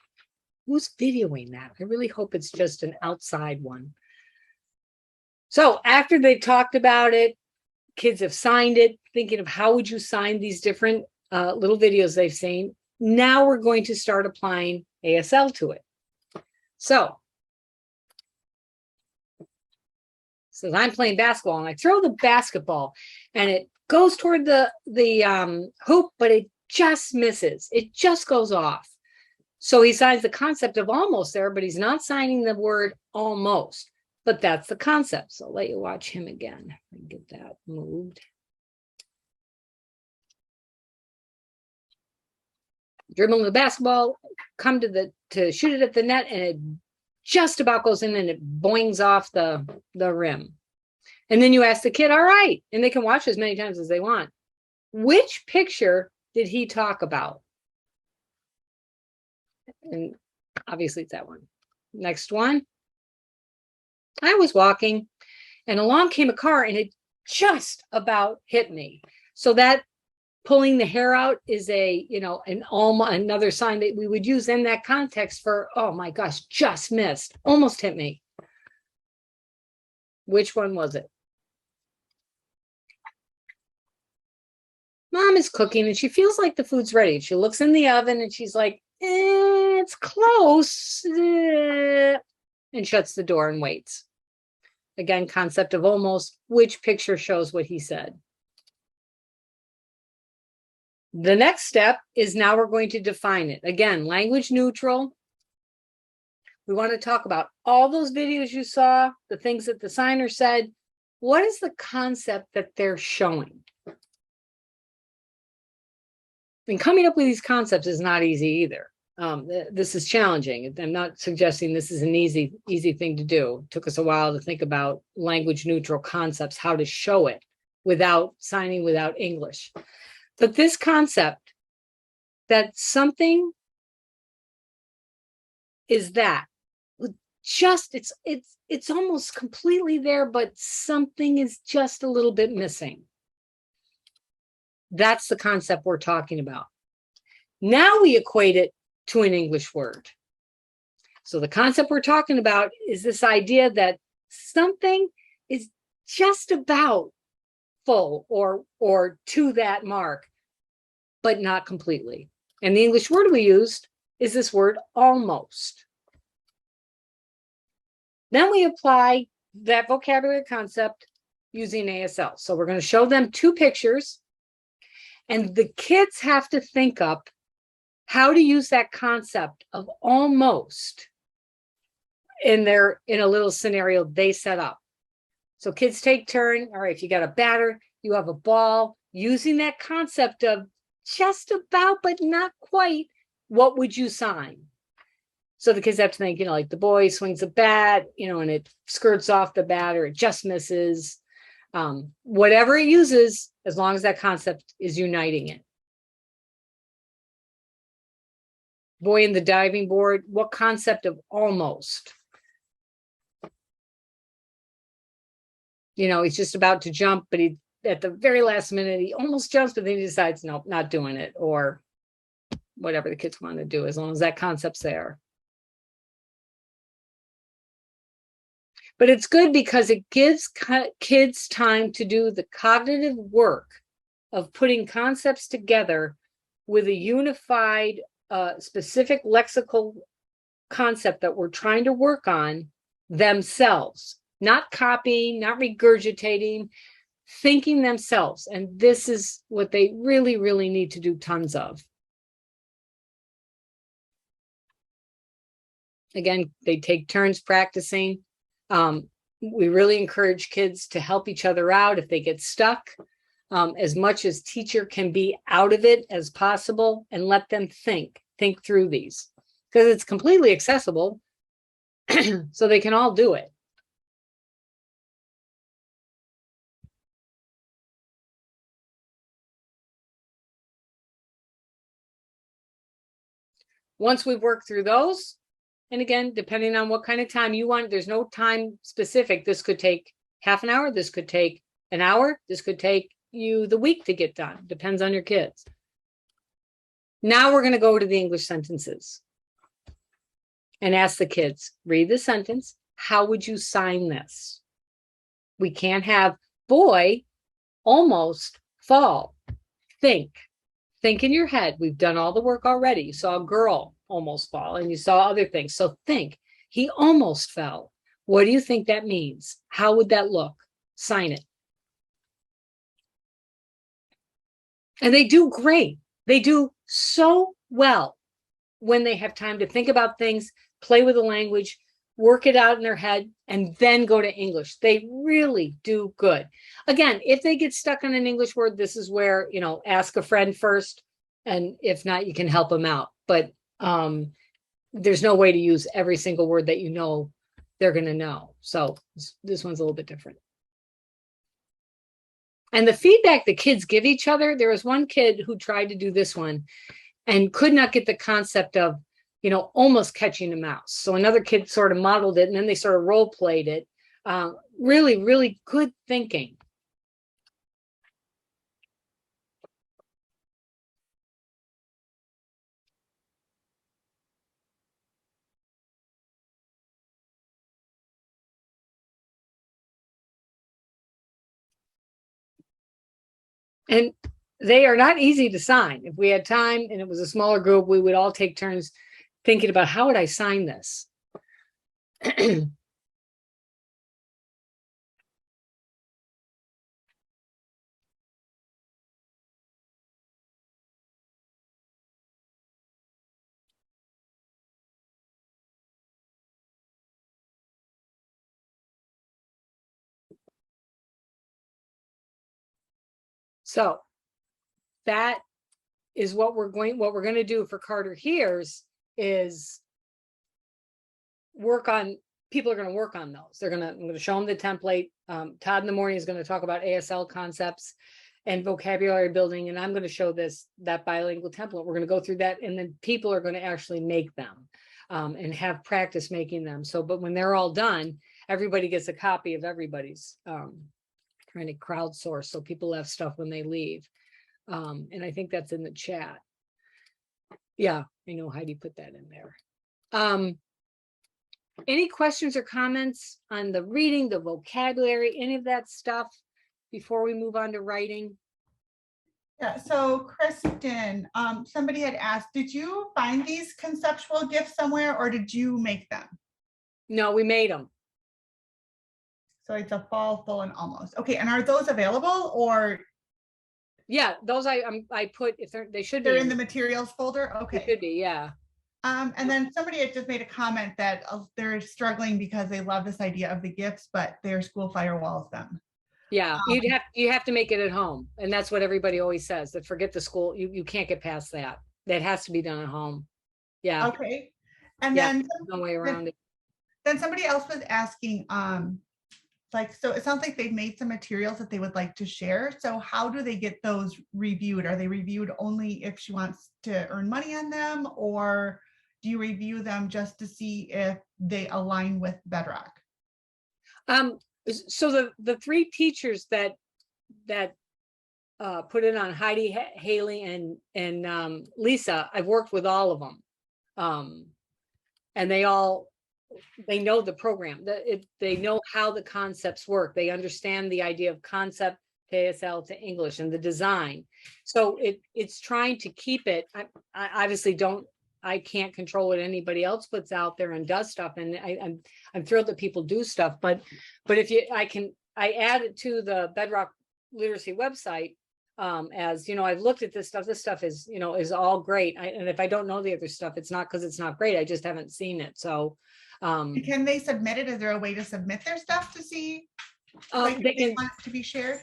Speaker 2: Who's videoing that? I really hope it's just an outside one. So after they talked about it, kids have signed it, thinking of how would you sign these different little videos they've seen. Now we're going to start applying ASL to it. So I'm playing basketball and I throw the basketball and it goes toward the hoop, but it just misses. It just goes off. So he signs the concept of almost there, but he's not signing the word almost. But that's the concept. So I'll let you watch him again. Get that moved. Dribbling the basketball, come to shoot it at the net, and it just about goes in and it boings off the rim. And then you ask the kid, all right, and they can watch as many times as they want. Which picture did he talk about? And obviously it's that one. Next one. I was walking and along came a car and it just about hit me. So that pulling the hair out is another sign that we would use in that context for, oh my gosh, just missed, almost hit me. Which one was it? Mom is cooking and she feels like the food's ready. She looks in the oven and she's like, it's close, and shuts the door and waits. Again, concept of almost, which picture shows what he said. The next step is now we're going to define it. Again, language neutral. We want to talk about all those videos you saw, the things that the signer said. What is the concept that they're showing? And coming up with these concepts is not easy either. This is challenging. I'm not suggesting this is an easy thing to do. It took us a while to think about language neutral concepts, how to show it without signing, without English. But this concept that something is that just it's almost completely there, but something is just a little bit missing. That's the concept we're talking about. Now we equate it to an English word. So the concept we're talking about is this idea that something is just about full or to that mark, but not completely. And the English word we used is this word almost. Then we apply that vocabulary concept using ASL. So we're going to show them two pictures. And the kids have to think up how to use that concept of almost in a little scenario they set up. So kids take turn. All right, if you got a batter, you have a ball, using that concept of just about, but not quite, what would you sign? So the kids have to think, like the boy swings a bat, and it skirts off the bat or it just misses. Whatever it uses, as long as that concept is uniting it. Boy in the diving board, what concept of almost? He's just about to jump, but he at the very last minute, he almost jumps, but then he decides, nope, not doing it, or whatever the kids want to do, as long as that concept's there. But it's good because it gives kids time to do the cognitive work of putting concepts together with a unified, specific lexical concept that we're trying to work on themselves, not copying, not regurgitating, thinking themselves. And this is what they really, really need to do tons of. Again, they take turns practicing. We really encourage kids to help each other out if they get stuck, as much as teacher can be out of it as possible, and let them think through these, because it's completely accessible. So they can all do it. Once we've worked through those, and again, depending on what kind of time you want, there's no time specific. This could take half an hour. This could take an hour. This could take you the week to get done. Depends on your kids. Now we're going to go to the English sentences and ask the kids, read the sentence. How would you sign this? We can't have boy almost fall. Think in your head. We've done all the work already. You saw a girl almost fall and you saw other things. So think, he almost fell. What do you think that means? How would that look? Sign it. And they do great. They do so well when they have time to think about things, play with the language, work it out in their head, and then go to English. They really do good. Again, if they get stuck on an English word, this is where, ask a friend first. And if not, you can help them out. But there's no way to use every single word that they're going to know. So this one's a little bit different. And the feedback the kids give each other, there was one kid who tried to do this one and could not get the concept of, almost catching a mouse. So another kid sort of modeled it, and then they sort of role played it. Really, really good thinking. And they are not easy to sign. If we had time and it was a smaller group, we would all take turns thinking about, how would I sign this? So that is what we're going to do for Carter Hears is people are going to work on those. I'm going to show them the template. Todd in the morning is going to talk about ASL concepts and vocabulary building. And I'm going to show that bilingual template. We're going to go through that. And then people are going to actually make them and have practice making them. But when they're all done, everybody gets a copy of everybody's, trying to crowdsource so people have stuff when they leave. And I think that's in the chat. Yeah, I know Heidi put that in there. Any questions or comments on the reading, the vocabulary, any of that stuff before we move on to writing?
Speaker 4: Yeah, so Kristen, somebody had asked, did you find these conceptual gifts somewhere or did you make them?
Speaker 2: No, we made them.
Speaker 4: So it's a fall, full, and almost. Okay, and are those available or?
Speaker 2: Yeah, those I put, if they should be.
Speaker 4: They're in the materials folder? Okay.
Speaker 2: They should be, yeah.
Speaker 4: And then somebody had just made a comment that they're struggling because they love this idea of the gifts, but their school firewalls them.
Speaker 2: Yeah, you have to make it at home. And that's what everybody always says, that forget the school. You can't get past that. That has to be done at home. Yeah.
Speaker 4: Okay. And
Speaker 2: yeah,
Speaker 4: then
Speaker 2: no way around it.
Speaker 4: Then somebody else was asking, so it sounds like they've made some materials that they would like to share. So how do they get those reviewed? Are they reviewed only if she wants to earn money on them, or do you review them just to see if they align with Bedrock?
Speaker 2: So the three teachers that put it on, Heidi, Haley, and Lisa, I've worked with all of them. And they know the program, they know how the concepts work. They understand the idea of concept to ASL to English and the design. So it's trying to keep it. I obviously I can't control what anybody else puts out there and does stuff. And I'm thrilled that people do stuff, but if I add it to the Bedrock Literacy website. As you know, I've looked at this stuff is, is all great. And if I don't know the other stuff, it's not because it's not great. I just haven't seen it. So
Speaker 4: Can they submit it? Is there a way to submit their stuff to see
Speaker 2: they
Speaker 4: if they
Speaker 2: can
Speaker 4: want it to be shared?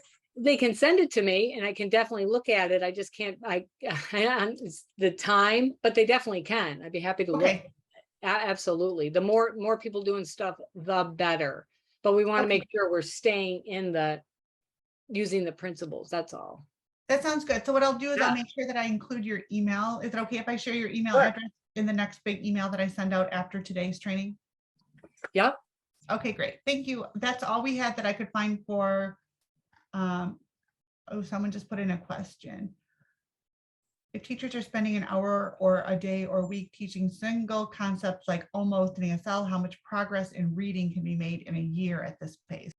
Speaker 2: send it to me and I can definitely look at it. I just can't, it's the time, but they definitely can. I'd be happy to look.
Speaker 4: Okay,
Speaker 2: Absolutely. The more people doing stuff, the better. But we want to
Speaker 4: Okay.
Speaker 2: make sure we're staying in using the principles. That's all.
Speaker 4: that sounds good. So what I'll do is I'll
Speaker 2: Yeah.
Speaker 4: make sure that I include your email. Is it okay if I share your email
Speaker 2: Sure.
Speaker 4: address in the next big email that I send out after today's training?
Speaker 2: Yep.
Speaker 4: Okay, great. Thank you. That's all we had that I could find for, oh, someone just put in a question. If teachers are spending an hour or a day or week teaching single concepts like almost and ASL, how much progress in reading can be made in a year at this pace?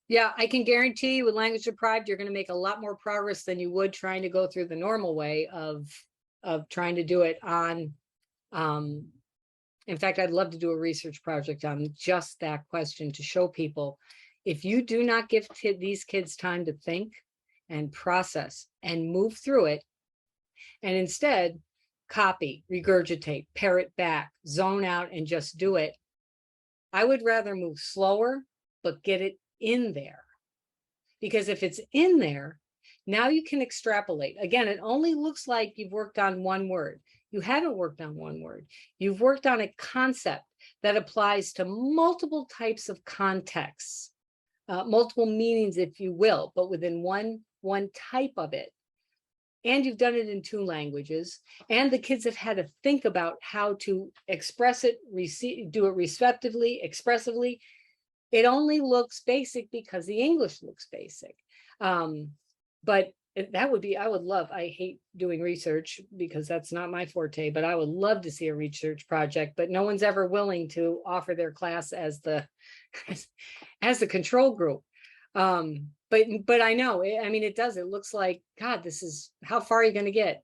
Speaker 2: Yeah, I can guarantee you with language deprived, you're going to make a lot more progress than you would trying to go through the normal way of trying to do it on. In fact, I'd love to do a research project on just that question to show people, if you do not give these kids time to think and process and move through it, and instead copy, regurgitate, parrot back, zone out, and just do it, I would rather move slower, but get it in there. Because if it's in there, now you can extrapolate. Again, it only looks like you've worked on one word. You haven't worked on one word. You've worked on a concept that applies to multiple types of contexts, multiple meanings, if you will, but within one type of it. And you've done it in 2 languages, and the kids have had to think about how to express it, do it respectively, expressively. It only looks basic because the English looks basic. But that would be, I would love, I hate doing research because that's not my forte, but I would love to see a research project, but no one's ever willing to offer their class as the control group. But I know, I mean, it does, it looks like, God, this is, how far are you going to get?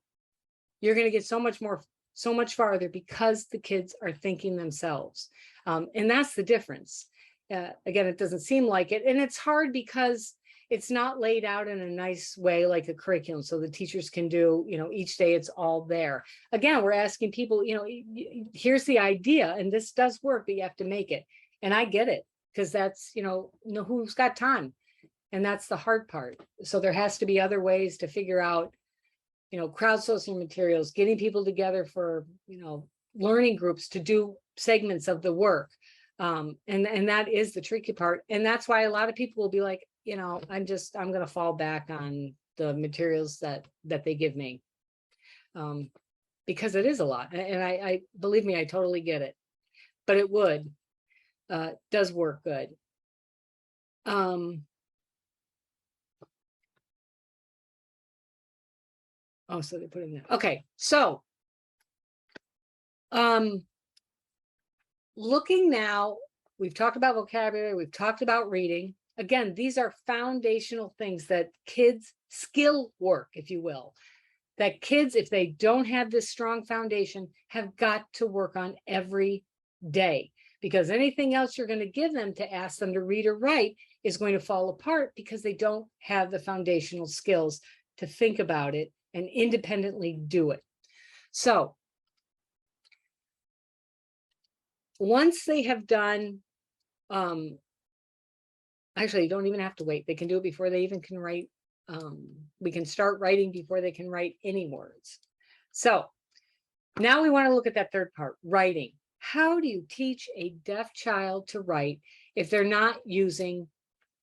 Speaker 2: You're going to get so much farther because the kids are thinking themselves. And that's the difference. Again, it doesn't seem like it. And it's hard because it's not laid out in a nice way, like a curriculum. So the teachers can do, each day it's all there. Again, we're asking people, here's the idea and this does work, but you have to make it. And I get it because that's, who's got time? And that's the hard part. So there has to be other ways to figure out, crowdsourcing materials, getting people together for, learning groups to do segments of the work. And that is the tricky part. And that's why a lot of people will be like, I'm going to fall back on the materials that they give me. Because it is a lot. And I believe me, I totally get it, but it does work good. Oh, so they put in there. Okay. So, looking now, we've talked about vocabulary, we've talked about reading. Again, these are foundational things that kids skill work, if you will, that kids, if they don't have this strong foundation, have got to work on every day, because anything else you're going to give them to ask them to read or write is going to fall apart because they don't have the foundational skills to think about it and independently do it. So once they have done, actually, you don't even have to wait. They can do it before they even can write. We can start writing before they can write any words. So now we want to look at that third part, writing. How do you teach a deaf child to write if they're not using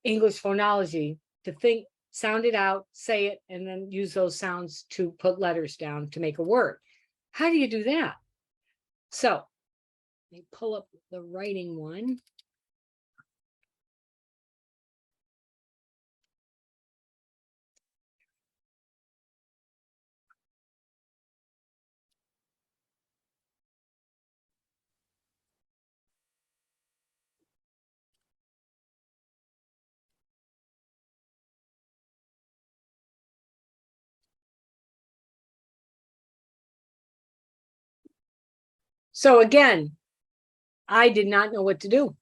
Speaker 2: English phonology to think, sound it out, say it, and then use those sounds to put letters down to make a word? How do you do that? So let me pull up the writing one. So again, I did not know what to do.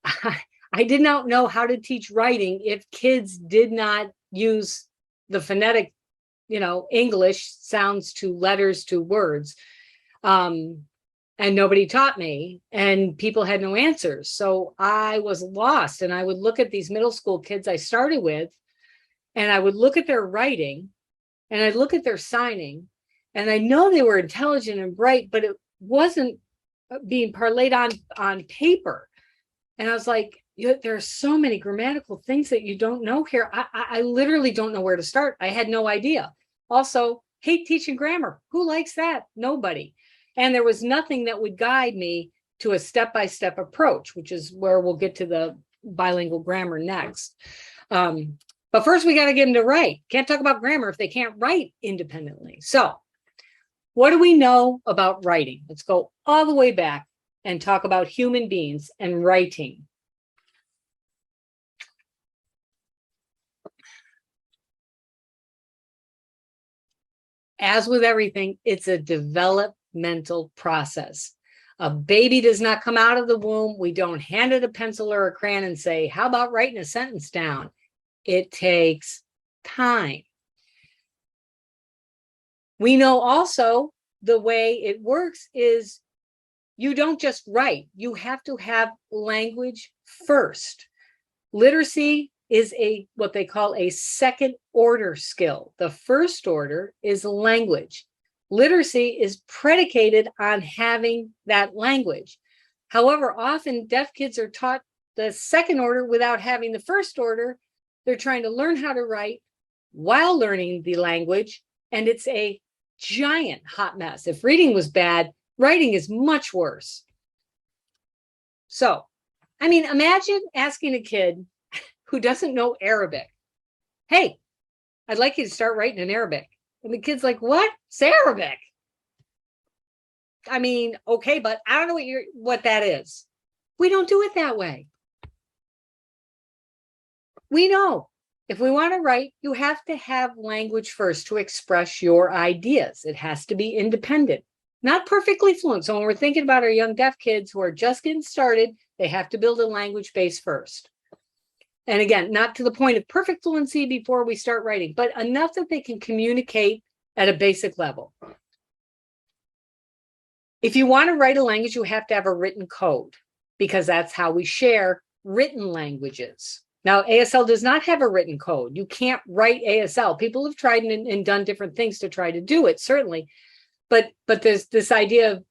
Speaker 2: I did not know how to teach writing if kids did not use the phonetic, English sounds to letters to words. And nobody taught me, and people had no answers. So I was lost, and I would look at these middle school kids I started with, and I would look at their writing, and I'd look at their signing, and I know they were intelligent and bright, but it wasn't being parlayed on paper. And I was like, there are so many grammatical things that you don't know here. I literally don't know where to start. I had no idea. Also, hate teaching grammar. Who likes that? Nobody. And there was nothing that would guide me to a step-by-step approach, which is where we'll get to the bilingual grammar next. But first, we got to get them to write. Can't talk about grammar if they can't write independently. So what do we know about writing? Let's go all the way back and talk about human beings and writing. As with everything, it's a developmental process. A baby does not come out of the womb. We don't hand it a pencil or a crayon and say, how about writing a sentence down? It takes time. We know also the way it works is you don't just write. You have to have language first. Literacy is what they call a second order skill. The first order is language. Literacy is predicated on having that language. However, often deaf kids are taught the second order without having the first order. They're trying to learn how to write while learning the language, and it's a giant hot mess. If reading was bad, writing is much worse. So, imagine asking a kid who doesn't know Arabic, hey, I'd like you to start writing in Arabic. And the kid's like, what? Say Arabic. Okay, but I don't know what that is. We don't do it that way. We know if we want to write, you have to have language first to express your ideas. It has to be independent, not perfectly fluent. So when we're thinking about our young deaf kids who are just getting started, they have to build a language base first. And again, not to the point of perfect fluency before we start writing, but enough that they can communicate at a basic level. If you want to write a language, you have to have a written code, because that's how we share written languages. Now, ASL does not have a written code. You can't write ASL. People have tried and done different things to try to do it, certainly. But there's this idea of,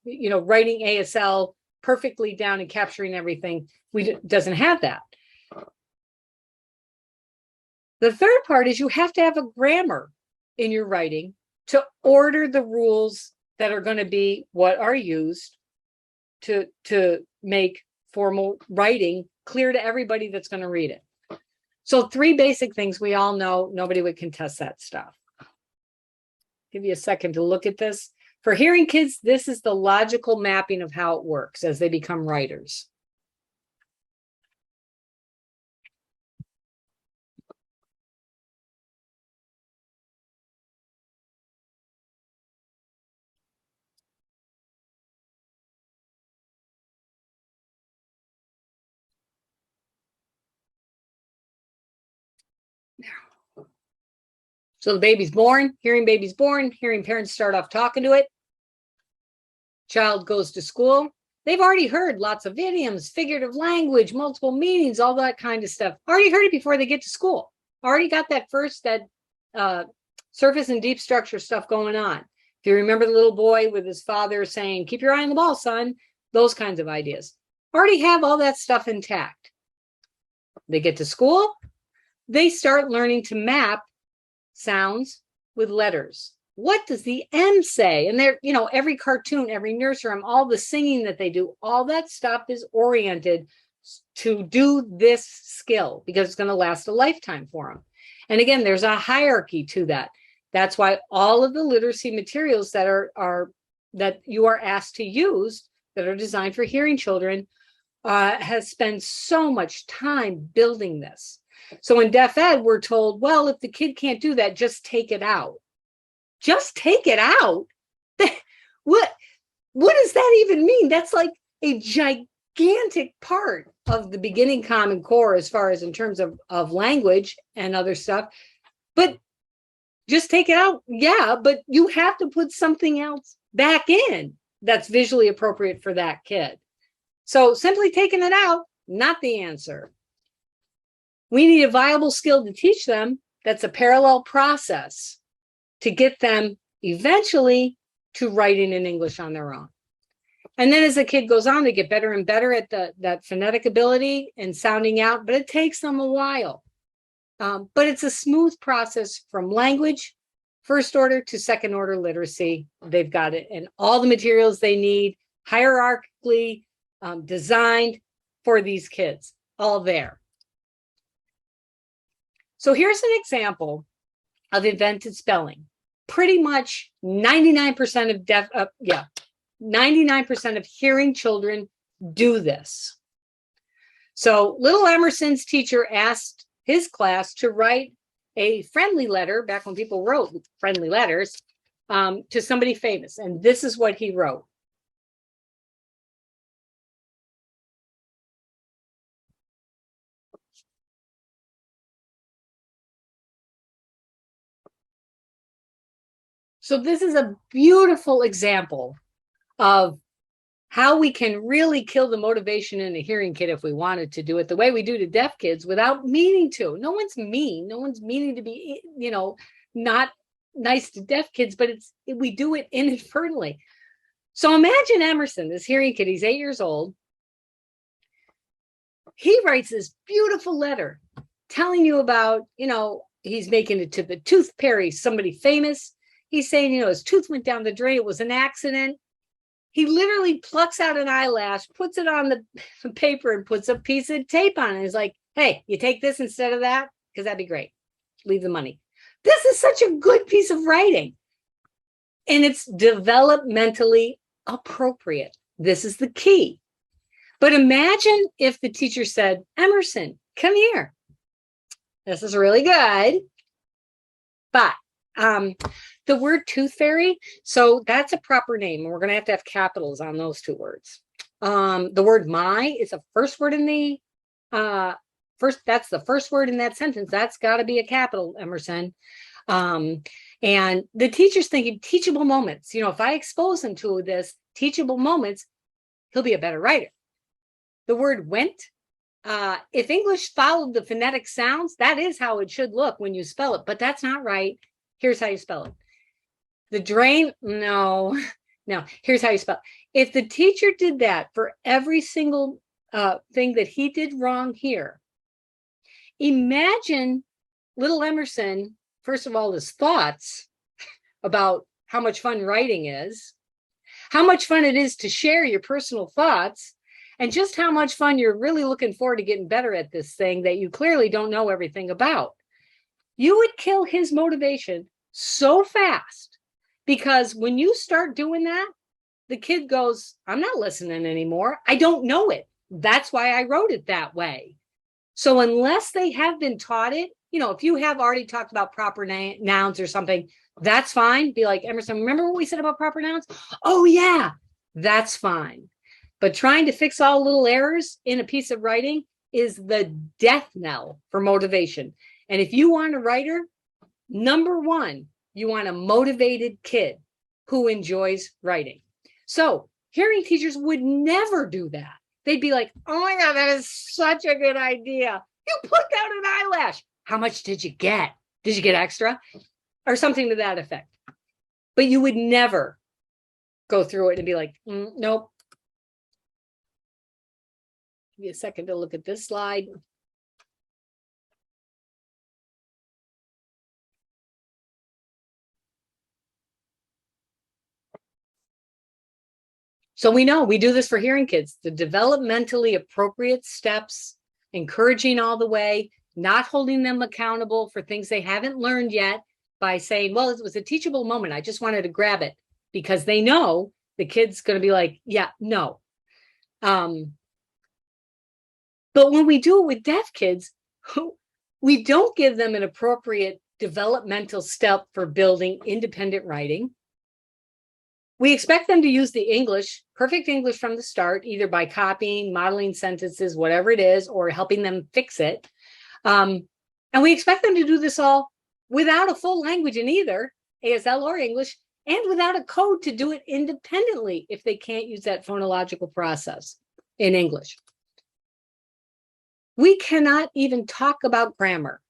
Speaker 2: writing ASL perfectly down and capturing everything. Doesn't have that. The third part is you have to have a grammar in your writing to order the rules that are going to be what are used to make formal writing clear to everybody that's going to read it. So 3 basic things we all know. Nobody would contest that stuff. Give you a second to look at this. For hearing kids, this is the logical mapping of how it works as they become writers. So the baby's born, hearing parents start off talking to it. Child goes to school. They've already heard lots of idioms, figurative language, multiple meanings, all that kind of stuff. Already heard it before they get to school. Already got that surface and deep structure stuff going on. If you remember the little boy with his father saying, keep your eye on the ball, son, those kinds of ideas. Already have all that stuff intact. They get to school. They start learning to map sounds with letters. What does the M say? And they're, every cartoon, every nursery rhyme, all the singing that they do, all that stuff is oriented to do this skill because it's going to last a lifetime for them. And again, there's a hierarchy to that. That's why all of the literacy materials that you are asked to use that are designed for hearing children has spent so much time building this. So in Deaf Ed, we're told, well, if the kid can't do that, just take it out. Just take it out? What? What does that even mean? That's like a gigantic part of the beginning Common Core as far as in terms of language and other stuff. But just take it out. Yeah, but you have to put something else back in that's visually appropriate for that kid. So simply taking it out, not the answer. We need a viable skill to teach them that's a parallel process to get them eventually to writing in English on their own. And then as the kid goes on, they get better and better at that phonetic ability and sounding out, but it takes them a while. But it's a smooth process from language, first order to second order literacy. They've got it and all the materials they need, hierarchically designed for these kids, all there. So here's an example of invented spelling. Pretty much 99% of 99% of hearing children do this. So little Emerson's teacher asked his class to write a friendly letter, back when people wrote friendly letters, to somebody famous. And this is what he wrote. So this is a beautiful example of how we can really kill the motivation in a hearing kid if we wanted to do it the way we do to deaf kids without meaning to. No one's mean. No one's meaning to be, not nice to deaf kids, but we do it inadvertently. So imagine Emerson, this hearing kid, he's 8 years old. He writes this beautiful letter telling you about, he's making it to the tooth fairy, somebody famous. He's saying, his tooth went down the drain. It was an accident. He literally plucks out an eyelash, puts it on the paper and puts a piece of tape on it. He's like, hey, you take this instead of that? Because that'd be great. Leave the money. This is such a good piece of writing. And it's developmentally appropriate. This is the key. But imagine if the teacher said, Emerson, come here. This is really good. But the word tooth fairy, so that's a proper name. And we're going to have capitals on those two words. The word my is a first word in the that's the first word in that sentence. That's got to be a capital, Emerson. And the teacher's thinking teachable moments. If I expose him to this teachable moments, he'll be a better writer. The word went, if English followed the phonetic sounds, that is how it should look when you spell it, but that's not right. Here's how you spell it. The drain, no, here's how you spell it. If the teacher did that for every single thing that he did wrong here, imagine little Emerson, first of all, his thoughts about how much fun writing is, how much fun it is to share your personal thoughts, and just how much fun you're really looking forward to getting better at this thing that you clearly don't know everything about. You would kill his motivation so fast, because when you start doing that, the kid goes, I'm not listening anymore. I don't know it. That's why I wrote it that way. So unless they have been taught it, if you have already talked about proper nouns or something, that's fine. Be like, Emerson, remember what we said about proper nouns? Oh yeah, that's fine. But trying to fix all little errors in a piece of writing is the death knell for motivation. And if you want a writer, number one, you want a motivated kid who enjoys writing. So hearing teachers would never do that. They'd be like, oh my God, that is such a good idea. You plucked out an eyelash. How much did you get? Did you get extra? Or something to that effect. But you would never go through it and be like, nope. Give me a second to look at this slide. So we know we do this for hearing kids, the developmentally appropriate steps, encouraging all the way, not holding them accountable for things they haven't learned yet by saying, well, it was a teachable moment. I just wanted to grab it, because they know the kid's going to be like, yeah, no. But when we do it with deaf kids, we don't give them an appropriate developmental step for building independent writing. We expect them to use the English, perfect English from the start, either by copying, modeling sentences, whatever it is, or helping them fix it. And we expect them to do this all without a full language in either ASL or English, and without a code to do it independently if they can't use that phonological process in English. We cannot even talk about grammar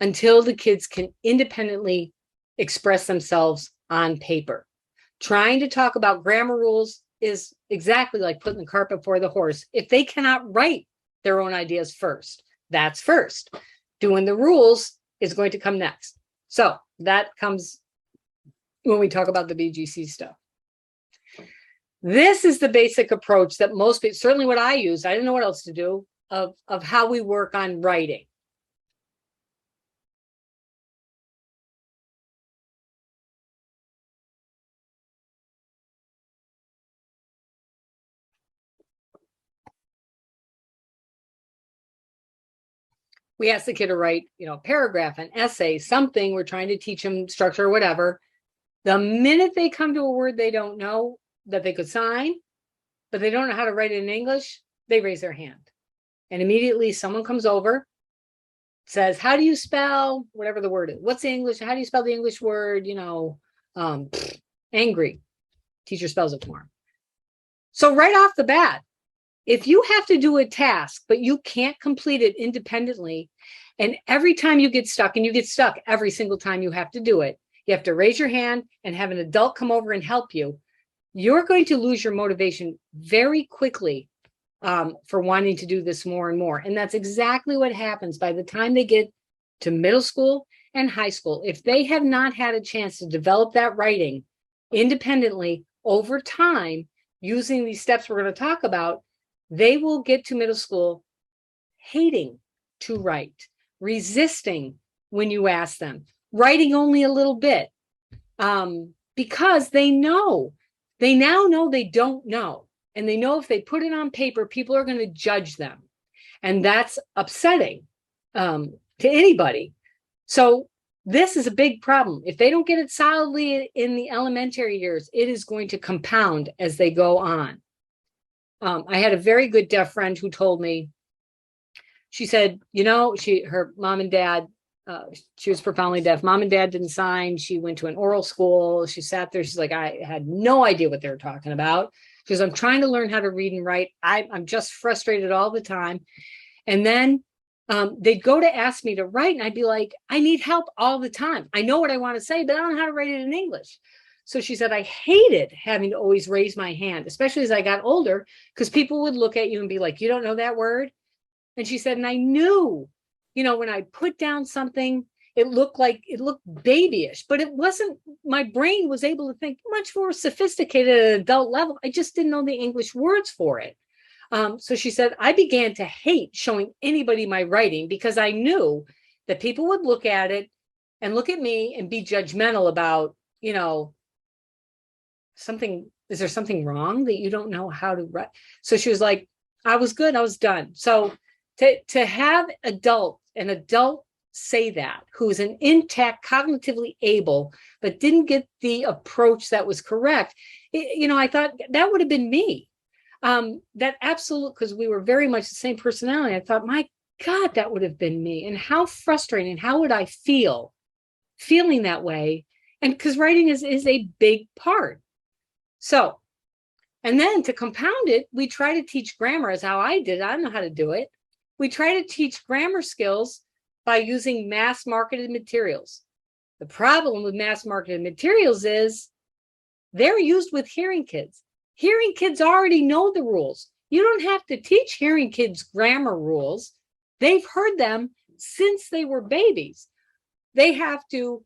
Speaker 2: until the kids can independently express themselves on paper. Trying to talk about grammar rules is exactly like putting the cart before the horse. If they cannot write their own ideas first, that's first. Doing the rules is going to come next. So that comes when we talk about the BGC stuff. This is the basic approach that most people, certainly what I use, I didn't know what else to do, of how we work on writing. We ask the kid to write, a paragraph, an essay, something. We're trying to teach them structure or whatever. The minute they come to a word they don't know that they could sign, but they don't know how to write it in English, they raise their hand. And immediately someone comes over, says, how do you spell whatever the word is? What's the English? How do you spell the English word? Angry. Teacher spells it for them. So right off the bat, if you have to do a task, but you can't complete it independently, and every time you get stuck, and you get stuck every single time you have to do it, you have to raise your hand and have an adult come over and help you, you're going to lose your motivation very quickly for wanting to do this more and more. And that's exactly what happens by the time they get to middle school and high school. If they have not had a chance to develop that writing independently over time, using these steps we're going to talk about, they will get to middle school hating to write, resisting when you ask them, writing only a little bit, because they now know they don't know. And they know if they put it on paper, people are going to judge them. And that's upsetting to anybody. So this is a big problem. If they don't get it solidly in the elementary years, it is going to compound as they go on. I had a very good deaf friend who told me, she said, her mom and dad, she was profoundly deaf. Mom and dad didn't sign. She went to an oral school. She sat there. She's like, I had no idea what they were talking about. She goes, I'm trying to learn how to read and write. I'm just frustrated all the time. And then they'd go to ask me to write, and I'd be like, I need help all the time. I know what I want to say, but I don't know how to write it in English. So she said, I hated having to always raise my hand, especially as I got older, because people would look at you and be like, you don't know that word? And she said, and I knew, when I put down something, it looked babyish, but it wasn't. My brain was able to think much more sophisticated at an adult level. I just didn't know the English words for it. So she said, I began to hate showing anybody my writing because I knew that people would look at it and look at me and be judgmental about, is there something wrong that you don't know how to write? So she was like, I was good. I was done. So to have an adult say that, who's an intact, cognitively able, but didn't get the approach that was correct, I thought that would have been me. That absolute, because we were very much the same personality. I thought, my God, that would have been me. And how frustrating, how would I feel feeling that way? And because writing is a big part. So, and then to compound it, we try to teach grammar, as how I did. I don't know how to do it. We try to teach grammar skills by using mass marketed materials. The problem with mass marketed materials is they're used with hearing kids. Hearing kids already know the rules. You don't have to teach hearing kids grammar rules. They've heard them since they were babies. They have to,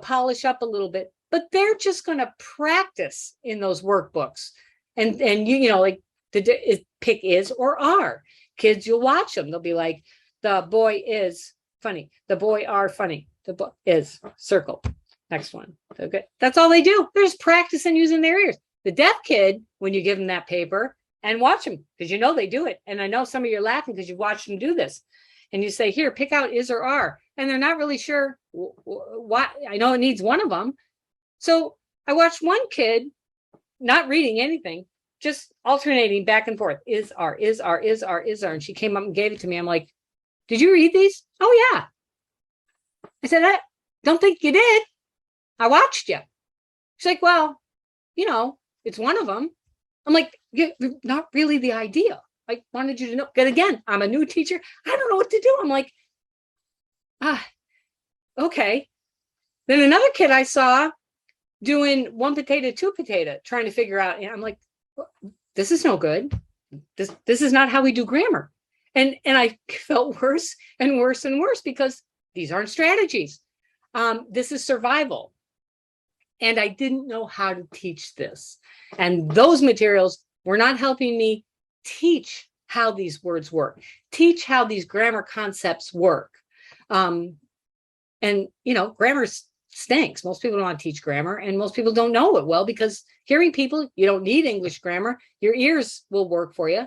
Speaker 2: polish up a little bit, but they're just going to practice in those workbooks. And like pick is or are. Kids, you'll watch them. They'll be like, the boy is funny. The boy are funny. The boy is circle. Next one. Okay. That's all they do. They're just practicing using their ears. The deaf kid, when you give them that paper and watch them, because they do it. And I know some of you are laughing because you've watched them do this. And you say, here, pick out is or are. And they're not really sure what. I know it needs one of them. So I watched one kid not reading anything, just alternating back and forth. Is, are, is, are, is, are, is, are. And she came up and gave it to me. I'm like, did you read these? Oh, yeah. I said, I don't think you did. I watched you. She's like, well, it's one of them. I'm like, yeah, not really the idea. I wanted you to know. But again, I'm a new teacher. I don't know what to do. I'm like, okay. Then another kid I saw doing one potato, two potato, trying to figure out. And I'm like, this is no good. This is not how we do grammar. And I felt worse and worse and worse because these aren't strategies. This is survival. And I didn't know how to teach this. And those materials were not helping me teach how these words work, teach how these grammar concepts work. And grammar stinks. Most people don't want to teach grammar, and most people don't know it well because hearing people, you don't need English grammar. Your ears will work for you.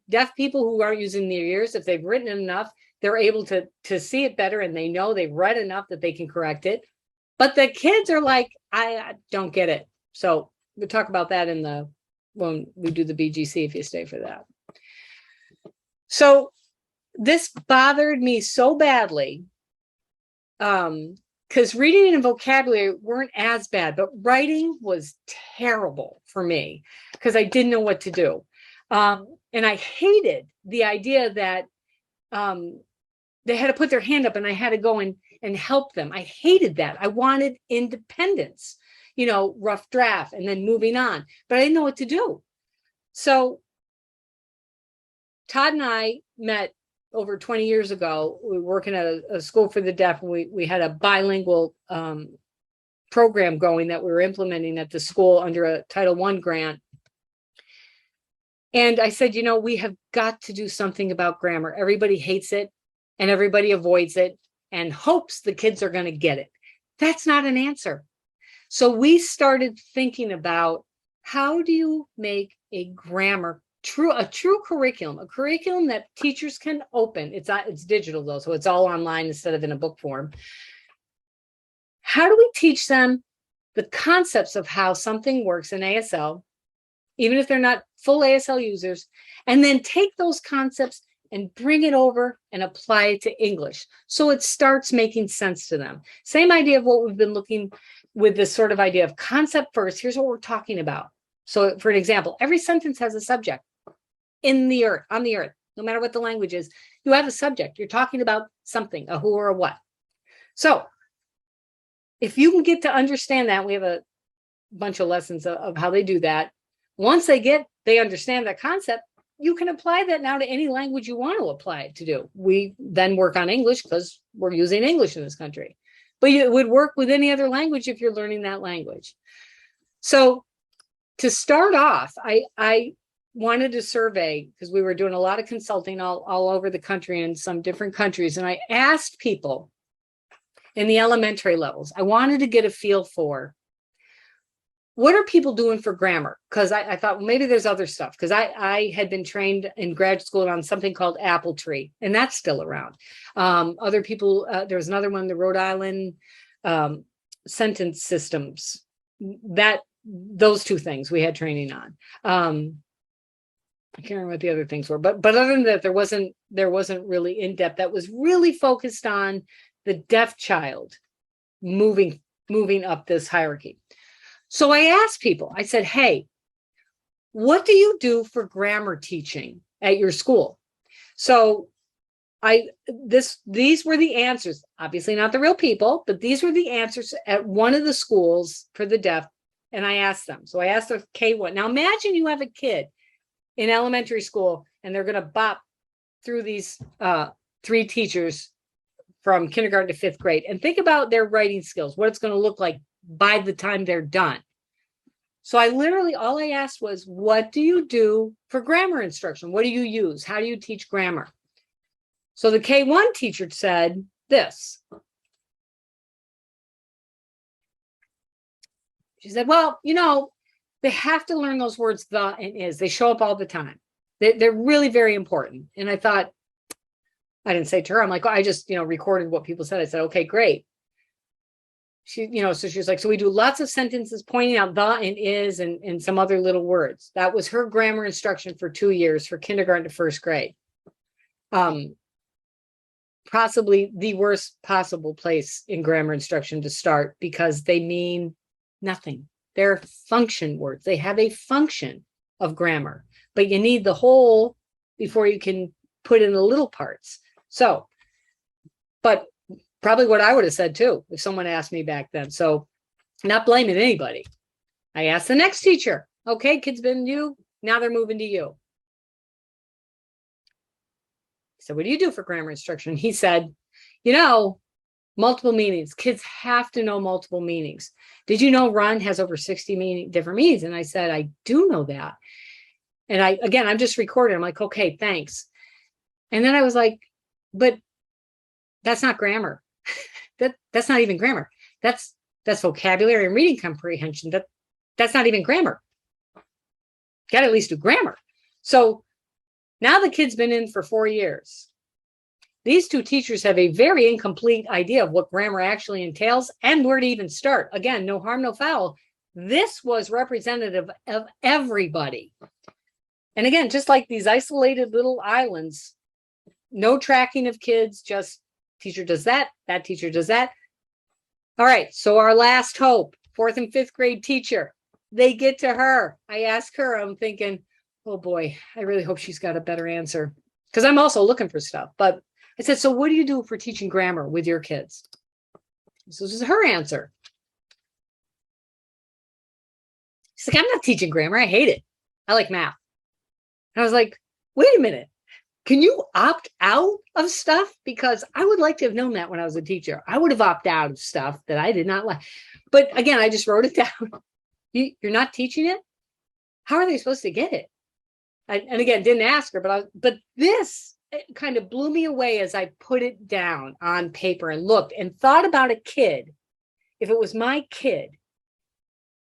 Speaker 2: Deaf people who aren't using their ears, if they've written enough, they're able to see it better, and they know they've read enough that they can correct it. But the kids are like, I don't get it. So we'll talk about that when we do the BGC, if you stay for that. So this bothered me so badly because reading and vocabulary weren't as bad, but writing was terrible for me because I didn't know what to do. And I hated the idea that they had to put their hand up and I had to go and help them. I hated that. I wanted independence, rough draft and then moving on, but I didn't know what to do. So Todd and I met over 20 years ago. We were working at a school for the deaf, and we had a bilingual program going that we were implementing at the school under a Title I grant. And I said, we have got to do something about grammar. Everybody hates it and everybody avoids it and hopes the kids are going to get it. That's not an answer. So we started thinking about, how do you make a true curriculum, a curriculum that teachers can open. It's digital though, so it's all online instead of in a book form. How do we teach them the concepts of how something works in ASL, even if they're not full ASL users, and then take those concepts and bring it over and apply it to English so it starts making sense to them? Same idea of what we've been looking with, this sort of idea of concept first. Here's what we're talking about. So for an example, every sentence has a subject. On the earth, no matter what the language is, you have a subject. You're talking about something, a who or a what. So if you can get to understand that, we have a bunch of lessons of how they do that. Once they understand that concept, you can apply that now to any language you want to apply it to do. We then work on English because we're using English in this country, but it would work with any other language if you're learning that language. So to start off, I wanted to survey, because we were doing a lot of consulting all over the country in some different countries. And I asked people in the elementary levels, I wanted to get a feel for, what are people doing for grammar? Because I thought, well, maybe there's other stuff. Because I had been trained in graduate school on something called Apple Tree, and that's still around. Other people, there was another one, the Rhode Island sentence systems. Those two things we had training on. I can't remember what the other things were, but other than that, there wasn't really in depth. That was really focused on the deaf child moving up this hierarchy. So I asked people, I said, hey, what do you do for grammar teaching at your school? So these were the answers, obviously not the real people, but these were the answers at one of the schools for the deaf. And I asked them. So I asked the K1. Now imagine you have a kid in elementary school and they're going to bop through these 3 teachers from kindergarten to 5th grade, and think about their writing skills, what it's going to look like by the time they're done. So all I asked was, what do you do for grammar instruction? What do you use? How do you teach grammar? So the K1 teacher said this. She said, well, they have to learn those words, the and is. They show up all the time. They're really very important. And I thought, I didn't say to her, I'm like, I just, recorded what people said. I said, okay, great. so she was like, so we do lots of sentences pointing out the and is and some other little words. That was her grammar instruction for 2 years, for kindergarten to first grade. Possibly the worst possible place in grammar instruction to start, because they mean nothing. They're function words. They have a function of grammar, but you need the whole before you can put in the little parts. So, but probably what I would have said too, if someone asked me back then. So not blaming anybody. I asked the next teacher, okay, kids been you, now they're moving to you. So what do you do for grammar instruction? He said, multiple meanings. Kids have to know multiple meanings. Did you know run has over 60 different meanings? And I said, I do know that. And I'm just recording. I'm like, okay, thanks. And then I was like, but that's not grammar. That's not even grammar. That's vocabulary and reading comprehension. That's not even grammar. Got to at least do grammar. So now the kid's been in for 4 years. These two teachers have a very incomplete idea of what grammar actually entails and where to even start. Again, no harm, no foul. This was representative of everybody. And again, just like these isolated little islands, no tracking of kids, just teacher does that teacher does that. All right, so our last hope, 4th and 5th grade teacher, they get to her. I ask her, I'm thinking, oh boy, I really hope she's got a better answer, because I'm also looking for stuff. But I said, so what do you do for teaching grammar with your kids? So this is her answer. She's like, I'm not teaching grammar. I hate it. I like math. And I was like, wait a minute. Can you opt out of stuff? Because I would like to have known that when I was a teacher. I would have opted out of stuff that I did not like. But again, I just wrote it down. You're not teaching it? How are they supposed to get it? And again, didn't ask her, but this kind of blew me away as I put it down on paper and looked and thought about a kid. If it was my kid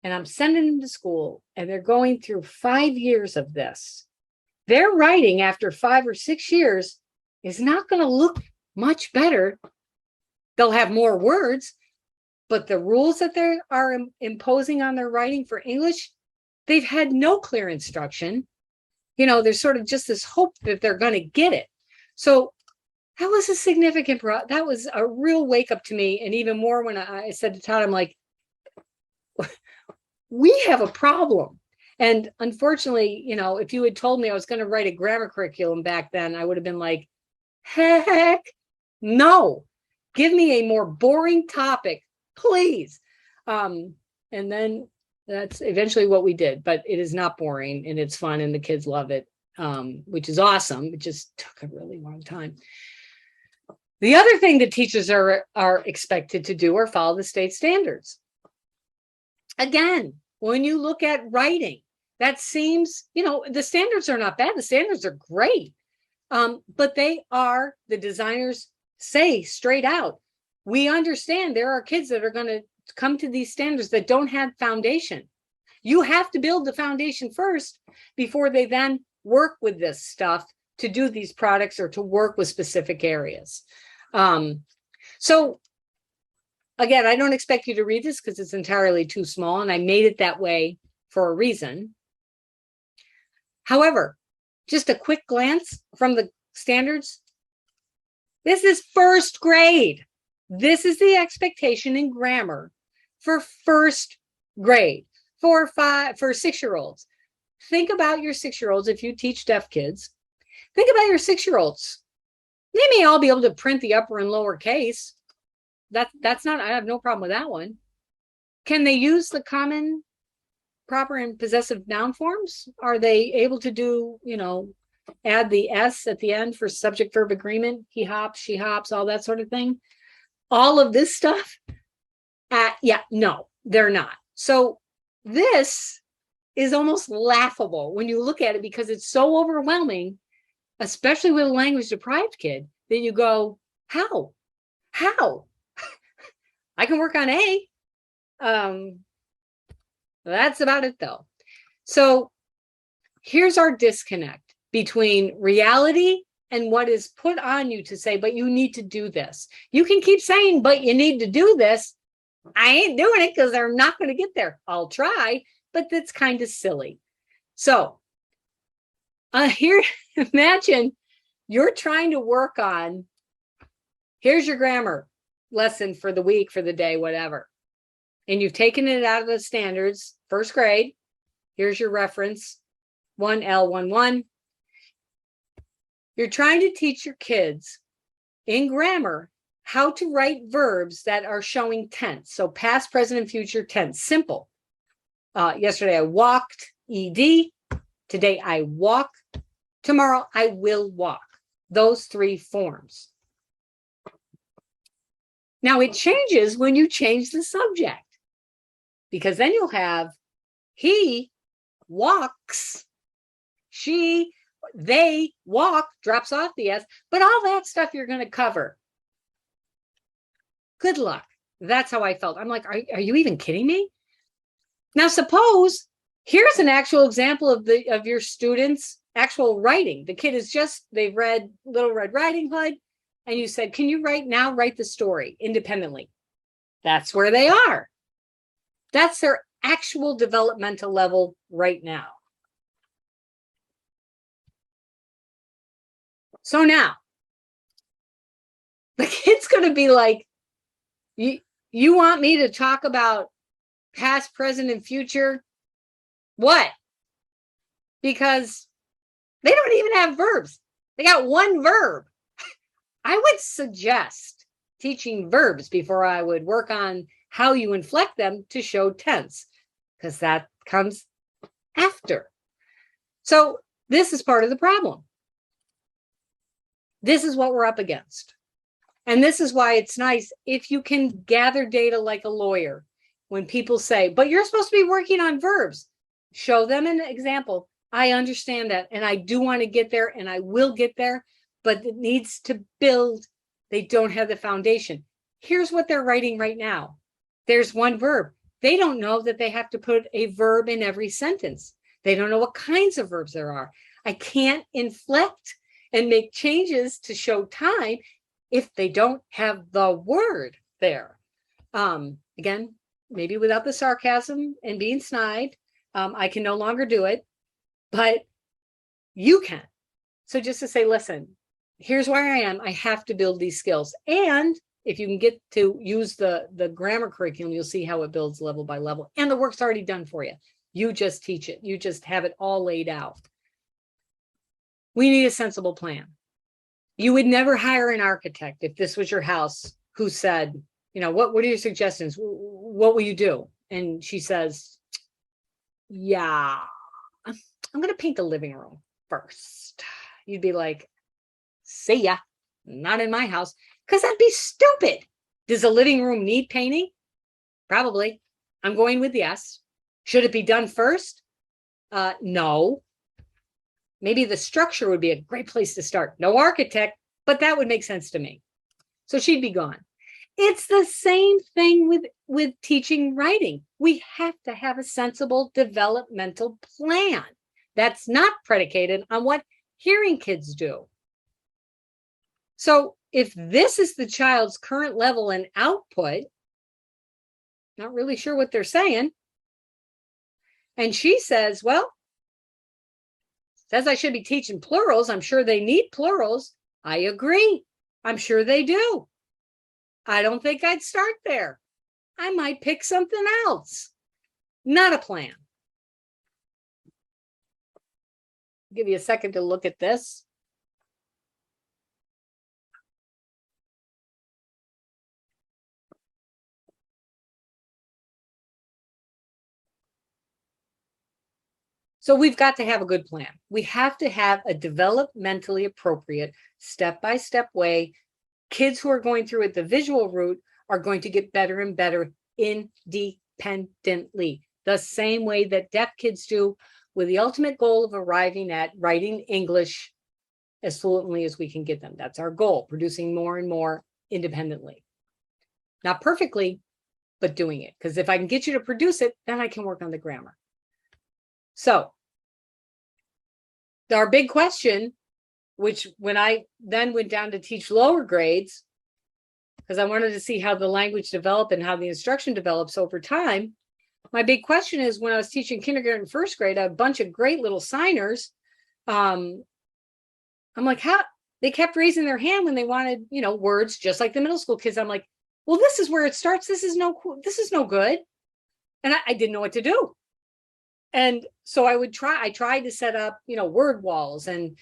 Speaker 2: and I'm sending them to school and they're going through 5 years of this, their writing after 5 or 6 years is not going to look much better. They'll have more words, but the rules that they are imposing on their writing for English, they've had no clear instruction. There's sort of just this hope that they're going to get it. So that was a significant, that was a real wake up to me. And even more when I said to Todd, I'm like, we have a problem. And unfortunately, if you had told me I was going to write a grammar curriculum back then, I would have been like, heck no, give me a more boring topic, please. And then that's eventually what we did, but it is not boring and it's fun and the kids love it, which is awesome. It just took a really long time. The other thing that teachers are expected to do are follow the state standards. Again, when you look at writing, that seems, the standards are not bad. The standards are great. But the designers say straight out, we understand there are kids that are going to come to these standards that don't have foundation. You have to build the foundation first before they then work with this stuff to do these products or to work with specific areas. So again, I don't expect you to read this because it's entirely too small, and I made it that way for a reason. However, just a quick glance from the standards. This is first grade. This is the expectation in grammar for first grade, for 6-year-olds. Think about your 6-year-olds. If you teach deaf kids, think about your 6-year-olds. They may all be able to print the upper and lower case. That's not, I have no problem with that one. Can they use the common, proper, and possessive noun forms? Are they able to do, add the S at the end for subject verb agreement? He hops, she hops, all that sort of thing. All of this stuff? No, they're not. So this is almost laughable when you look at it because it's so overwhelming, especially with a language deprived kid, that you go, how? I can work on A. That's about it though. So here's our disconnect between reality and what is put on you to say, but you need to do this. You can keep saying, but you need to do this. I ain't doing it because they're not going to get there. I'll try, but that's kind of silly. So here, imagine you're trying to work on, here's your grammar lesson for the week, for the day, whatever. And you've taken it out of the standards, first grade. Here's your reference, 1L11. You're trying to teach your kids in grammar how to write verbs that are showing tense. So past, present, and future tense, simple. Yesterday I walked, ED. Today I walk. Tomorrow I will walk. Those three forms. Now it changes when you change the subject, because then you'll have he walks, she, they walk, drops off the S, but all that stuff you're going to cover. Good luck. That's how I felt. I'm like, are you even kidding me? Now, suppose here's an actual example of your students' actual writing. The kid is just, they've read Little Red Riding Hood, and you said, can you write the story independently? That's where they are. That's their actual developmental level right now. So now, the kid's going to be like, you want me to talk about past, present, and future? What? Because they don't even have verbs. They got one verb. I would suggest teaching verbs before I would work on how you inflect them to show tense, because that comes after. So this is part of the problem. This is what we're up against. And this is why it's nice if you can gather data like a lawyer. When people say, but you're supposed to be working on verbs, show them an example. I understand that, and I do want to get there, and I will get there, but it needs to build. They don't have the foundation. Here's what they're writing right now. There's one verb. They don't know that they have to put a verb in every sentence. They don't know what kinds of verbs there are. I can't inflect and make changes to show time if they don't have the word there. Again, maybe without the sarcasm and being snide, I can no longer do it, but you can. So just to say, listen, here's where I am. I have to build these skills. And if you can get to use the grammar curriculum, you'll see how it builds level by level. And the work's already done for you. You just teach it. You just have it all laid out. We need a sensible plan. You would never hire an architect if this was your house who said, what are your suggestions? What will you do? And she says, yeah, I'm going to paint the living room first. You'd be like, see ya, not in my house, because that'd be stupid. Does the living room need painting? Probably. I'm going with yes. Should it be done first? No. Maybe the structure would be a great place to start. No architect, but that would make sense to me. So she'd be gone. It's the same thing with teaching writing. We have to have a sensible developmental plan that's not predicated on what hearing kids do. So if this is the child's current level and output, not really sure what they're saying, and she says, well, says I should be teaching plurals. I'm sure they need plurals. I agree. I'm sure they do. I don't think I'd start there. I might pick something else. Not a plan. I'll give you a second to look at this. So we've got to have a good plan. We have to have a developmentally appropriate step-by-step way. Kids who are going through it the visual route are going to get better and better independently, the same way that deaf kids do, with the ultimate goal of arriving at writing English as fluently as we can get them. That's our goal, producing more and more independently. Not perfectly, but doing it. Because if I can get you to produce it, then I can work on the grammar. So our big question, which when I then went down to teach lower grades, because I wanted to see how the language developed and how the instruction develops over time. My big question is, when I was teaching kindergarten and first grade, a bunch of great little signers, I'm like, how they kept raising their hand when they wanted, words just like the middle school kids. I'm like, well, this is where it starts. This is no good. And I didn't know what to do. And so I tried to set up, word walls and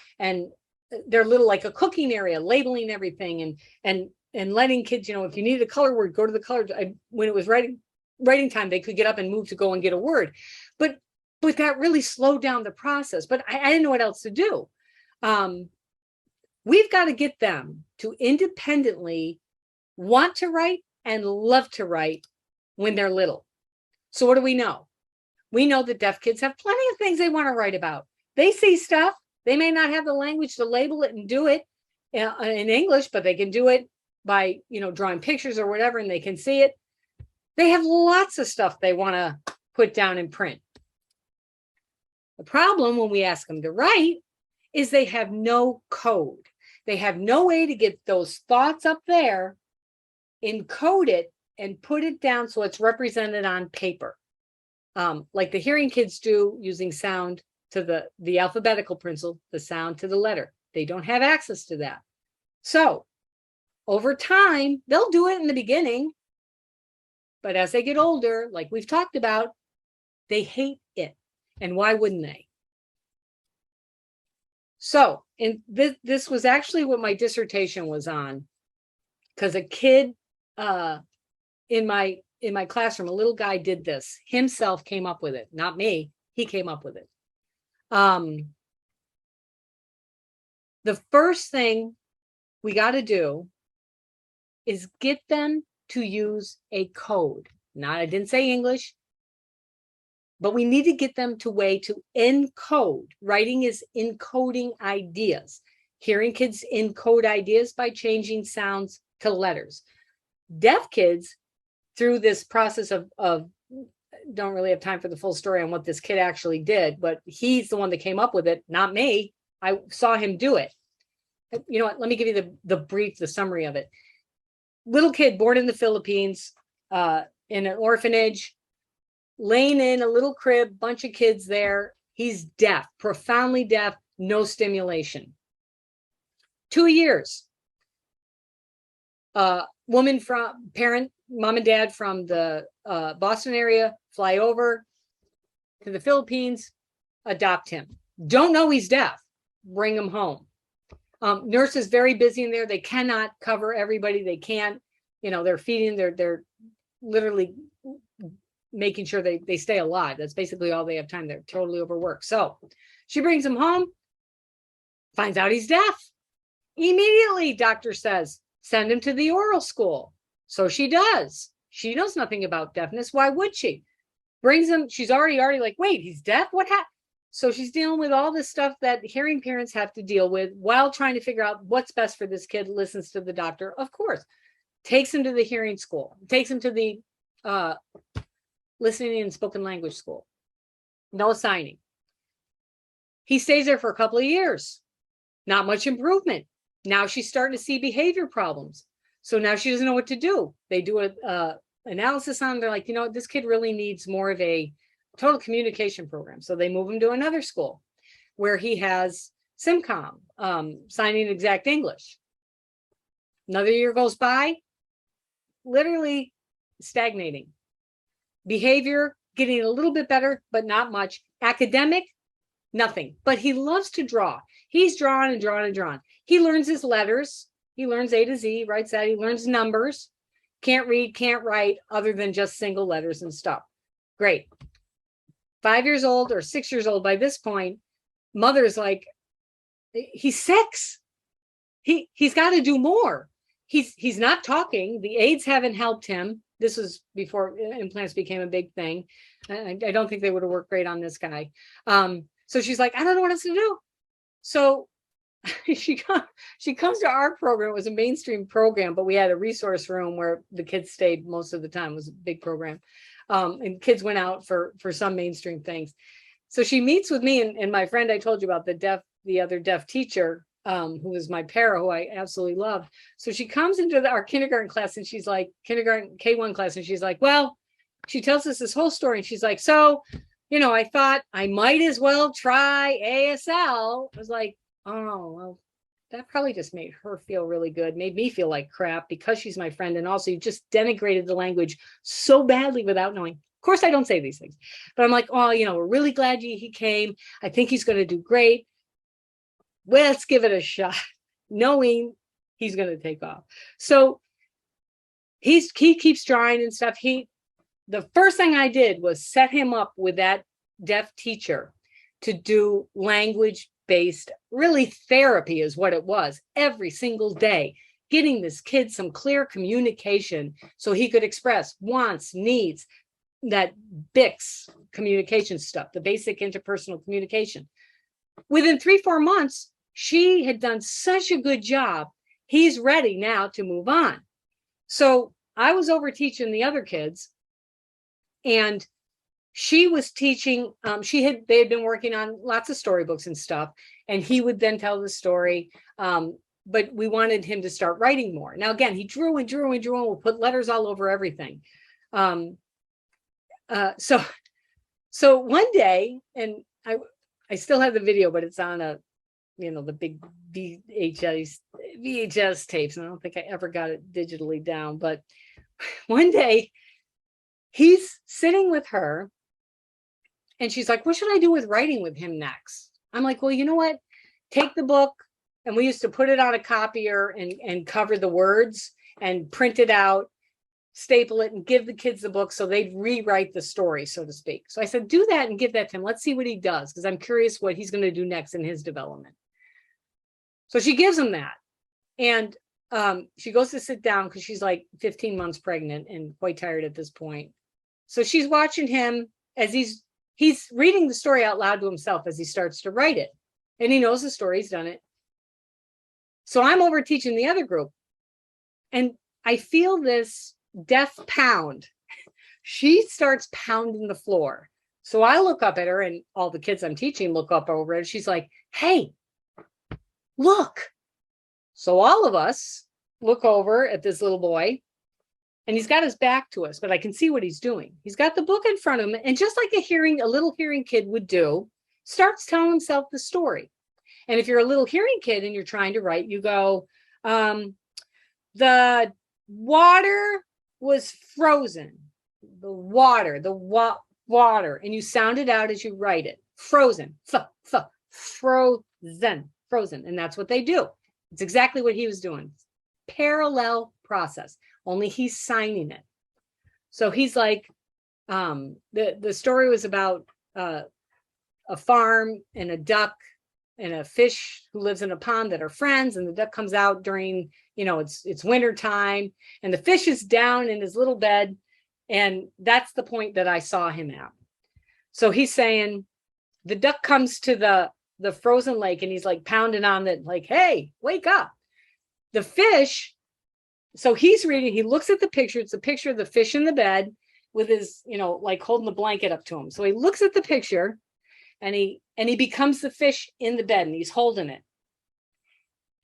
Speaker 2: they're little, like a cooking area, labeling everything and letting kids, if you needed a color word, go to the color. When it was writing time, they could get up and move to go and get a word. But that really slowed down the process. But I didn't know what else to do. We've got to get them to independently want to write and love to write when they're little. So what do we know? We know that deaf kids have plenty of things they want to write about. They see stuff. They may not have the language to label it and do it in English, but they can do it by, drawing pictures or whatever, and they can see it. They have lots of stuff they want to put down in print. The problem when we ask them to write is they have no code. They have no way to get those thoughts up there, encode it, and put it down so it's represented on paper. Like the hearing kids do, using sound to the alphabetical principle, the sound to the letter. They don't have access to that. So over time, they'll do it in the beginning. But as they get older, like we've talked about, they hate it. And why wouldn't they? So, and this was actually what my dissertation was on, because a kid in my classroom, a little guy did this himself, came up with it, not me. He came up with it. The first thing we got to do is get them to use a code. I didn't say English, but we need to get them to way to encode. Writing is encoding ideas. Hearing kids encode ideas by changing sounds to letters. Deaf kids, through this process of don't really have time for the full story on what this kid actually did, but he's the one that came up with it, not me. I saw him do it. You know what? Let me give you the summary of it. Little kid born in the Philippines, in an orphanage, laying in a little crib, bunch of kids there. He's deaf, profoundly deaf, no stimulation. 2 years. Woman from parent, mom and dad from the Boston area, fly over to the Philippines, adopt him. Don't know he's deaf, bring him home. Nurse is very busy in there. They cannot cover everybody. They can't, they're feeding, they're literally making sure they stay alive. That's basically all they have time. They're totally overworked. So she brings him home, finds out he's deaf. Immediately, doctor says, send him to the oral school. So she does. She knows nothing about deafness. Why would she? Brings him. She's already like, wait, he's deaf? What happened? So she's dealing with all this stuff that hearing parents have to deal with while trying to figure out what's best for this kid. Listens to the doctor, of course. Takes him to the hearing school. Takes him to the listening and spoken language school. No signing. He stays there for a couple of years. Not much improvement. Now she's starting to see behavior problems. So now she doesn't know what to do. They do a analysis on him. They're like, this kid really needs more of a total communication program. So they move him to another school where he has SimCom, signing exact English. Another year goes by, literally stagnating. Behavior getting a little bit better, but not much. Academic, nothing. But he loves to draw. He's drawn and drawn and drawn. He learns his letters. He learns A to Z, writes that. He learns numbers. Can't read, can't write other than just single letters and stuff. Great. 5 years old or 6 years old by this point, mother's like, he's 6. He's got to do more. He's not talking. The aides haven't helped him. This was before implants became a big thing. I don't think they would have worked great on this guy. So she's like, I don't know what else to do. So she comes to our program. It was a mainstream program, but we had a resource room where the kids stayed most of the time. It was a big program. And kids went out for some mainstream things. So she meets with me and my friend I told you about, the other deaf teacher, who was my para, who I absolutely loved. So she comes into our kindergarten class and she's like, kindergarten K1 class, and she's like, well, she tells us this whole story. And she's like, so, I thought I might as well try ASL. I was like, oh, well, that probably just made her feel really good, made me feel like crap because she's my friend. And also you just denigrated the language so badly without knowing. Of course, I don't say these things, but I'm like, oh, we're really glad he came. I think he's going to do great. Well, let's give it a shot, knowing he's going to take off. So he keeps trying and stuff. The first thing I did was set him up with that deaf teacher to do language-based, really therapy is what it was, every single day, getting this kid some clear communication so he could express wants, needs, that BICS communication stuff, the basic interpersonal communication. Within 3-4 months, she had done such a good job. He's ready now to move on. So I was over teaching the other kids, and she was teaching, they had been working on lots of storybooks and stuff, and he would then tell the story. But we wanted him to start writing more. Now, again, he drew and drew and drew and would put letters all over everything. So one day, and I still have the video, but it's on the big VHS tapes, and I don't think I ever got it digitally down. But one day he's sitting with her and she's like, what should I do with writing with him next? I'm like, well, you know what? Take the book. And we used to put it on a copier and cover the words and print it out, staple it, and give the kids the book so they'd rewrite the story, so to speak. So I said, do that and give that to him. Let's see what he does, because I'm curious what he's going to do next in his development. So she gives him that. And she goes to sit down because she's like 15 months pregnant and quite tired at this point. So she's watching him as he's reading the story out loud to himself as he starts to write it. And he knows the story, he's done it. So I'm over teaching the other group, and I feel this deaf pound. She starts pounding the floor. So I look up at her, and all the kids I'm teaching look up over it. She's like, hey, look. So all of us look over at this little boy, and he's got his back to us, but I can see what he's doing. He's got the book in front of him, and just like a little hearing kid would do, starts telling himself the story. And if you're a little hearing kid and you're trying to write, you go, the water was frozen. The water, and you sound it out as you write it. Frozen, frozen. And that's what they do. It's exactly what he was doing. Parallel process, only he's signing it. So he's like, the story was about a farm and a duck and a fish who lives in a pond that are friends, and the duck comes out during, it's winter time, and the fish is down in his little bed, and that's the point that I saw him at. So he's saying the duck comes to the frozen lake, and he's like pounding on it, like, hey, wake up. The fish, so he's reading, he looks at the picture, it's a picture of the fish in the bed with his, like holding the blanket up to him. So he looks at the picture, and he becomes the fish in the bed, and he's holding it.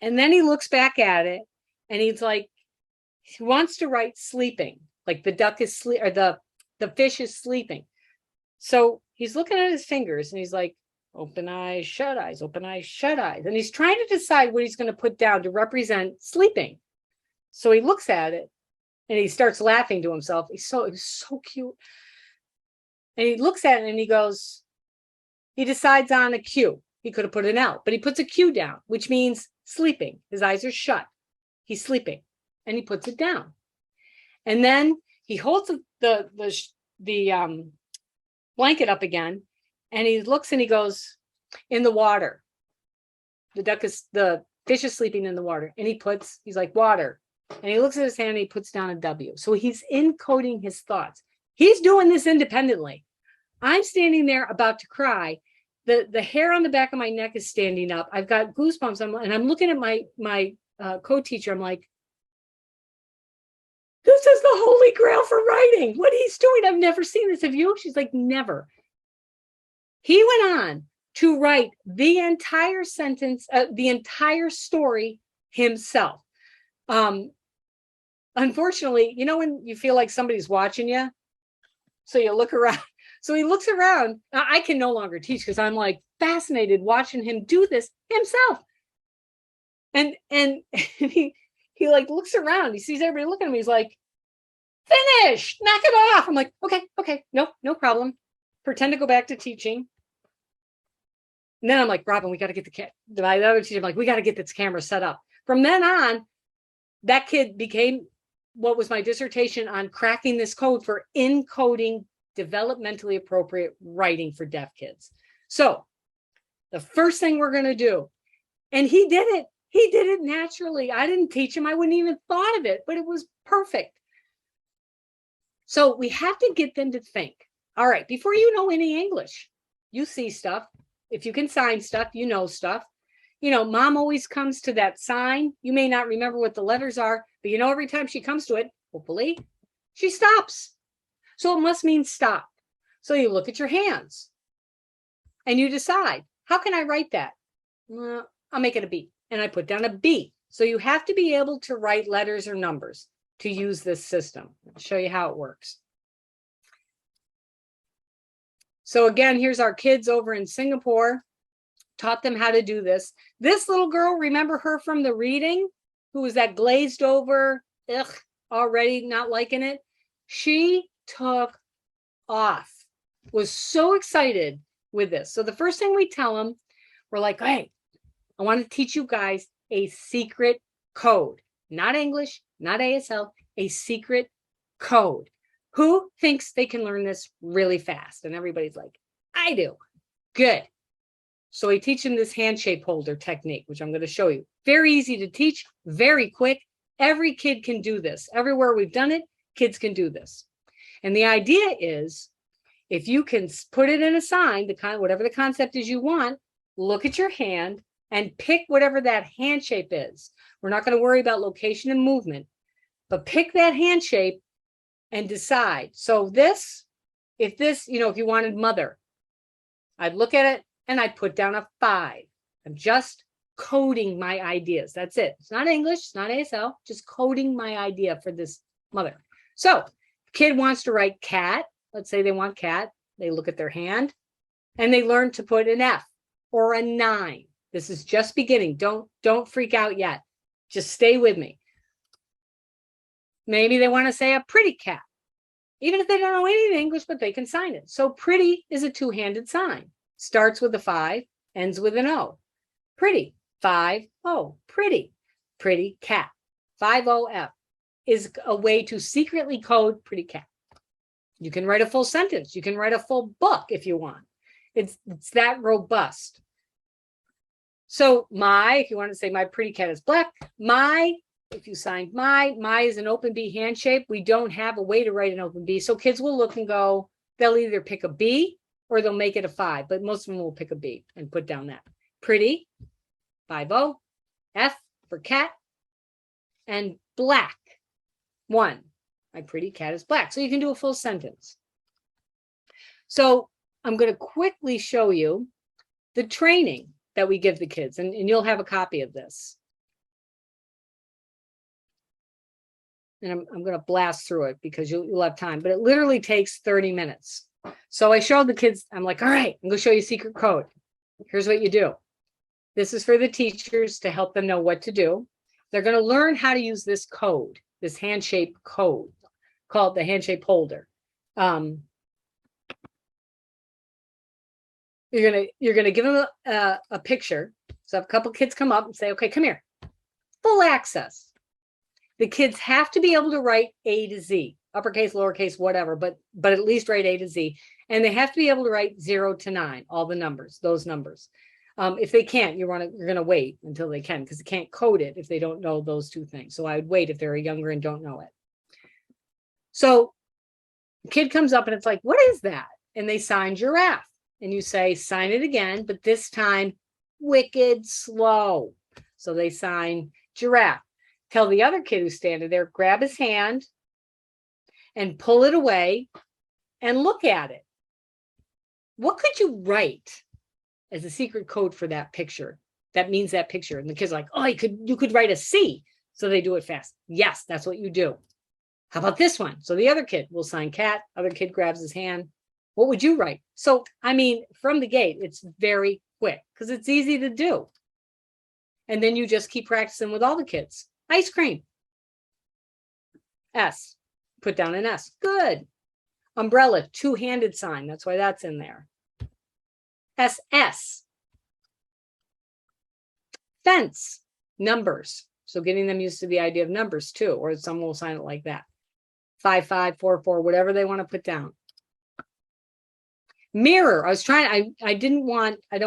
Speaker 2: And then he looks back at it, and he's like, he wants to write sleeping, like the duck is sleep, or the fish is sleeping. So he's looking at his fingers, and he's like, open eyes, shut eyes, open eyes, shut eyes. And he's trying to decide what he's going to put down to represent sleeping. So he looks at it, and he starts laughing to himself. It was so cute. And he looks at it, and he goes, he decides on a Q. He could have put an L, but he puts a Q down, which means sleeping. His eyes are shut. He's sleeping, and he puts it down. And then he holds the blanket up again, and he looks and he goes, in the water. The fish is sleeping in the water, and he's like, water. And he looks at his hand, and he puts down a W. So he's encoding his thoughts. He's doing this independently. I'm standing there about to cry. The hair on the back of my neck is standing up. I've got goosebumps. And I'm looking at my co-teacher. I'm like, this is the holy grail for writing. What he's doing, I've never seen this. Have you? She's like, never. He went on to write the entire sentence, the entire story himself. Unfortunately, you know, when you feel like somebody's watching you, so you look around. So he looks around. I can no longer teach because I'm like fascinated watching him do this himself. And he like looks around. He sees everybody looking at him. He's like, "Finish, knock it off." I'm like, okay, no problem. Pretend to go back to teaching. And then I'm like, Robin, we got to get my other teacher, I'm like, we got to get this camera set up. From then on, that kid became what was my dissertation on cracking this code for encoding developmentally appropriate writing for deaf kids. So the first thing we're going to do, and he did it naturally. I didn't teach him. I wouldn't even thought of it, but it was perfect. So we have to get them to think, all right, before you know any English, you see stuff. If you can sign stuff, you know stuff. You know, mom always comes to that sign. You may not remember what the letters are, but you know, every time she comes to it, hopefully, she stops. So it must mean stop. So you look at your hands and you decide, how can I write that? Well, I'll make it a B. And I put down a B. So you have to be able to write letters or numbers to use this system. I'll show you how it works. So again, here's our kids over in Singapore. Taught them how to do this. This little girl, remember her from the reading, who was that glazed over, already not liking it? She took off, was so excited with this. So the first thing we tell them, we're like, hey, I want to teach you guys a secret code, not English, not ASL, a secret code. Who thinks they can learn this really fast? And everybody's like, I do. Good. So we teach them this handshake holder technique, which I'm going to show you. Very easy to teach, very quick. Every kid can do this. Everywhere we've done it, kids can do this. And the idea is, if you can put it in a sign, whatever the concept is you want, look at your hand and pick whatever that hand shape is. We're not going to worry about location and movement, but pick that hand shape and decide. So if you wanted mother, I'd look at it and I'd put down a 5. I'm just coding my ideas. That's it. It's not English, it's not ASL, just coding my idea for this mother. So kid wants to write cat. Let's say they want cat. They look at their hand and they learn to put an F or a 9. This is just beginning. Don't freak out yet. Just stay with me. Maybe they want to say a pretty cat, even if they don't know any English, but they can sign it. So pretty is a 2-handed sign. Starts with a 5, ends with an O. Pretty, 5-O, pretty, pretty cat. 5-O-F is a way to secretly code pretty cat. You can write a full sentence. You can write a full book if you want. It's that robust. So if you want to say my pretty cat is black, if you signed my is an open B hand shape. We don't have a way to write an open B. So kids will look and go, they'll either pick a B or they'll make it a 5, but most of them will pick a B and put down that. Pretty, 5-O, F for cat, and black, 1. My pretty cat is black. So you can do a full sentence. So I'm going to quickly show you the training that we give the kids, and you'll have a copy of this. And I'm going to blast through it because you'll have time, but it literally takes 30 minutes. So I showed the kids, I'm like, all right, I'm going to show you a secret code. Here's what you do. This is for the teachers to help them know what to do. They're going to learn how to use this code, this handshake code called the handshake holder. You're going to give them a picture. So a couple kids come up and say, okay, come here. Full access. The kids have to be able to write A to Z, uppercase, lowercase, whatever, but at least write A to Z. And they have to be able to write 0 to 9, all the numbers, those numbers. If they can't, you're going to wait until they can, because they can't code it if they don't know those 2 things. So I would wait if they're younger and don't know it. So the kid comes up and it's like, what is that? And they sign giraffe. And you say, sign it again, but this time wicked slow. So they sign giraffe. Tell the other kid who's standing there, grab his hand and pull it away and look at it. What could you write as a secret code for that picture. That means that picture. And the kid's like, oh, you could write a C. So they do it fast. Yes, that's what you do. How about this one? So the other kid will sign cat. Other kid grabs his hand. What would you write? So, I mean, from the gate, it's very quick because it's easy to do. And then you just keep practicing with all the kids. Ice cream. S. Put down an S. Good. Umbrella, two-handed sign. That's why that's in there. SS. Fence. Numbers. So getting them used to the idea of numbers too, or some will sign it like that. 5, 5, 4, 4, whatever they want to put down. Mirror. I don't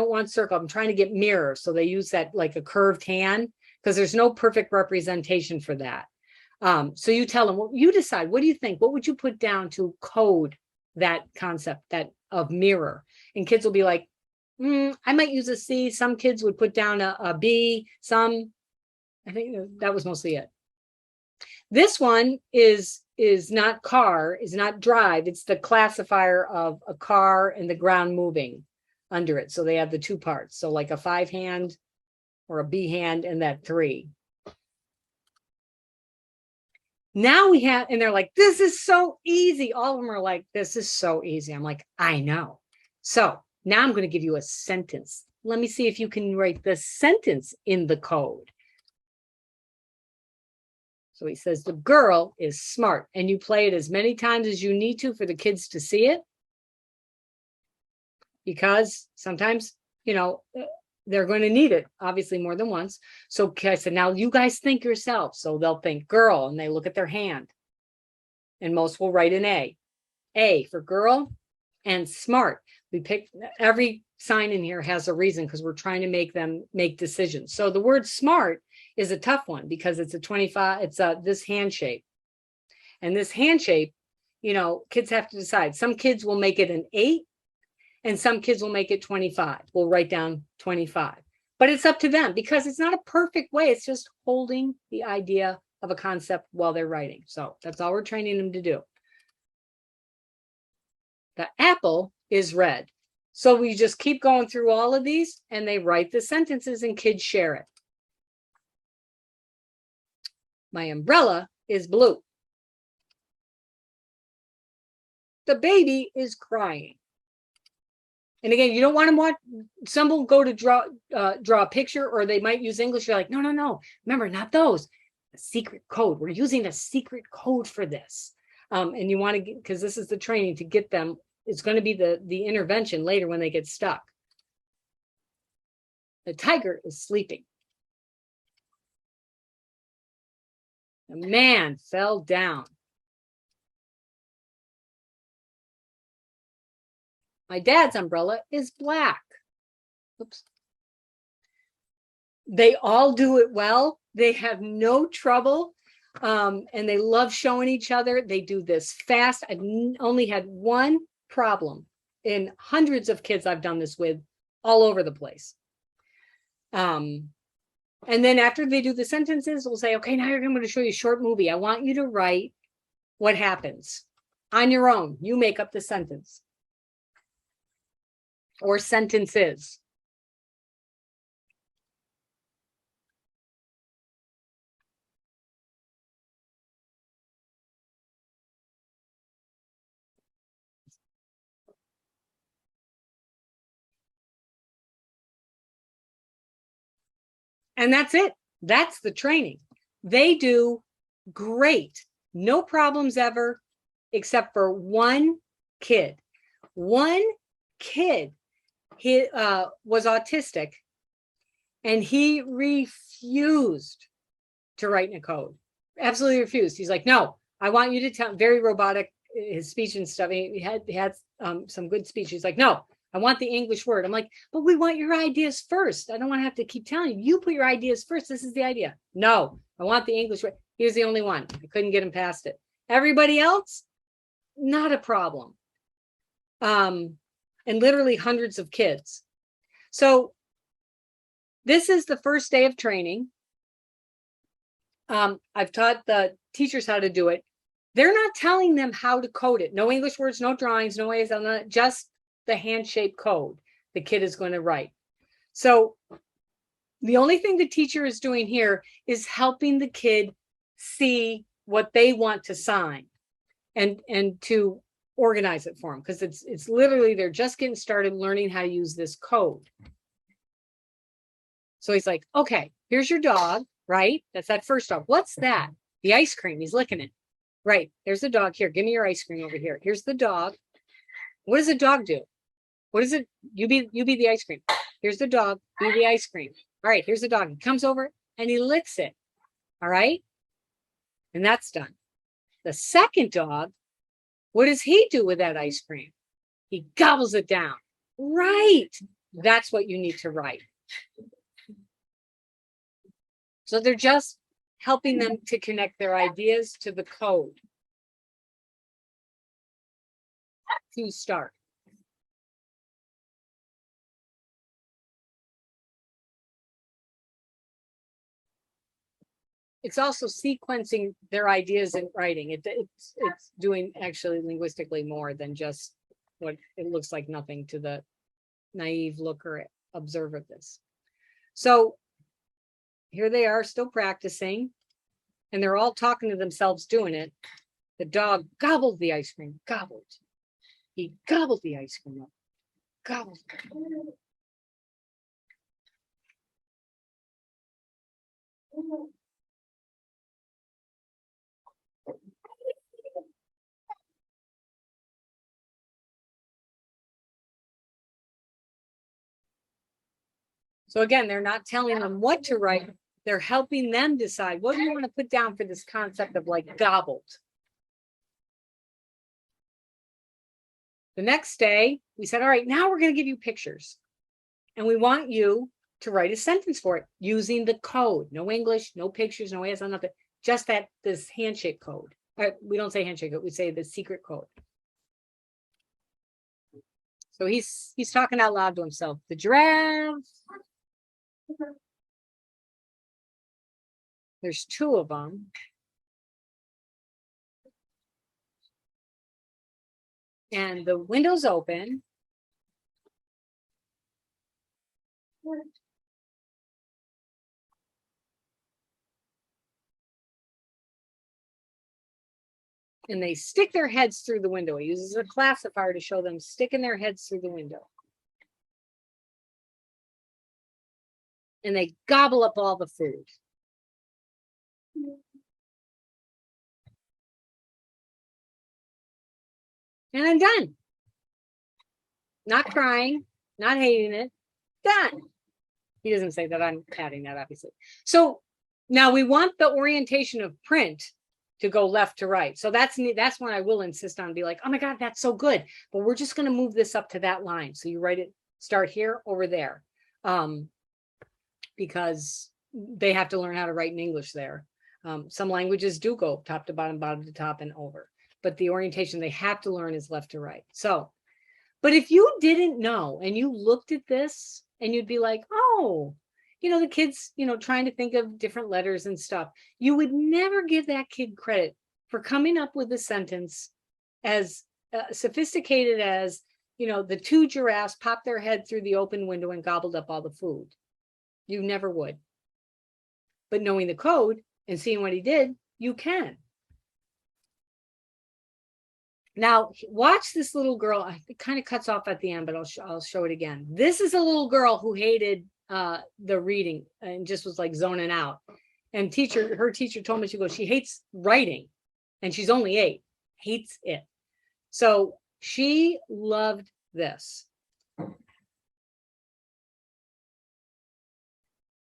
Speaker 2: want circle. I'm trying to get mirror. So they use that like a curved hand because there's no perfect representation for that. So you tell them, well, you decide, what do you think? What would you put down to code that concept of mirror? And kids will be like, I might use a C. Some kids would put down a B. I think that was mostly it. This one is not car, is not drive. It's the classifier of a car and the ground moving under it. So they have the two parts. So like a 5 hand or a B hand and that 3. Now we have, and they're like, this is so easy. All of them are like, this is so easy. I'm like, I know. So now I'm going to give you a sentence. Let me see if you can write the sentence in the code. So he says, the girl is smart, and you play it as many times as you need to for the kids to see it. Because sometimes, they're going to need it, obviously more than once. So I said, now you guys think yourself. So they'll think girl, and they look at their hand. And most will write an A. A for girl and smart. We picked every sign in here has a reason because we're trying to make them make decisions. So the word smart is a tough one because it's a 25, it's this hand shape. And this hand shape, kids have to decide. Some kids will make it an 8 and some kids will make it 25. We'll write down 25. But it's up to them because it's not a perfect way. It's just holding the idea of a concept while they're writing. So that's all we're training them to do. The apple is red. So we just keep going through all of these and they write the sentences and kids share it. My umbrella is blue. The baby is crying. And again, you don't want to watch, some will go to draw a picture or they might use English. You're like, no. Remember, not those. A secret code. We're using a secret code for this. And you want to get, because this is the training to get them, it's going to be the intervention later when they get stuck. The tiger is sleeping. The man fell down. My dad's umbrella is black. Oops. They all do it well. They have no trouble. And they love showing each other. They do this fast. I've only had one problem in hundreds of kids I've done this with all over the place. And then after they do the sentences, we'll say, okay, now I'm going to show you a short movie. I want you to write what happens on your own. You make up the sentence or sentences. And that's it. That's the training. They do great. No problems ever, except for one kid. One kid, he was autistic, and he refused to write in a code. Absolutely refused. He's like, no, I want you to tell, very robotic, his speech and stuff. He had some good speech. He's like, no, I want the English word. I'm like, but we want your ideas first. I don't want to have to keep telling you. You put your ideas first. This is the idea. No, I want the English word. He was the only one. I couldn't get him past it. Everybody else, not a problem. And literally hundreds of kids. So this is the first day of training. I've taught the teachers how to do it. They're not telling them how to code it. No English words, no drawings, no ways, just the hand-shaped code. the kid is going to write. So the only thing the teacher is doing here is helping the kid see what they want to sign and to organize it for them, because it's literally they're just getting started learning how to use this code. So he's like, okay, here's your dog, right? That's that first dog. What's that? The ice cream. He's licking it. Right. There's the dog. Here, give me your ice cream over here. Here's the dog. What does the dog do? What is it? You be the ice cream. Here's the dog. Be the ice cream. All right, here's the dog. He comes over and he licks it. All right. And that's done. The second dog, what does he do with that ice cream? He gobbles it down. Right. That's what you need to write. So they're just helping them to connect their ideas to the code to start. It's also sequencing their ideas in writing. It's doing actually linguistically more than just what it looks like nothing to the naive looker observer of this. So here they are still practicing, and they're all talking to themselves doing it. The dog gobbled the ice cream, gobbled. He gobbled the ice cream up, gobbled. So again, they're not telling them what to write. They're helping them decide, what do you want to put down for this concept of like gobbled? The next day, we said, all right, now we're going to give you pictures. And we want you to write a sentence for it using the code. No English, no pictures, no ASL, nothing. Just this handshake code. We don't say handshake code, we say the secret code. So he's talking out loud to himself. The giraffe. There's two of them. And the window's open. And they stick their heads through the window. He uses a classifier to show them sticking their heads through the window. And they gobble up all the food. And I'm done. Not crying, not hating it, done. He doesn't say that, I'm adding that, obviously. So now we want the orientation of print to go left to right. So that's when I will insist on, be like, oh my God, that's so good. But we're just going to move this up to that line. So you write it, start here, over there. Because they have to learn how to write in English there. Some languages do go top to bottom, bottom to top, and over. But the orientation they have to learn is left to right. So, but if you didn't know and you looked at this and you'd be like, oh, the kids, trying to think of different letters and stuff, you would never give that kid credit for coming up with a sentence as sophisticated as, the two giraffes popped their head through the open window and gobbled up all the food. You never would. But knowing the code and seeing what he did, you can. Now, watch this little girl. It kind of cuts off at the end, but I'll show it again. This is a little girl who hated the reading and just was like zoning out. And her teacher told me, she hates writing, and she's only 8, hates it. So she loved this.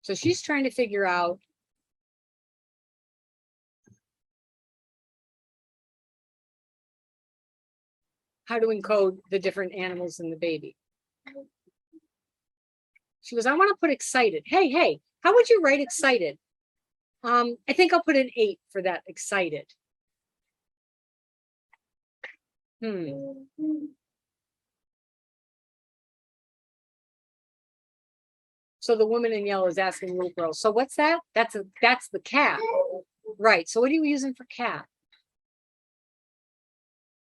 Speaker 2: So she's trying to figure out how to encode the different animals in the baby. She goes, I want to put excited. Hey, how would you write excited? I think I'll put an 8 for that, excited. So the woman in yellow is asking the little girl, so what's that? That's the cat. Right. So what are you using for cat?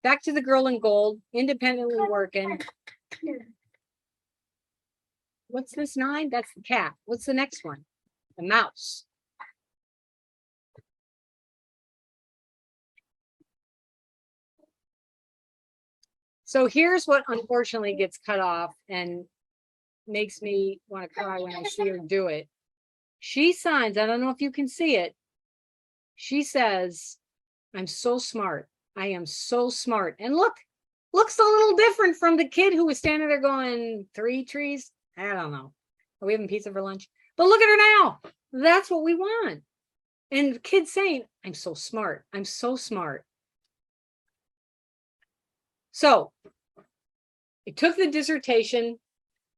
Speaker 2: Back to the girl in gold, independently working. What's this 9? That's the cat. What's the next one? The mouse. So here's what unfortunately gets cut off and makes me want to cry when I see her do it. She signs, I don't know if you can see it. She says, I'm so smart. I am so smart. And look, looks a little different from the kid who was standing there going, 3 trees? I don't know. Are we having pizza for lunch? But look at her now. That's what we want. And kids saying, I'm so smart. I'm so smart. So I took the dissertation.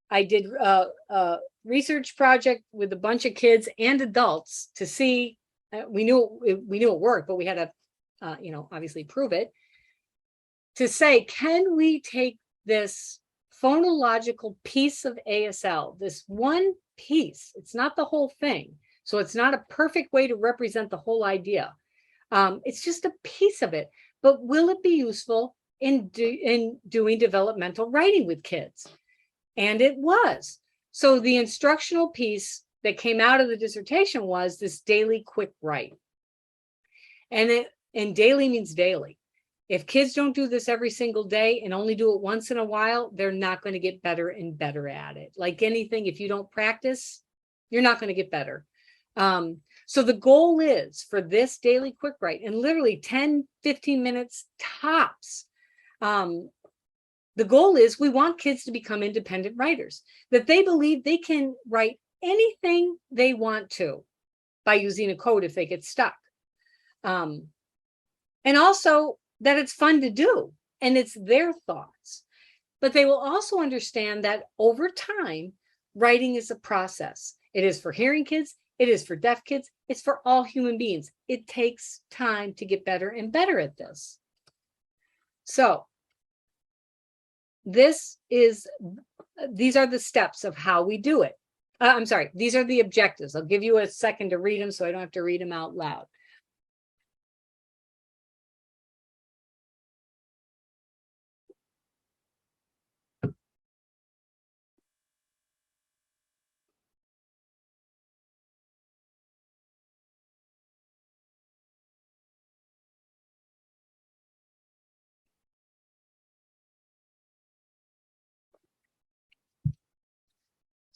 Speaker 2: I did a research project with a bunch of kids and adults to see. We knew it worked, but we had to, obviously prove it. To say, can we take this phonological piece of ASL, this one piece? It's not the whole thing, so it's not a perfect way to represent the whole idea. It's just a piece of it. But will it be useful in doing developmental writing with kids? And it was. So the instructional piece that came out of the dissertation was this daily quick write. And daily means daily. If kids don't do this every single day and only do it once in a while, they're not going to get better and better at it. Like anything, if you don't practice, you're not going to get better. So the goal is for this daily quick write, and literally 10, 15 minutes tops. The goal is we want kids to become independent writers, that they believe they can write anything they want to by using a code if they get stuck. And also that it's fun to do and it's their thoughts. But they will also understand that over time, writing is a process. It is for hearing kids. It is for deaf kids. It's for all human beings. It takes time to get better and better at this. So these are the steps of how we do it. I'm sorry, these are the objectives. I'll give you a second to read them so I don't have to read them out loud.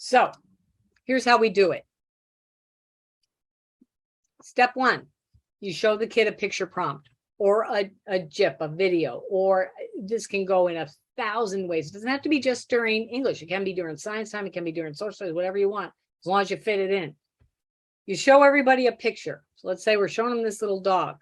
Speaker 2: So here's how we do it. Step 1, you show the kid a picture prompt or a GIF, a video, or this can go in 1,000 ways. It doesn't have to be just during English. It can be during science time. It can be during social studies, whatever you want, as long as you fit it in. You show everybody a picture. So let's say we're showing them this little dog.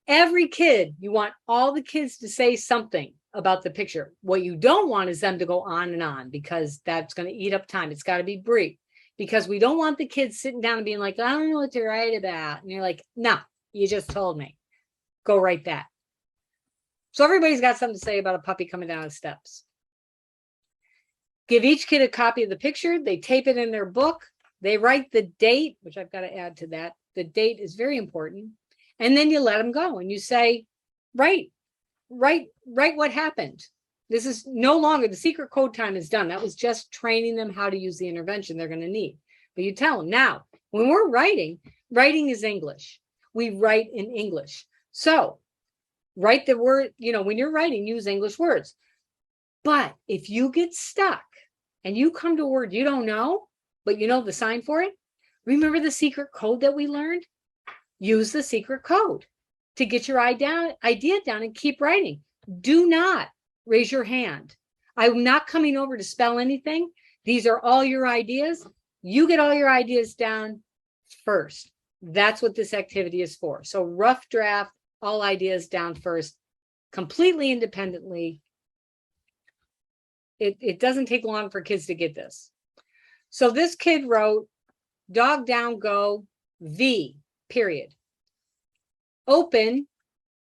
Speaker 2: Every kid, you want all the kids to say something about the picture. What you don't want is them to go on and on, because that's going to eat up time. It's got to be brief, because we don't want the kids sitting down and being like, I don't know what to write about. And you're like, no, you just told me. Go write that. So everybody's got something to say about a puppy coming down the steps. Give each kid a copy of the picture. They tape it in their book. They write the date, which I've got to add to that. The date is very important. And then you let them go and you say, write what happened. This is no longer, the secret code time is done. That was just training them how to use the intervention they're going to need. But you tell them now, when we're writing is English. We write in English. So write the word, when you're writing, use English words. But if you get stuck and you come to a word you don't know, but you know the sign for it, remember the secret code that we learned? Use the secret code to get your idea down and keep writing. Do not raise your hand. I'm not coming over to spell anything. These are all your ideas. You get all your ideas down first. That's what this activity is for. So rough draft, all ideas down first, completely independently. It doesn't take long for kids to get this. So this kid wrote, dog down, go, V, period. Open,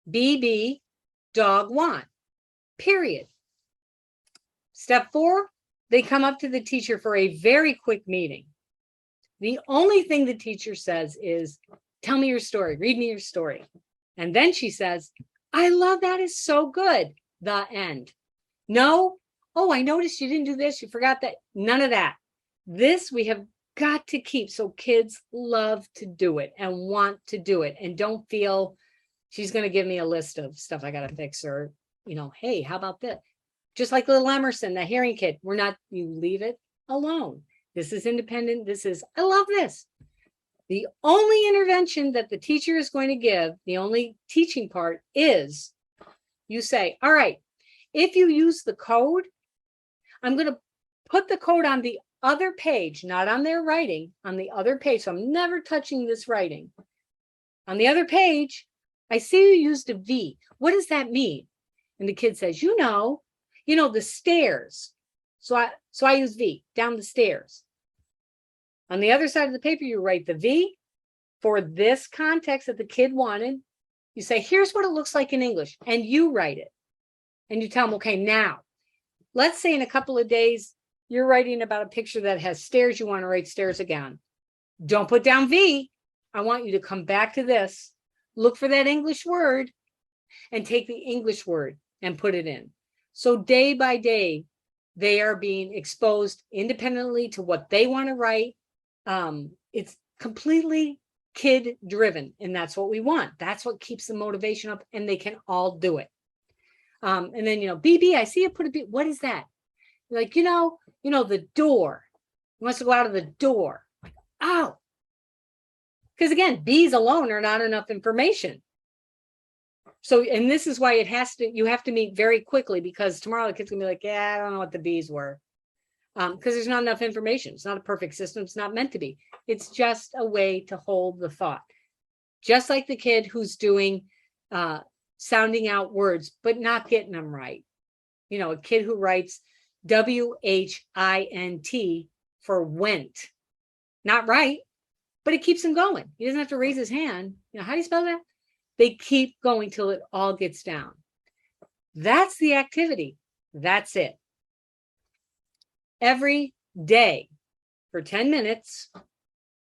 Speaker 2: BB, dog want, period. Step 4, they come up to the teacher for a very quick meeting. The only thing the teacher says is, tell me your story, read me your story. And then she says, I love that, is so good, the end. No, oh, I noticed you didn't do this, you forgot that, none of that. This we have got to keep so kids love to do it and want to do it and don't feel she's going to give me a list of stuff I got to fix, or, hey, how about this? Just like little Emerson, the hearing kid, you leave it alone. This is independent. I love this. The only intervention that the teacher is going to give, the only teaching part is you say, all right, if you use the code, I'm going to put the code on the other page, not on their writing, on the other page. So I'm never touching this writing. On the other page, I see you used a V. What does that mean? And the kid says, the stairs. So I use V, down the stairs. On the other side of the paper, you write the V for this context that the kid wanted. You say, here's what it looks like in English, and you write it. And you tell them, okay, now, let's say in a couple of days, you're writing about a picture that has stairs. You want to write stairs again. Don't put down V. I want you to come back to this, look for that English word, and take the English word and put it in. So day by day, they are being exposed independently to what they want to write. It's completely kid driven, and that's what we want. That's what keeps the motivation up, and they can all do it. And then, BB, I see you put a B. What is that? Like, the door. He wants to go out of the door. Like, oh. Because again, B's alone are not enough information. So, and this is why you have to meet very quickly, because tomorrow the kid's gonna be like, yeah, I don't know what the B's were. Because there's not enough information. It's not a perfect system. It's not meant to be. It's just a way to hold the thought. Just like the kid who's doing sounding out words, but not getting them right. A kid who writes WHINT for went. Not right, but it keeps him going. He doesn't have to raise his hand. How do you spell that? They keep going till it all gets down. That's the activity. That's it. Every day for 10 minutes,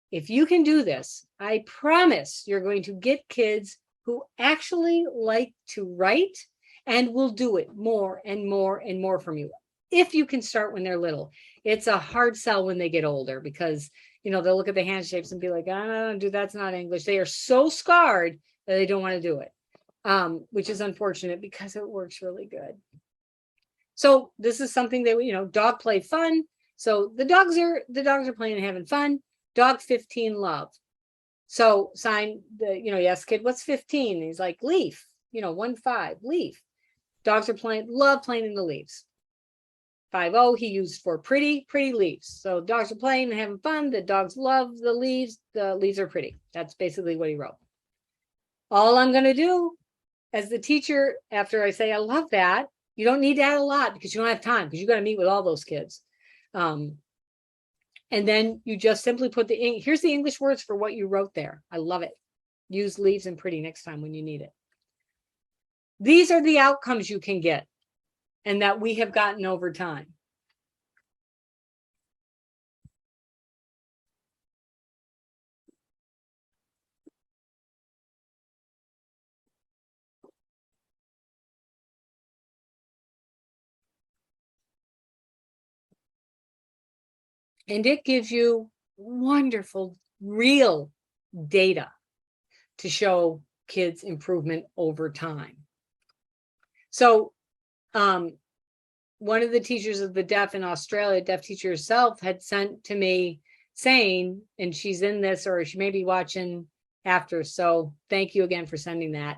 Speaker 2: if you can do this, I promise you're going to get kids who actually like to write and will do it more and more and more from you. If you can start when they're little. It's a hard sell when they get older, because they'll look at the hand shapes and be like, I don't do, that's not English. They are so scarred that they don't want to do it, which is unfortunate because it works really good. So this is something that dog play fun. So the dogs are playing and having fun. Dog 15 love. So sign the you ask kid, what's 15? And he's like, leaf. 1-5 leaf. Dogs are love playing in the leaves. 5-0 he used for pretty leaves. So dogs are playing and having fun. The dogs love the leaves. The leaves are pretty. That's basically what he wrote. All I'm going to do as the teacher, after I say I love that, you don't need to add a lot because you don't have time, because you got to meet with all those kids. And then you just simply put here's the English words for what you wrote there. I love it. Use leaves and pretty next time when you need it. These are the outcomes you can get and that we have gotten over time. And it gives you wonderful, real data to show kids' improvement over time. So one of the teachers of the deaf in Australia, deaf teacher herself, had sent to me saying, and she's in this, or she may be watching after, so thank you again for sending that.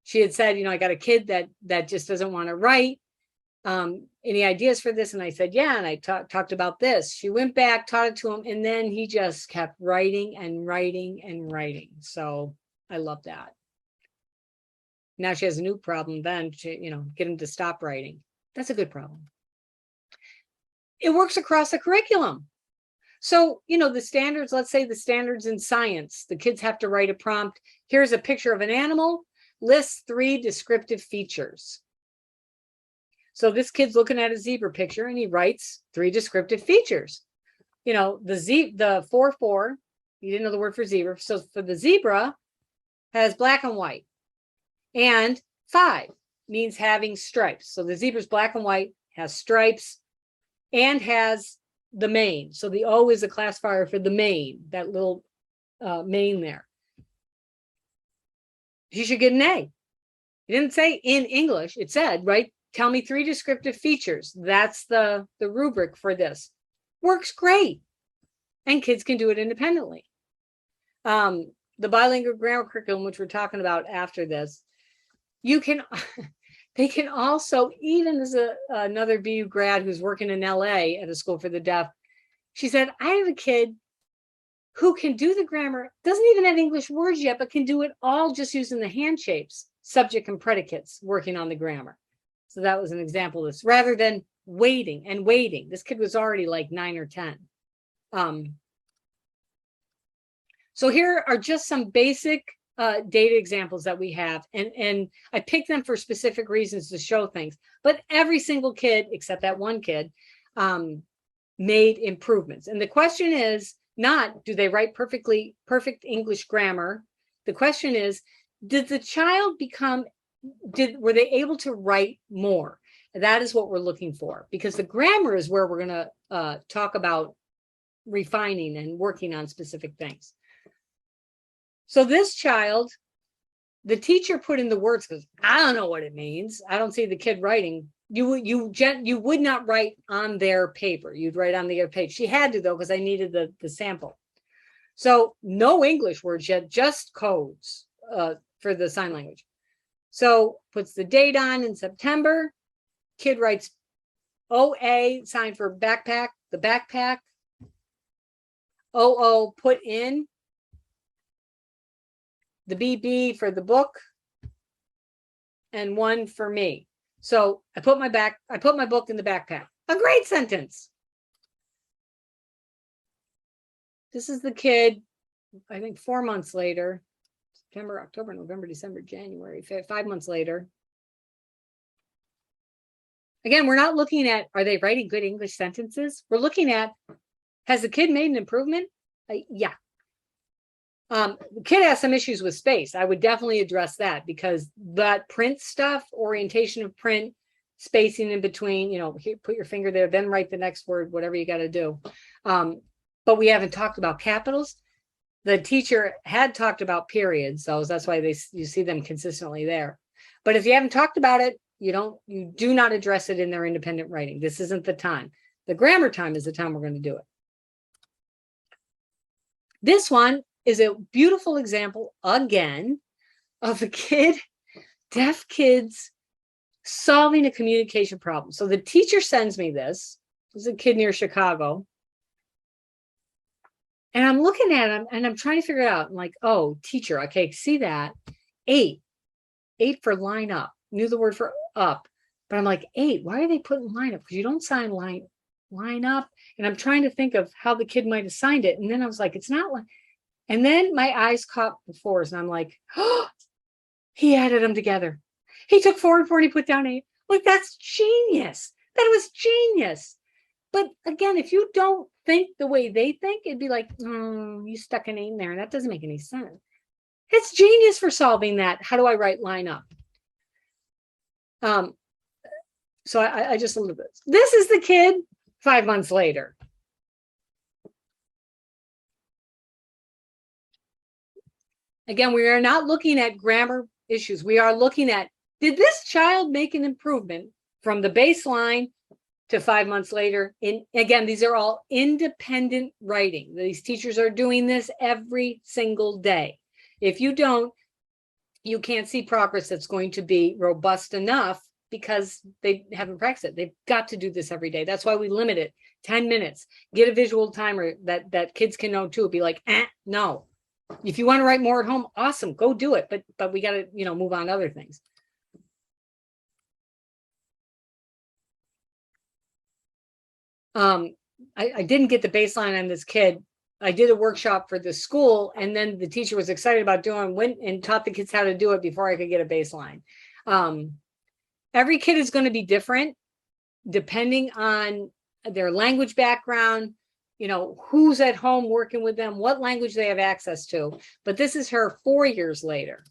Speaker 2: She had said, I got a kid that just doesn't want to write. Any ideas for this? And I said, yeah. And I talked about this. She went back, taught it to him, and then he just kept writing and writing and writing. So I love that. Now she has a new problem then, to, get him to stop writing. That's a good problem. It works across the curriculum. So, the standards, let's say the standards in science, the kids have to write a prompt. Here's a picture of an animal, lists 3 descriptive features. So this kid's looking at a zebra picture and he writes 3 descriptive features. The 4-4, you didn't know the word for zebra. So for the zebra has black and white, and 5 means having stripes. So the zebra's black and white, has stripes, and has the main. So the O is a classifier for the main, that little main there. She should get an A. It didn't say in English. It said, right, tell me 3 descriptive features. That's the rubric for this. Works great. And kids can do it independently. The bilingual grammar curriculum, which we're talking about after this, you can, they can also, even as another BU grad who's working in LA at a school for the deaf, she said, I have a kid who can do the grammar, doesn't even have English words yet, but can do it all just using the hand shapes, subject and predicates, working on the grammar. So that was an example of this, rather than waiting and waiting. This kid was already like 9 or 10. So here are just some basic data examples that we have. And I picked them for specific reasons to show things. But every single kid, except that one kid, made improvements. And the question is not, do they write perfect English grammar? The question is, did the child were they able to write more? That is what we're looking for, because the grammar is where we're going to talk about refining and working on specific things. So this child, the teacher put in the words because I don't know what it means. I don't see the kid writing. You would not write on their paper. You'd write on the other page. She had to, though, because I needed the sample. So no English words yet, just codes for the sign language. So puts the date on in September. Kid writes OA, sign for backpack, the backpack. OO, put in the BB for the book, and 1 for me. So I put my book in the backpack. A great sentence. This is the kid, I think 4 months later, September, October, November, December, January, 5 months later. Again, we're not looking at, are they writing good English sentences? We're looking at, has the kid made an improvement? Yeah. The kid has some issues with space. I would definitely address that, because that print stuff, orientation of print, spacing in between, here, put your finger there, then write the next word, whatever you got to do. But we haven't talked about capitals. The teacher had talked about periods, so that's why you see them consistently there. But if you haven't talked about it, you do not address it in their independent writing. This isn't the time. The grammar time is the time we're going to do it. This one is a beautiful example, again, of a kid, deaf kids, solving a communication problem. So the teacher sends me this. There's a kid near Chicago. And I'm looking at him and I'm trying to figure it out. I'm like, oh, teacher, okay, see that? 8 for line up. Knew the word for up. But I'm like, 8, why are they putting line up? Because you don't sign line up. And I'm trying to think of how the kid might have signed it. And then I was like, it's not line. And then my eyes caught the 4s, and I'm like, oh, he added them together. He took 4 and 4 and he put down 8. Like, that's genius. That was genius. But again, if you don't think the way they think, it'd be like, you stuck an 8 in there. That doesn't make any sense. It's genius for solving that. How do I write line up? So I just a little bit. This is the kid 5 months later. Again, we are not looking at grammar issues. We are looking at, did this child make an improvement from the baseline to 5 months later? Again, these are all independent writing. These teachers are doing this every single day. If you don't, you can't see progress that's going to be robust enough, because they haven't practiced it. They've got to do this every day. That's why we limit it 10 minutes. Get a visual timer that kids can know too. Be like, no. If you want to write more at home, awesome, go do it. But we got to, move on to other things. I didn't get the baseline on this kid. I did a workshop for the school, and then the teacher was excited about went and taught the kids how to do it before I could get a baseline. Every kid is going to be different depending on their language background, who's at home working with them, what language they have access to. But this is her 4 years later.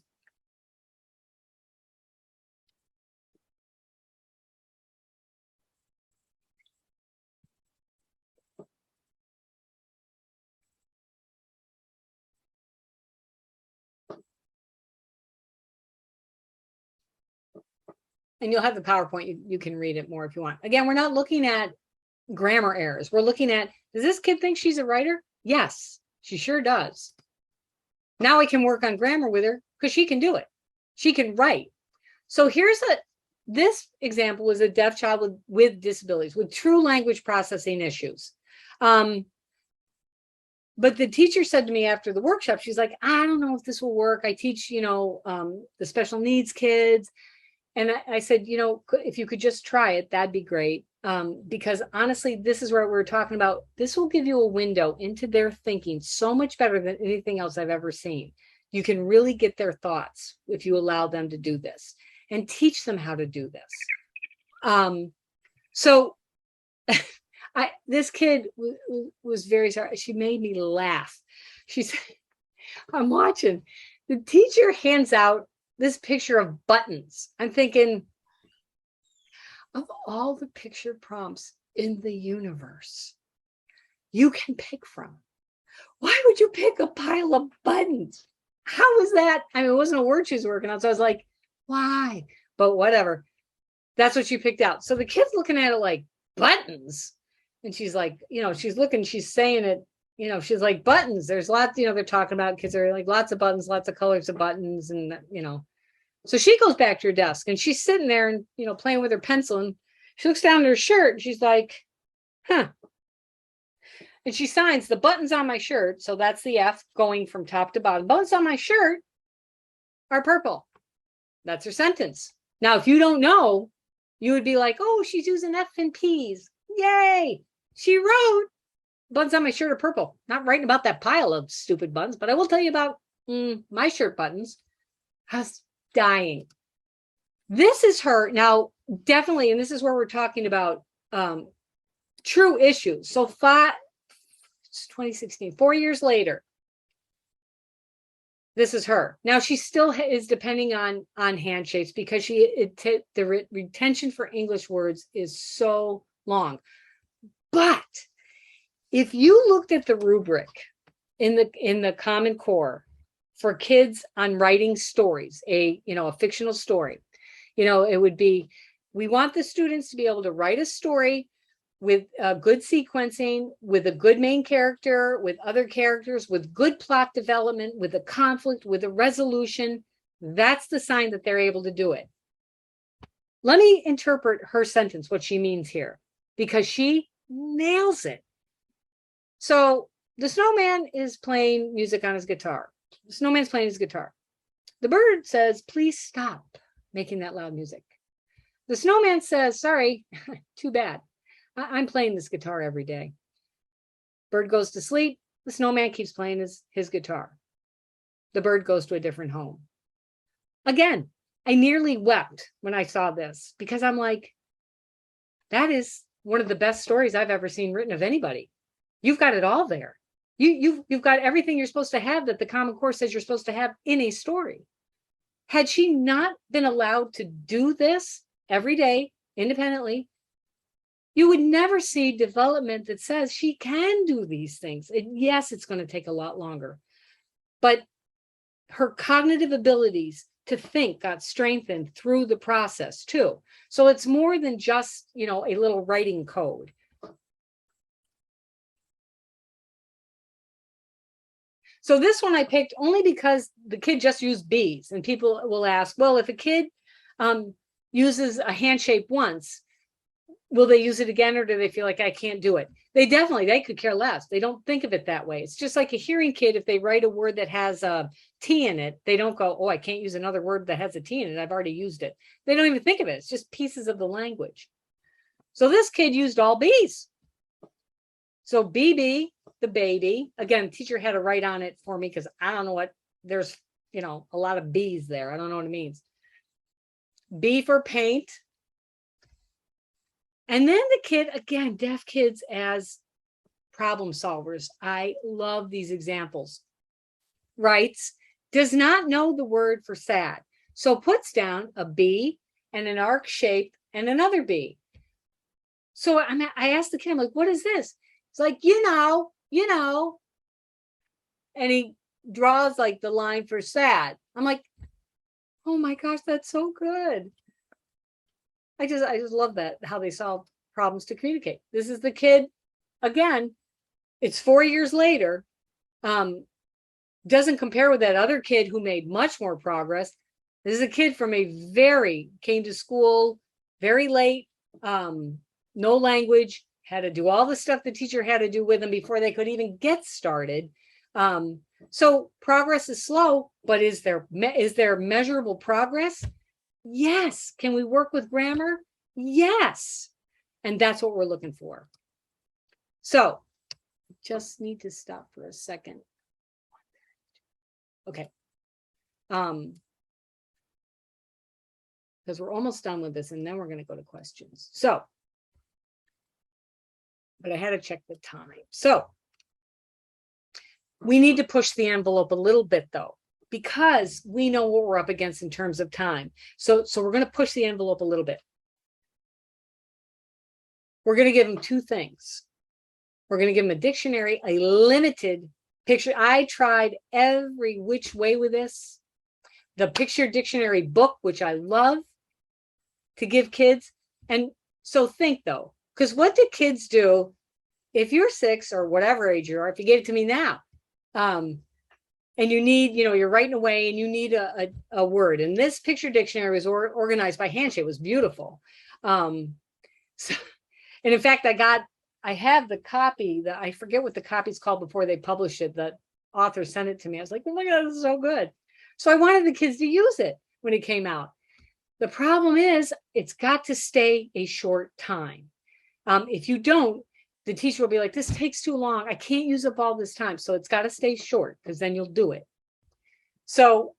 Speaker 2: and you'll have the PowerPoint. You can read it more if you want. Again, we're not looking at grammar errors. We're looking at, does this kid think she's a writer? Yes, she sure does. Now I can work on grammar with her because she can do it. She can write. So this example is a deaf child with disabilities, with true language processing issues. But the teacher said to me after the workshop, she's like, I don't know if this will work. I teach, the special needs kids. And I said, if you could just try it, that'd be great. Because honestly, this is what we're talking about. This will give you a window into their thinking so much better than anything else I've ever seen. You can really get their thoughts if you allow them to do this and teach them how to do this. So this kid was very sorry. She made me laugh. She said, I'm watching. The teacher hands out this picture of buttons. I'm thinking, of all the picture prompts in the universe you can pick from, why would you pick a pile of buttons? How was that? I mean, it wasn't a word she was working on. So I was like, why? But whatever. That's what she picked out. So the kid's looking at it like, buttons. And she's like, she's looking, she's saying it, she's like, buttons. There's lots, they're talking about kids are like lots of buttons, lots of colors of buttons. And, so she goes back to her desk and she's sitting there and, playing with her pencil. And she looks down at her shirt and she's like, huh. And she signs the buttons on my shirt. So that's the F going from top to bottom. Buttons on my shirt are purple. That's her sentence. Now, if you don't know, you would be like, oh, she's using F and P's. Yay. She wrote buttons on my shirt are purple. Not writing about that pile of stupid buttons, but I will tell you about my shirt buttons. I was dying. This is her. Now, definitely, and this is where we're talking about true issues. So 2016, 4 years later, this is her. Now she still is depending on handshakes because the retention for English words is so long. But if you looked at the rubric in the Common Core for kids on writing stories, a fictional story, it would be, we want the students to be able to write a story with good sequencing, with a good main character, with other characters, with good plot development, with a conflict, with a resolution. That's the sign that they're able to do it. Let me interpret her sentence, what she means here, because she nails it. So the snowman is playing music on his guitar. The snowman's playing his guitar. The bird says, please stop making that loud music. The snowman says, sorry, too bad. I'm playing this guitar every day. Bird goes to sleep. The snowman keeps playing his guitar. The bird goes to a different home. Again, I nearly wept when I saw this because I'm like, that is one of the best stories I've ever seen written of anybody. You've got it all there. You've got everything you're supposed to have that the Common Core says you're supposed to have in a story. Had she not been allowed to do this every day independently, you would never see development that says she can do these things. Yes, it's going to take a lot longer, but her cognitive abilities to think got strengthened through the process too. So it's more than just, a little writing code. So this one I picked only because the kid just used B's, and people will ask, well, if a kid uses a handshake once, will they use it again, or do they feel like I can't do it? They could care less. They don't think of it that way. It's just like a hearing kid. If they write a word that has a T in it, they don't go, oh, I can't use another word that has a T in it. I've already used it. They don't even think of it. It's just pieces of the language. So this kid used all B's. So BB, the baby, again, teacher had to write on it for me because I don't know what, there's, a lot of B's there. I don't know what it means. B for paint. And then the kid, again, deaf kids as problem solvers. I love these examples. Writes, does not know the word for sad. So puts down a B and an arc shape and another B. So I asked the kid, I'm like, what is this? It's like, you know. And he draws like the line for sad. I'm like, oh my gosh, that's so good. I just love that, how they solve problems to communicate. This is the kid, again, it's 4 years later. Doesn't compare with that other kid who made much more progress. This is a kid from came to school very late, no language, had to do all the stuff the teacher had to do with them before they could even get started. So progress is slow, but is there measurable progress? Yes. Can we work with grammar? Yes. And that's what we're looking for. So just need to stop for a second. Okay. Because we're almost done with this, and then we're going to go to questions. So, but I had to check the time. So we need to push the envelope a little bit, though, because we know what we're up against in terms of time. So we're going to push the envelope a little bit. We're going to give them two things. We're going to give them a dictionary, a limited picture. I tried every which way with this. The picture dictionary book, which I love to give kids. And so think, though, because what do kids do if you're 6 or whatever age you are, if you gave it to me now, and you need, you're writing away and you need a word. And this picture dictionary was organized by handshake. It was beautiful. So, and in fact, I have the copy that I forget what the copy's called before they published it. The author sent it to me. I was like, oh my God, this is so good. So I wanted the kids to use it when it came out. The problem is it's got to stay a short time. If you don't, the teacher will be like, this takes too long. I can't use up all this time. So it's got to stay short because then you'll do it. So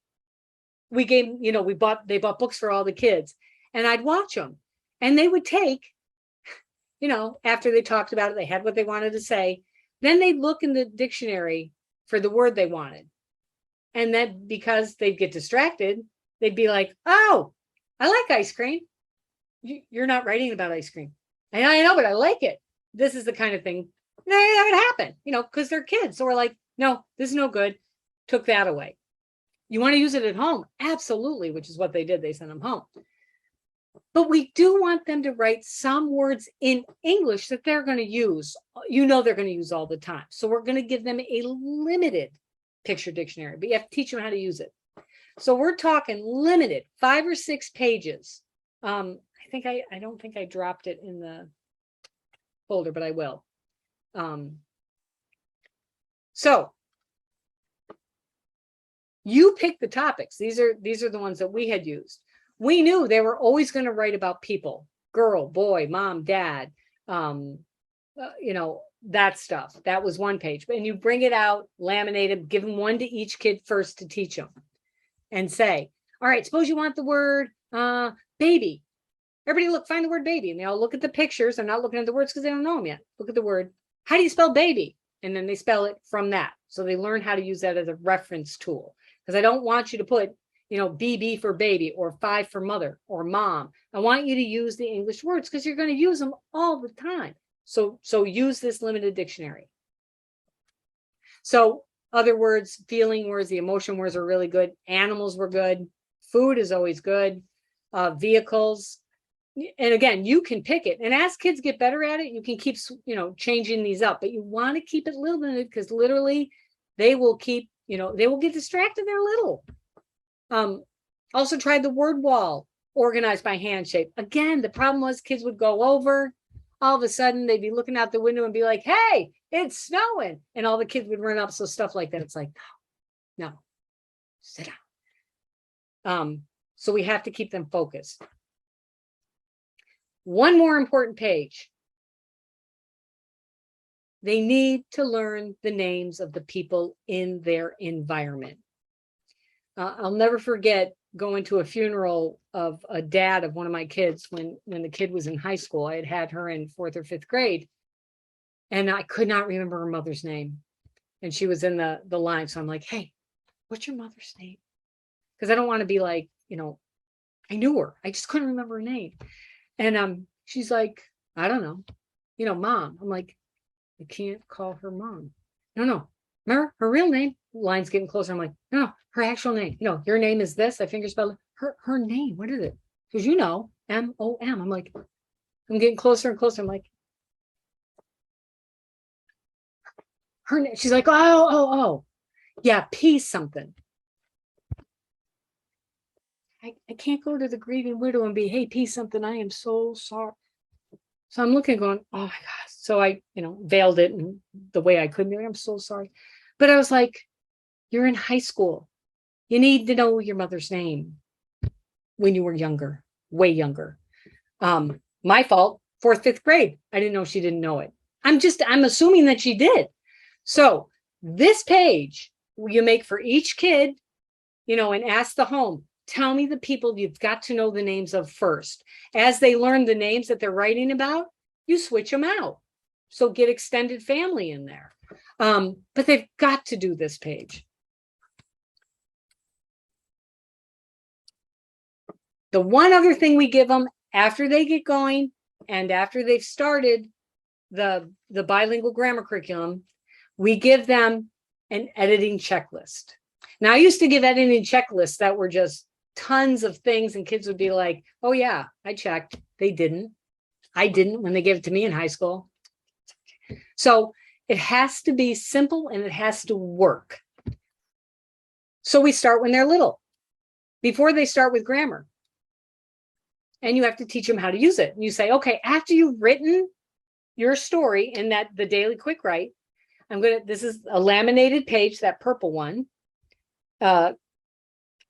Speaker 2: we gave, they bought books for all the kids, and I'd watch them, and they would take, after they talked about it, they had what they wanted to say. Then they'd look in the dictionary for the word they wanted. And then because they'd get distracted, they'd be like, oh, I like ice cream. You're not writing about ice cream. And I know, but I like it. This is the kind of thing that would happen, because they're kids. So we're like, no, this is no good. Took that away. You want to use it at home? Absolutely, which is what they did. They sent them home. But we do want them to write some words in English that they're going to use. They're going to use all the time. So we're going to give them a limited picture dictionary, but you have to teach them how to use it. So we're talking limited, 5 or 6 pages. I don't think I dropped it in the folder, but I will. So you pick the topics. These are the ones that we had used. We knew they were always going to write about people, girl, boy, mom, dad, that stuff. That was one page. And you bring it out, laminate it, give them one to each kid first to teach them, and say, all right, suppose you want the word baby. Everybody find the word baby. And they all look at the pictures. They're not looking at the words because they don't know them yet. Look at the word. How do you spell baby? And then they spell it from that. So they learn how to use that as a reference tool. Because I don't want you to put, BB for baby, or 5 for mother or mom. I want you to use the English words because you're going to use them all the time. So use this limited dictionary. So other words, feeling words, the emotion words are really good. Animals were good. Food is always good. Vehicles. And again, you can pick it. And as kids get better at it, you can keep, changing these up. But you want to keep it limited because literally they will keep, they will get distracted. They're little. Also tried the word wall, organized by hand shape. Again, the problem was kids would go over. All of a sudden, they'd be looking out the window and be like, hey, it's snowing. And all the kids would run up. So stuff like that. It's like, no, sit down. So we have to keep them focused. One more important page. They need to learn the names of the people in their environment. I'll never forget going to a funeral of a dad of one of my kids when the kid was in high school. I had her in 4th or 5th grade, and I could not remember her mother's name. And she was in the line. So I'm like, hey, what's your mother's name? Because I don't want to be like, I knew her. I just couldn't remember her name. And she's like, I don't know, mom. I'm like, I can't call her mom. No. Remember her real name? Line's getting closer. I'm like, no, her actual name. Your name is this. I fingerspelled her name. What is it? Because you know, M-O-M. I'm like, I'm getting closer and closer. I'm like, she's like, oh. Yeah, P something. I can't go to the grieving widow and be, hey, P something. I am so sorry. So I'm looking going, oh my gosh. So I, veiled it in the way I could. I'm so sorry. But I was like, you're in high school. You need to know your mother's name when you were younger, way younger. My fault, 4th, 5th grade. I didn't know she didn't know it. I'm assuming that she did. So this page you make for each kid, and ask the home, tell me the people you've got to know the names of first. As they learn the names that they're writing about, you switch them out. So get extended family in there. But they've got to do this page. The one other thing we give them after they get going and after they've started the bilingual grammar curriculum, we give them an editing checklist. Now, I used to give editing checklists that were just tons of things, and kids would be like, oh yeah, I checked. They didn't. I didn't when they gave it to me in high school. So it has to be simple and it has to work. So we start when they're little, before they start with grammar. And you have to teach them how to use it. And you say, okay, after you've written your story in the daily quick write, this is a laminated page, that purple one. I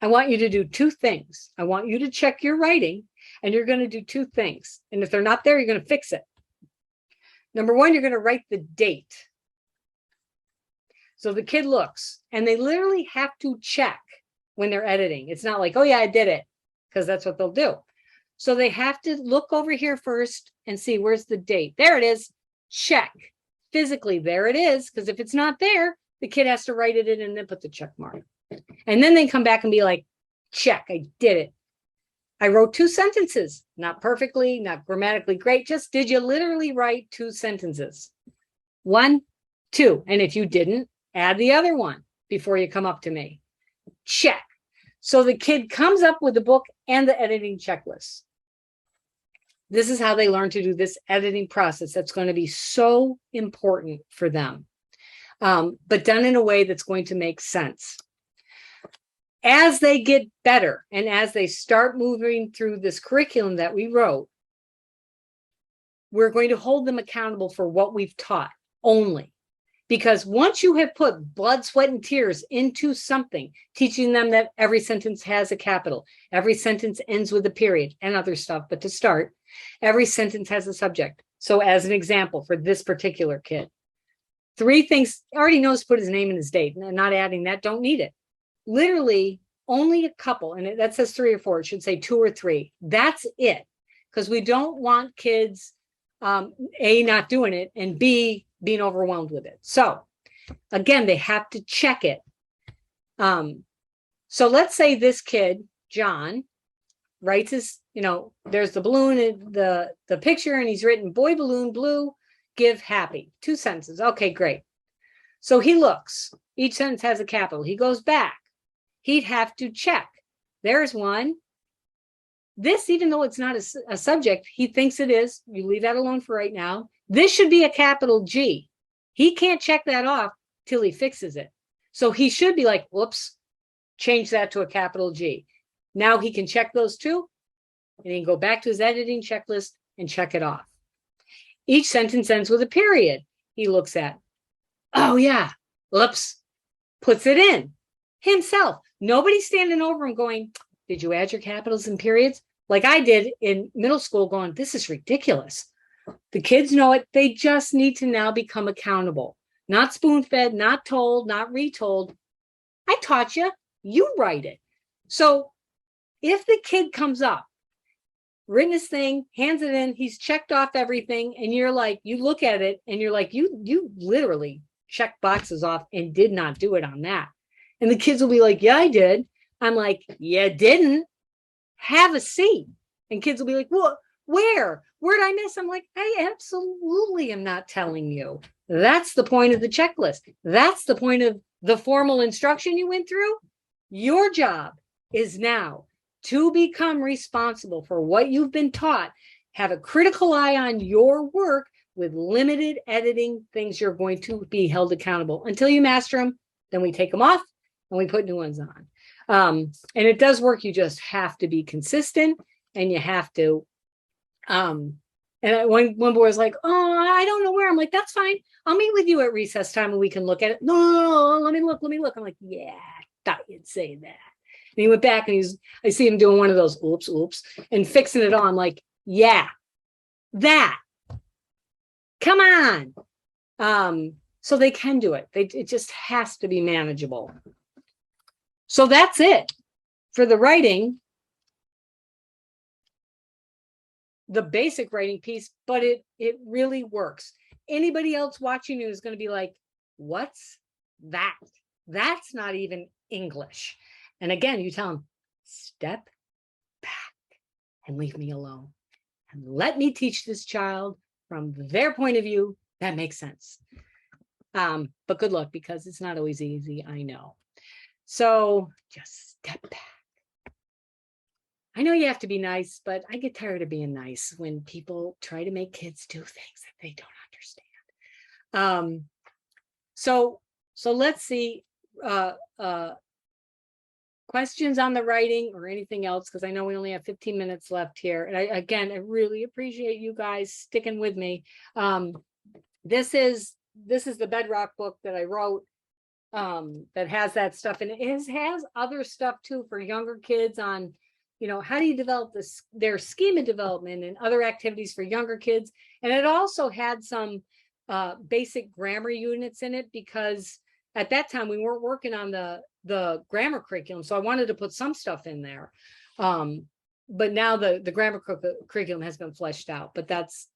Speaker 2: want you to do 2 things. I want you to check your writing, and you're going to do 2 things. And if they're not there, you're going to fix it. Number 1, you're going to write the date. So the kid looks, and they literally have to check when they're editing. It's not like, oh yeah, I did it, because that's what they'll do. So they have to look over here first and see, where's the date? There it is. Check. Physically, there it is, because if it's not there, the kid has to write it in and then put the check mark. And then they come back and be like, check, I did it. I wrote 2 sentences, not perfectly, not grammatically great. Just did you literally write 2 sentences? 1, 2. And if you didn't, add the other one before you come up to me. Check. So the kid comes up with the book and the editing checklist. This is how they learn to do this editing process. That's going to be so important for them, but done in a way that's going to make sense. As they get better and as they start moving through this curriculum that we wrote, we're going to hold them accountable for what we've taught only. Because once you have put blood, sweat, and tears into something, teaching them that every sentence has a capital, every sentence ends with a period and other stuff, but to start, every sentence has a subject. So as an example for this particular kid, 3 things, already knows to put his name and his date, and not adding that, don't need it. Literally only a couple, and that says 3 or 4, it should say 2 or 3. That's it, because we don't want kids, A, not doing it, and B, being overwhelmed with it. So again, they have to check it. So let's say this kid, John, writes his, there's the balloon in the picture, and he's written boy balloon blue, give happy. 2 sentences. Okay, great. So he looks, each sentence has a capital. He goes back. He'd have to check. There's one. This, even though it's not a subject, he thinks it is. You leave that alone for right now. This should be a capital G. He can't check that off till he fixes it. So he should be like, whoops, change that to a capital G. Now he can check those 2, and he can go back to his editing checklist and check it off. Each sentence ends with a period. He looks at, oh yeah, whoops, puts it in himself. Nobody's standing over him going, did you add your capitals and periods? Like I did in middle school going, this is ridiculous. The kids know it. They just need to now become accountable. Not spoon-fed, not told, not retold. I taught you, you write it. So if the kid comes up, written his thing, hands it in, he's checked off everything, and you're like, you look at it and you're like, you literally checked boxes off and did not do it on that. And the kids will be like, yeah, I did. I'm like, you didn't. Have a seat. And kids will be like, well, where did I miss? I'm like, I absolutely am not telling you. That's the point of the checklist. That's the point of the formal instruction you went through. Your job is now to become responsible for what you've been taught, have a critical eye on your work with limited editing things you're going to be held accountable until you master them. Then we take them off and we put new ones on. And it does work. You just have to be consistent, and you have to. And one boy was like, "Oh, I don't know where." I'm like, "That's fine. I'll meet with you at recess time and we can look at it." No, let me look. I'm like, "Yeah, I thought you'd say that." And he went back and I see him doing one of those oops, and fixing it all. I'm like, "Yeah, that. Come on." So they can do it. It just has to be manageable. So that's it for the writing, the basic writing piece, but it really works. Anybody else watching you is going to be like, "What's that? That's not even English." And again, you tell them, step back and leave me alone. And let me teach this child from their point of view. That makes sense. But good luck, because it's not always easy, I know. So just step back. I know you have to be nice, but I get tired of being nice when people try to make kids do things that they don't understand. So let's see. Questions on the writing or anything else, because I know we only have 15 minutes left here. And I really appreciate you guys sticking with me. This is the Bedrock book that I wrote, that has that stuff, and it has other stuff too for younger kids on, how do you develop their schema development and other activities for younger kids. And it also had some basic grammar units in it, because at that time we weren't working on the grammar curriculum, so I wanted to put some stuff in there. But now the grammar curriculum has been fleshed out, but that's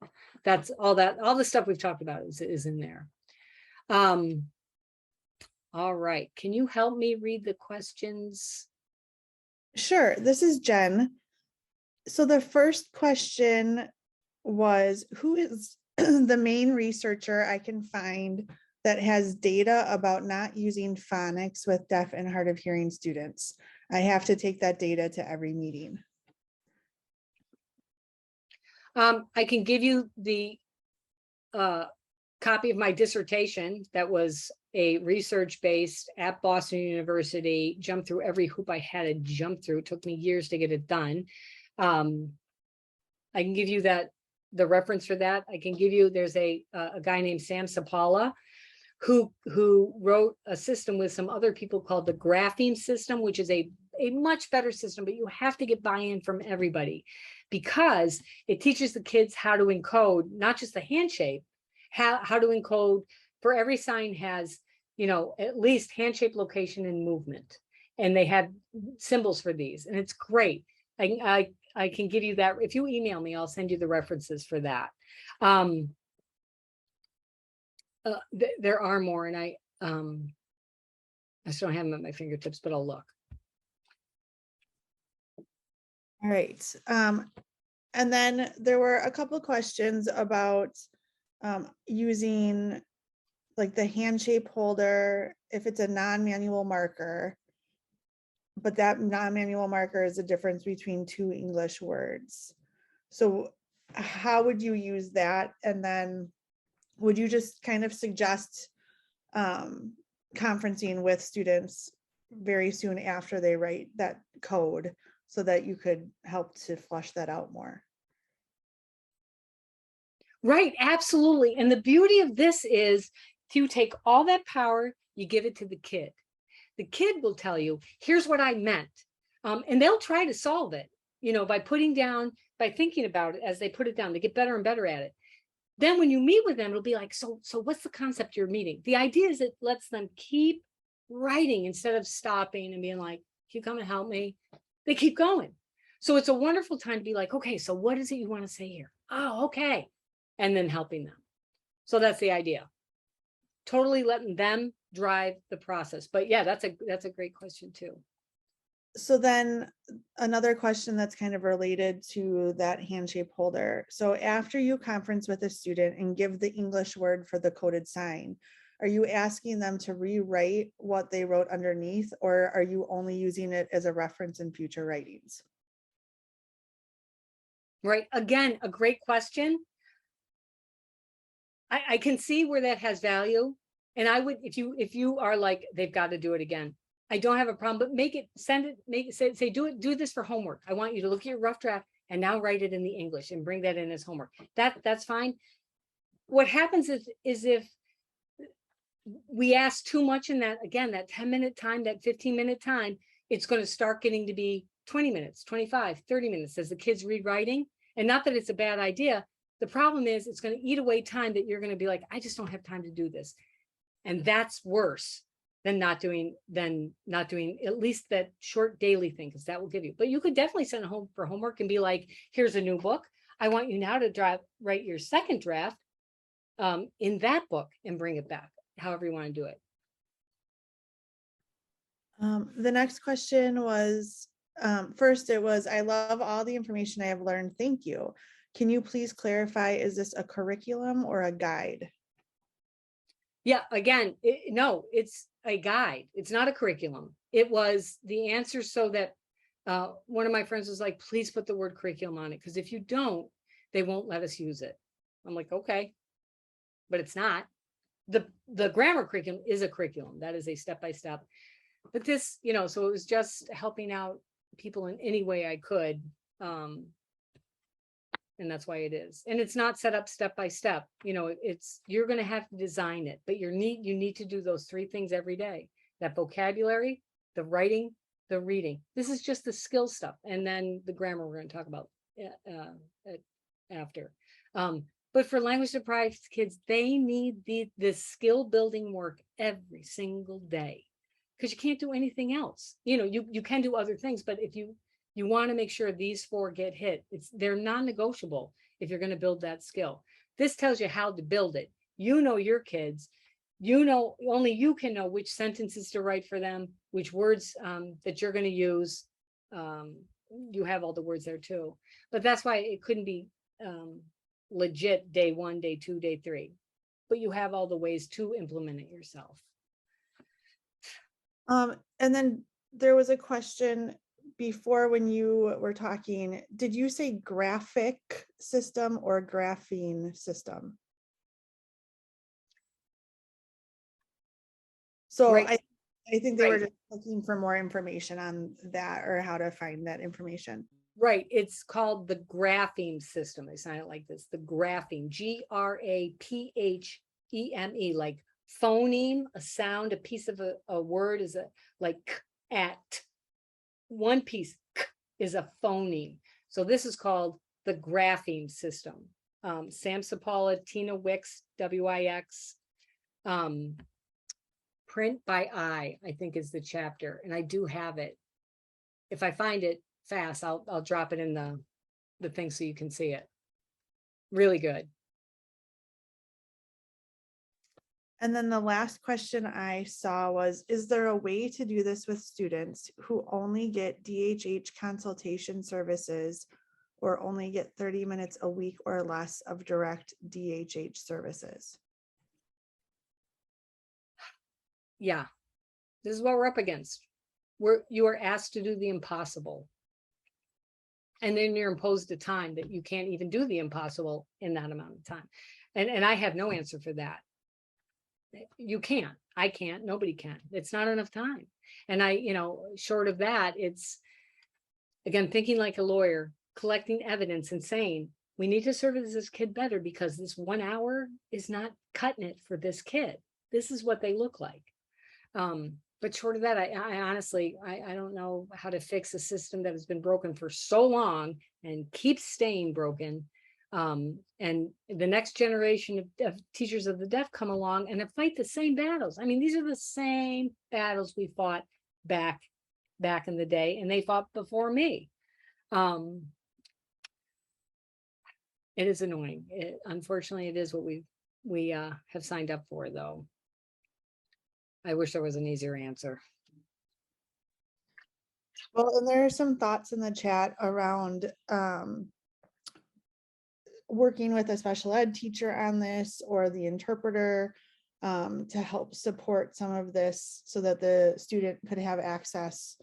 Speaker 2: all the stuff we've talked about is in there. All right, can you help me read the questions?
Speaker 1: Sure, this is Jen. So the first question was, who is the main researcher I can find that has data about not using phonics with deaf and hard of hearing students? I have to take that data to every meeting.
Speaker 2: I can give you the copy of my dissertation that was a research based at Boston University, jumped through every hoop I had to jump through. It took me years to get it done. I can give you the reference for that. I can give you, there's a guy named Sam Sapala who wrote a system with some other people called the grapheme system, which is a much better system, but you have to get buy-in from everybody, because it teaches the kids how to encode, not just the hand shape, how to encode for every sign has, at least hand shape, location, and movement. And they have symbols for these, and it's great. I can give you that. If you email me, I'll send you the references for that. There are more, and I still don't have them at my fingertips, but I'll look.
Speaker 1: All right. And then there were a couple of questions about using like the hand shape holder if it's a non-manual marker, but that non-manual marker is the difference between two English words. So how would you use that? And then would you just kind of suggest conferencing with students very soon after they write that code so that you could help to flush that out more?
Speaker 2: Right, absolutely. And the beauty of this is you take all that power, you give it to the kid. The kid will tell you, here's what I meant. And they'll try to solve it, by thinking about it as they put it down. They get better and better at it. Then when you meet with them, it'll be like, so what's the concept you're meeting? The idea is it lets them keep writing instead of stopping and being like, can you come and help me? They keep going. So it's a wonderful time to be like, okay, so what is it you want to say here? Oh, okay. And then helping them. So that's the idea. Totally letting them drive the process. But yeah, that's a great question too.
Speaker 1: So then another question that's kind of related to that hand shape holder. So after you conference with a student and give the English word for the coded sign, are you asking them to rewrite what they wrote underneath, or are you only using it as a reference in future writings?
Speaker 2: Right. Again, a great question. I can see where that has value. And I would, if you are like, they've got to do it again, I don't have a problem, but make it, send it, make it, say, do this for homework. I want you to look at your rough draft and now write it in the English and bring that in as homework. That's fine. What happens is if we ask too much in that, again, that 10-minute time, that 15-minute time, it's going to start getting to be 20 minutes, 25, 30 minutes as the kids read writing. And not that it's a bad idea. The problem is it's going to eat away time that you're going to be like, I just don't have time to do this. And that's worse than not doing at least that short daily thing, because that will give you. But you could definitely send it home for homework and be like, here's a new book. I want you now to write your second draft in that book and bring it back, however you want to do it.
Speaker 1: The next question was, first it was, I love all the information I have learned. Thank you. Can you please clarify, is this a curriculum or a guide?
Speaker 2: Yeah, again, no, it's a guide. It's not a curriculum. It was the answer so that one of my friends was like, please put the word curriculum on it, because if you don't, they won't let us use it. I'm like, okay, but it's not. The grammar curriculum is a curriculum. That is a step-by-step. But this, so it was just helping out people in any way I could. And that's why it is. And it's not set up step by step. You're going to have to design it, but you need to do those 3 things every day: that vocabulary, the writing, the reading. This is just the skill stuff. And then the grammar we're going to talk about after. But for language deprived kids, they need the skill building work every single day, because you can't do anything else. You can do other things, but if you want to make sure these 4 get hit, they're non-negotiable if you're going to build that skill. This tells you how to build it. Your kids, only you can know which sentences to write for them, which words that you're going to use. You have all the words there too, but that's why it couldn't be legit day 1, day 2, day 3, but you have all the ways to implement it yourself.
Speaker 1: And then there was a question before when you were talking, did you say graphic system or graphene system? So
Speaker 2: Right.
Speaker 1: I think they were
Speaker 2: Right.
Speaker 1: just looking for more information on that, or how to find that information.
Speaker 2: Right. It's called the grapheme system. They sign it like this: the grapheme, GRAPHEME, like phoneme, a sound, a piece of a word is like at. One piece is a phoneme. So this is called the grapheme system. Sam Sapala, Tina Wicks, WIX. Print by Eye, I think, is the chapter, and I do have it. If I find it fast, I'll drop it in the thing so you can see it. Really good.
Speaker 1: And then the last question I saw was, is there a way to do this with students who only get DHH consultation services or only get 30 minutes a week or less of direct DHH services?
Speaker 2: Yeah, this is what we're up against. You are asked to do the impossible. And then you're imposed a time that you can't even do the impossible in that amount of time. And I have no answer for that. You can't. I can't. Nobody can. It's not enough time. And short of that, it's, again, thinking like a lawyer, collecting evidence and saying, we need to service this kid better because this 1 hour is not cutting it for this kid. This is what they look like. But short of that, I honestly, I don't know how to fix a system that has been broken for so long and keeps staying broken. And the next generation of teachers of the deaf come along and they fight the same battles. I mean, these are the same battles we fought back in the day, and they fought before me. It is annoying. Unfortunately, it is what we have signed up for, though. I wish there was an easier answer.
Speaker 1: Well, and there are some thoughts in the chat around working with a special ed teacher on this, or the interpreter, to help support some of this so that the student could have access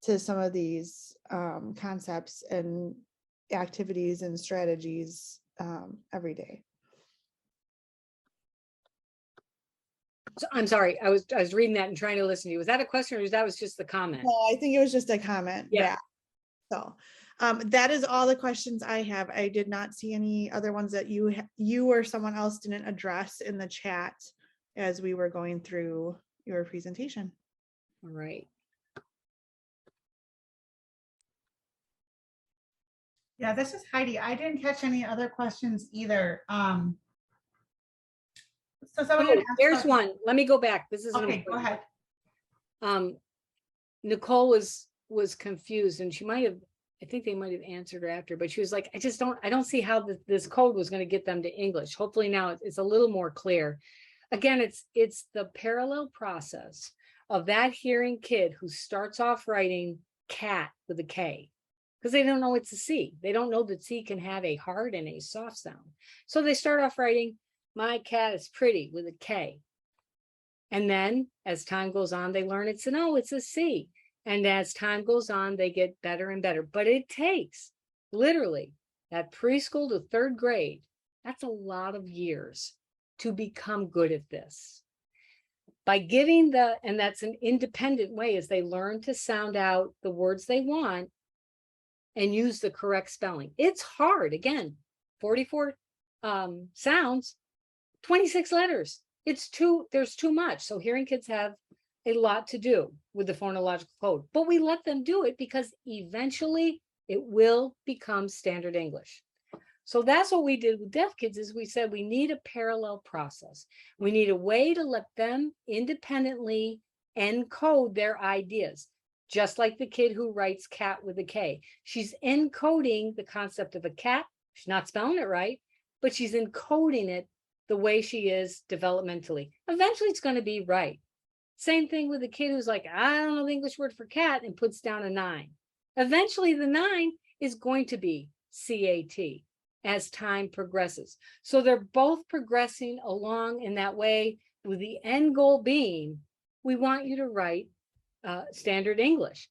Speaker 1: to some of these concepts. And activities and strategies every day.
Speaker 2: So, I'm sorry, I was reading that and trying to listen to you. Was that a question or was that just the comment?
Speaker 1: No, I think it was just a comment.
Speaker 2: Yeah.
Speaker 1: back. So that is all the questions I have. I did not see any other ones that you or someone else didn't address in the chat as we were going through your presentation.
Speaker 2: All right.
Speaker 4: Yeah, this is Heidi. I didn't catch any other questions either. So someone had
Speaker 2: Oh,
Speaker 4: asked
Speaker 2: there's
Speaker 4: about-
Speaker 2: one. Let me go back. This is an
Speaker 4: Okay, go
Speaker 2: important
Speaker 4: ahead.
Speaker 2: Nicole was confused and she might have, I think they might have answered her after, but she was like, I don't see how this code was going to get them to English. Hopefully now it's a little more clear. Again, it's the parallel process of that hearing kid who starts off writing cat with a K because they don't know it's a C. They don't know that C can have a hard and a soft sound. So they start off writing, my cat is pretty with a K. And then as time goes on, they learn it's a C. And as time goes on, they get better and better. But it takes literally that preschool to third grade. That's a lot of years to become good at this. By giving and that's an independent way as they learn to sound out the words they want and use the correct spelling. It's hard. Again, 44 sounds, 26 letters. There's too much. So hearing kids have a lot to do with the phonological code, but we let them do it because eventually it will become standard English. So that's what we did with deaf kids is we said we need a parallel process. We need a way to let them independently encode their ideas, just like the kid who writes cat with a K. She's encoding the concept of a cat. She's not spelling it right, but she's encoding it the way she is developmentally. Eventually it's going to be right. Same thing with a kid who's like, I don't know the English word for cat and puts down a 9. Eventually the 9 is going to be CAT as time progresses. So they're both progressing along in that way with the end goal being, we want you to write standard English,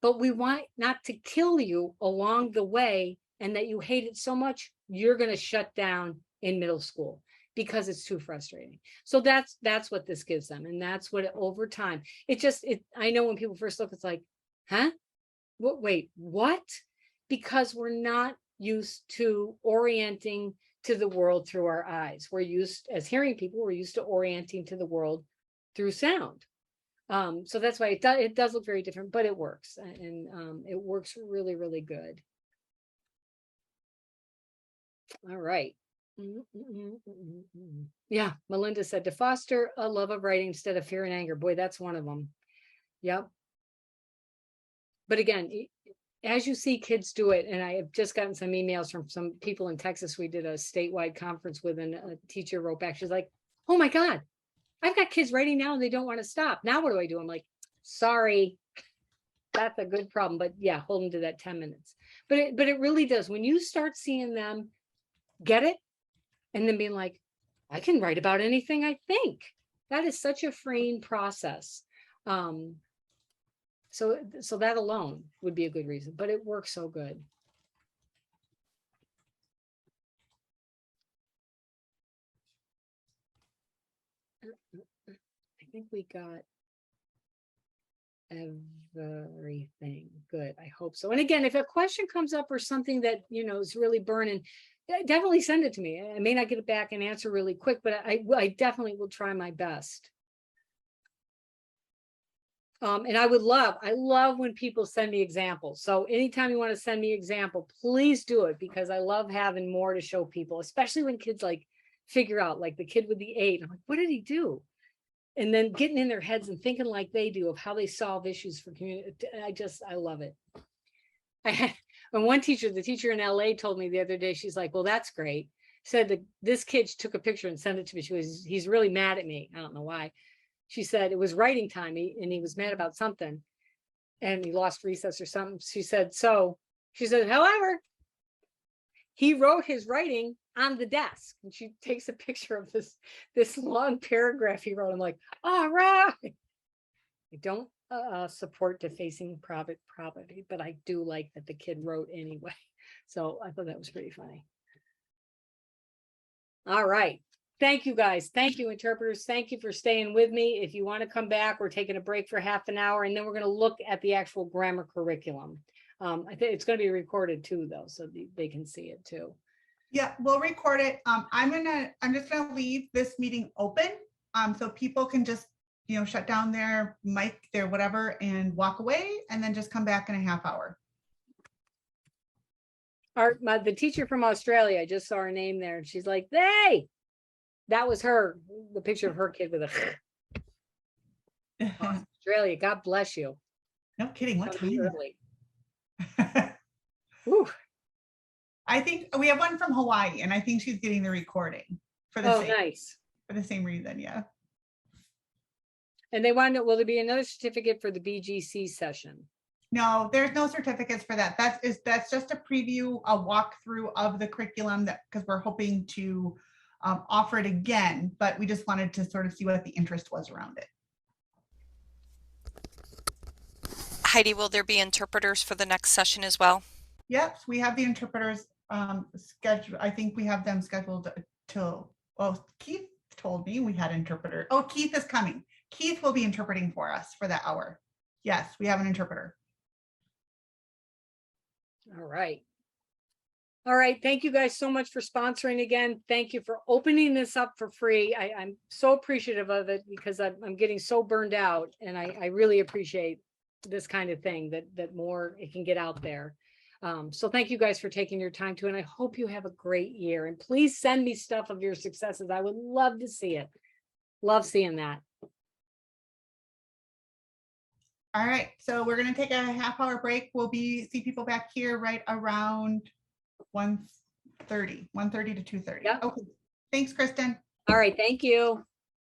Speaker 2: but we want not to kill you along the way and that you hate it so much, you're going to shut down in middle school because it's too frustrating. So that's what this gives them. And that's what over time, I know when people first look, it's like, huh? Wait, what? Because we're not used to orienting to the world through our eyes. As hearing people, we're used to orienting to the world through sound. So that's why it does look very different, but it works. And it works really, really good. All right. Yeah, Melinda said to foster a love of writing instead of fear and anger. Boy, that's one of them. Yep. But again, as you see kids do it, and I have just gotten some emails from some people in Texas we did a statewide conference with, and a teacher wrote back, she's like, oh my God, I've got kids writing now and they don't want to stop. Now what do I do? I'm like, sorry, that's a good problem. But yeah, hold them to that 10 minutes. But it really does. When you start seeing them get it, and then being like, I can write about anything I think. That is such a freeing process. So that alone would be a good reason, but it works so good. I think we got everything. Good. I hope so. And again, if a question comes up or something that, is really burning, definitely send it to me. I may not get it back and answer really quick, but I definitely will try my best. And I love when people send me examples. So anytime you want to send me an example, please do it, because I love having more to show people, especially when kids like figure out, like the kid with the 8. I'm like, what did he do? And then getting in their heads and thinking like they do of how they solve issues for community. I love it. I had one teacher, the teacher in LA told me the other day, she's like, well, that's great. Said that this kid took a picture and sent it to me. He's really mad at me. I don't know why. She said it was writing time and he was mad about something and he lost recess or something. She said, however, he wrote his writing on the desk, and she takes a picture of this long paragraph he wrote. I'm like, all right. I don't support to facing private property, but I do like that the kid wrote anyway. So I thought that was pretty funny. All right. Thank you guys. Thank you, interpreters. Thank you for staying with me. If you want to come back, we're taking a break for half an hour, and then we're going to look at the actual grammar curriculum. I think it's going to be recorded too, though, so they can see it too.
Speaker 4: Yeah, we'll record it. I'm just gonna leave this meeting open, so people can just, shut down their mic, their whatever, and walk away, and then just come back in a half hour.
Speaker 2: The teacher from Australia, I just saw her name there, and she's like, "Hey, that was her." The picture of her kid with a Australia. God bless you.
Speaker 4: No kidding. What
Speaker 2: It's gonna be
Speaker 4: time?
Speaker 2: early. Whew.
Speaker 4: I think we have one from Hawaii, and I think she's getting the recording for the
Speaker 2: Oh,
Speaker 4: same
Speaker 2: nice.
Speaker 4: for the same reason. Yeah.
Speaker 2: And they want to, will there be another certificate for the BGC session?
Speaker 4: No, there's no certificates for that. That's just a preview, a walkthrough of the curriculum, that because we're hoping to offer it again, but we just wanted to sort of see what the interest was around it.
Speaker 6: Heidi, will there be interpreters for the next session as well?
Speaker 4: Yep, we have the interpreters scheduled. I think we have them scheduled till, well, Keith told me we had interpreter. Oh, Keith is coming. Keith will be interpreting for us for that hour. Yes, we have an interpreter.
Speaker 2: All right. All right. Thank you guys so much for sponsoring again. Thank you for opening this up for free. I'm so appreciative of it because I'm getting so burned out, and I really appreciate this kind of thing that more it can get out there. So thank you guys for taking your time too. And I hope you have a great year, and please send me stuff of your successes. I would love to see it. Love seeing that.
Speaker 4: All right, so we're going to take a half-hour break. We'll see people back here right around 1:30 to 2:30.
Speaker 2: Yep.
Speaker 4: Okay, thanks, Kristen.
Speaker 2: All right. Thank you.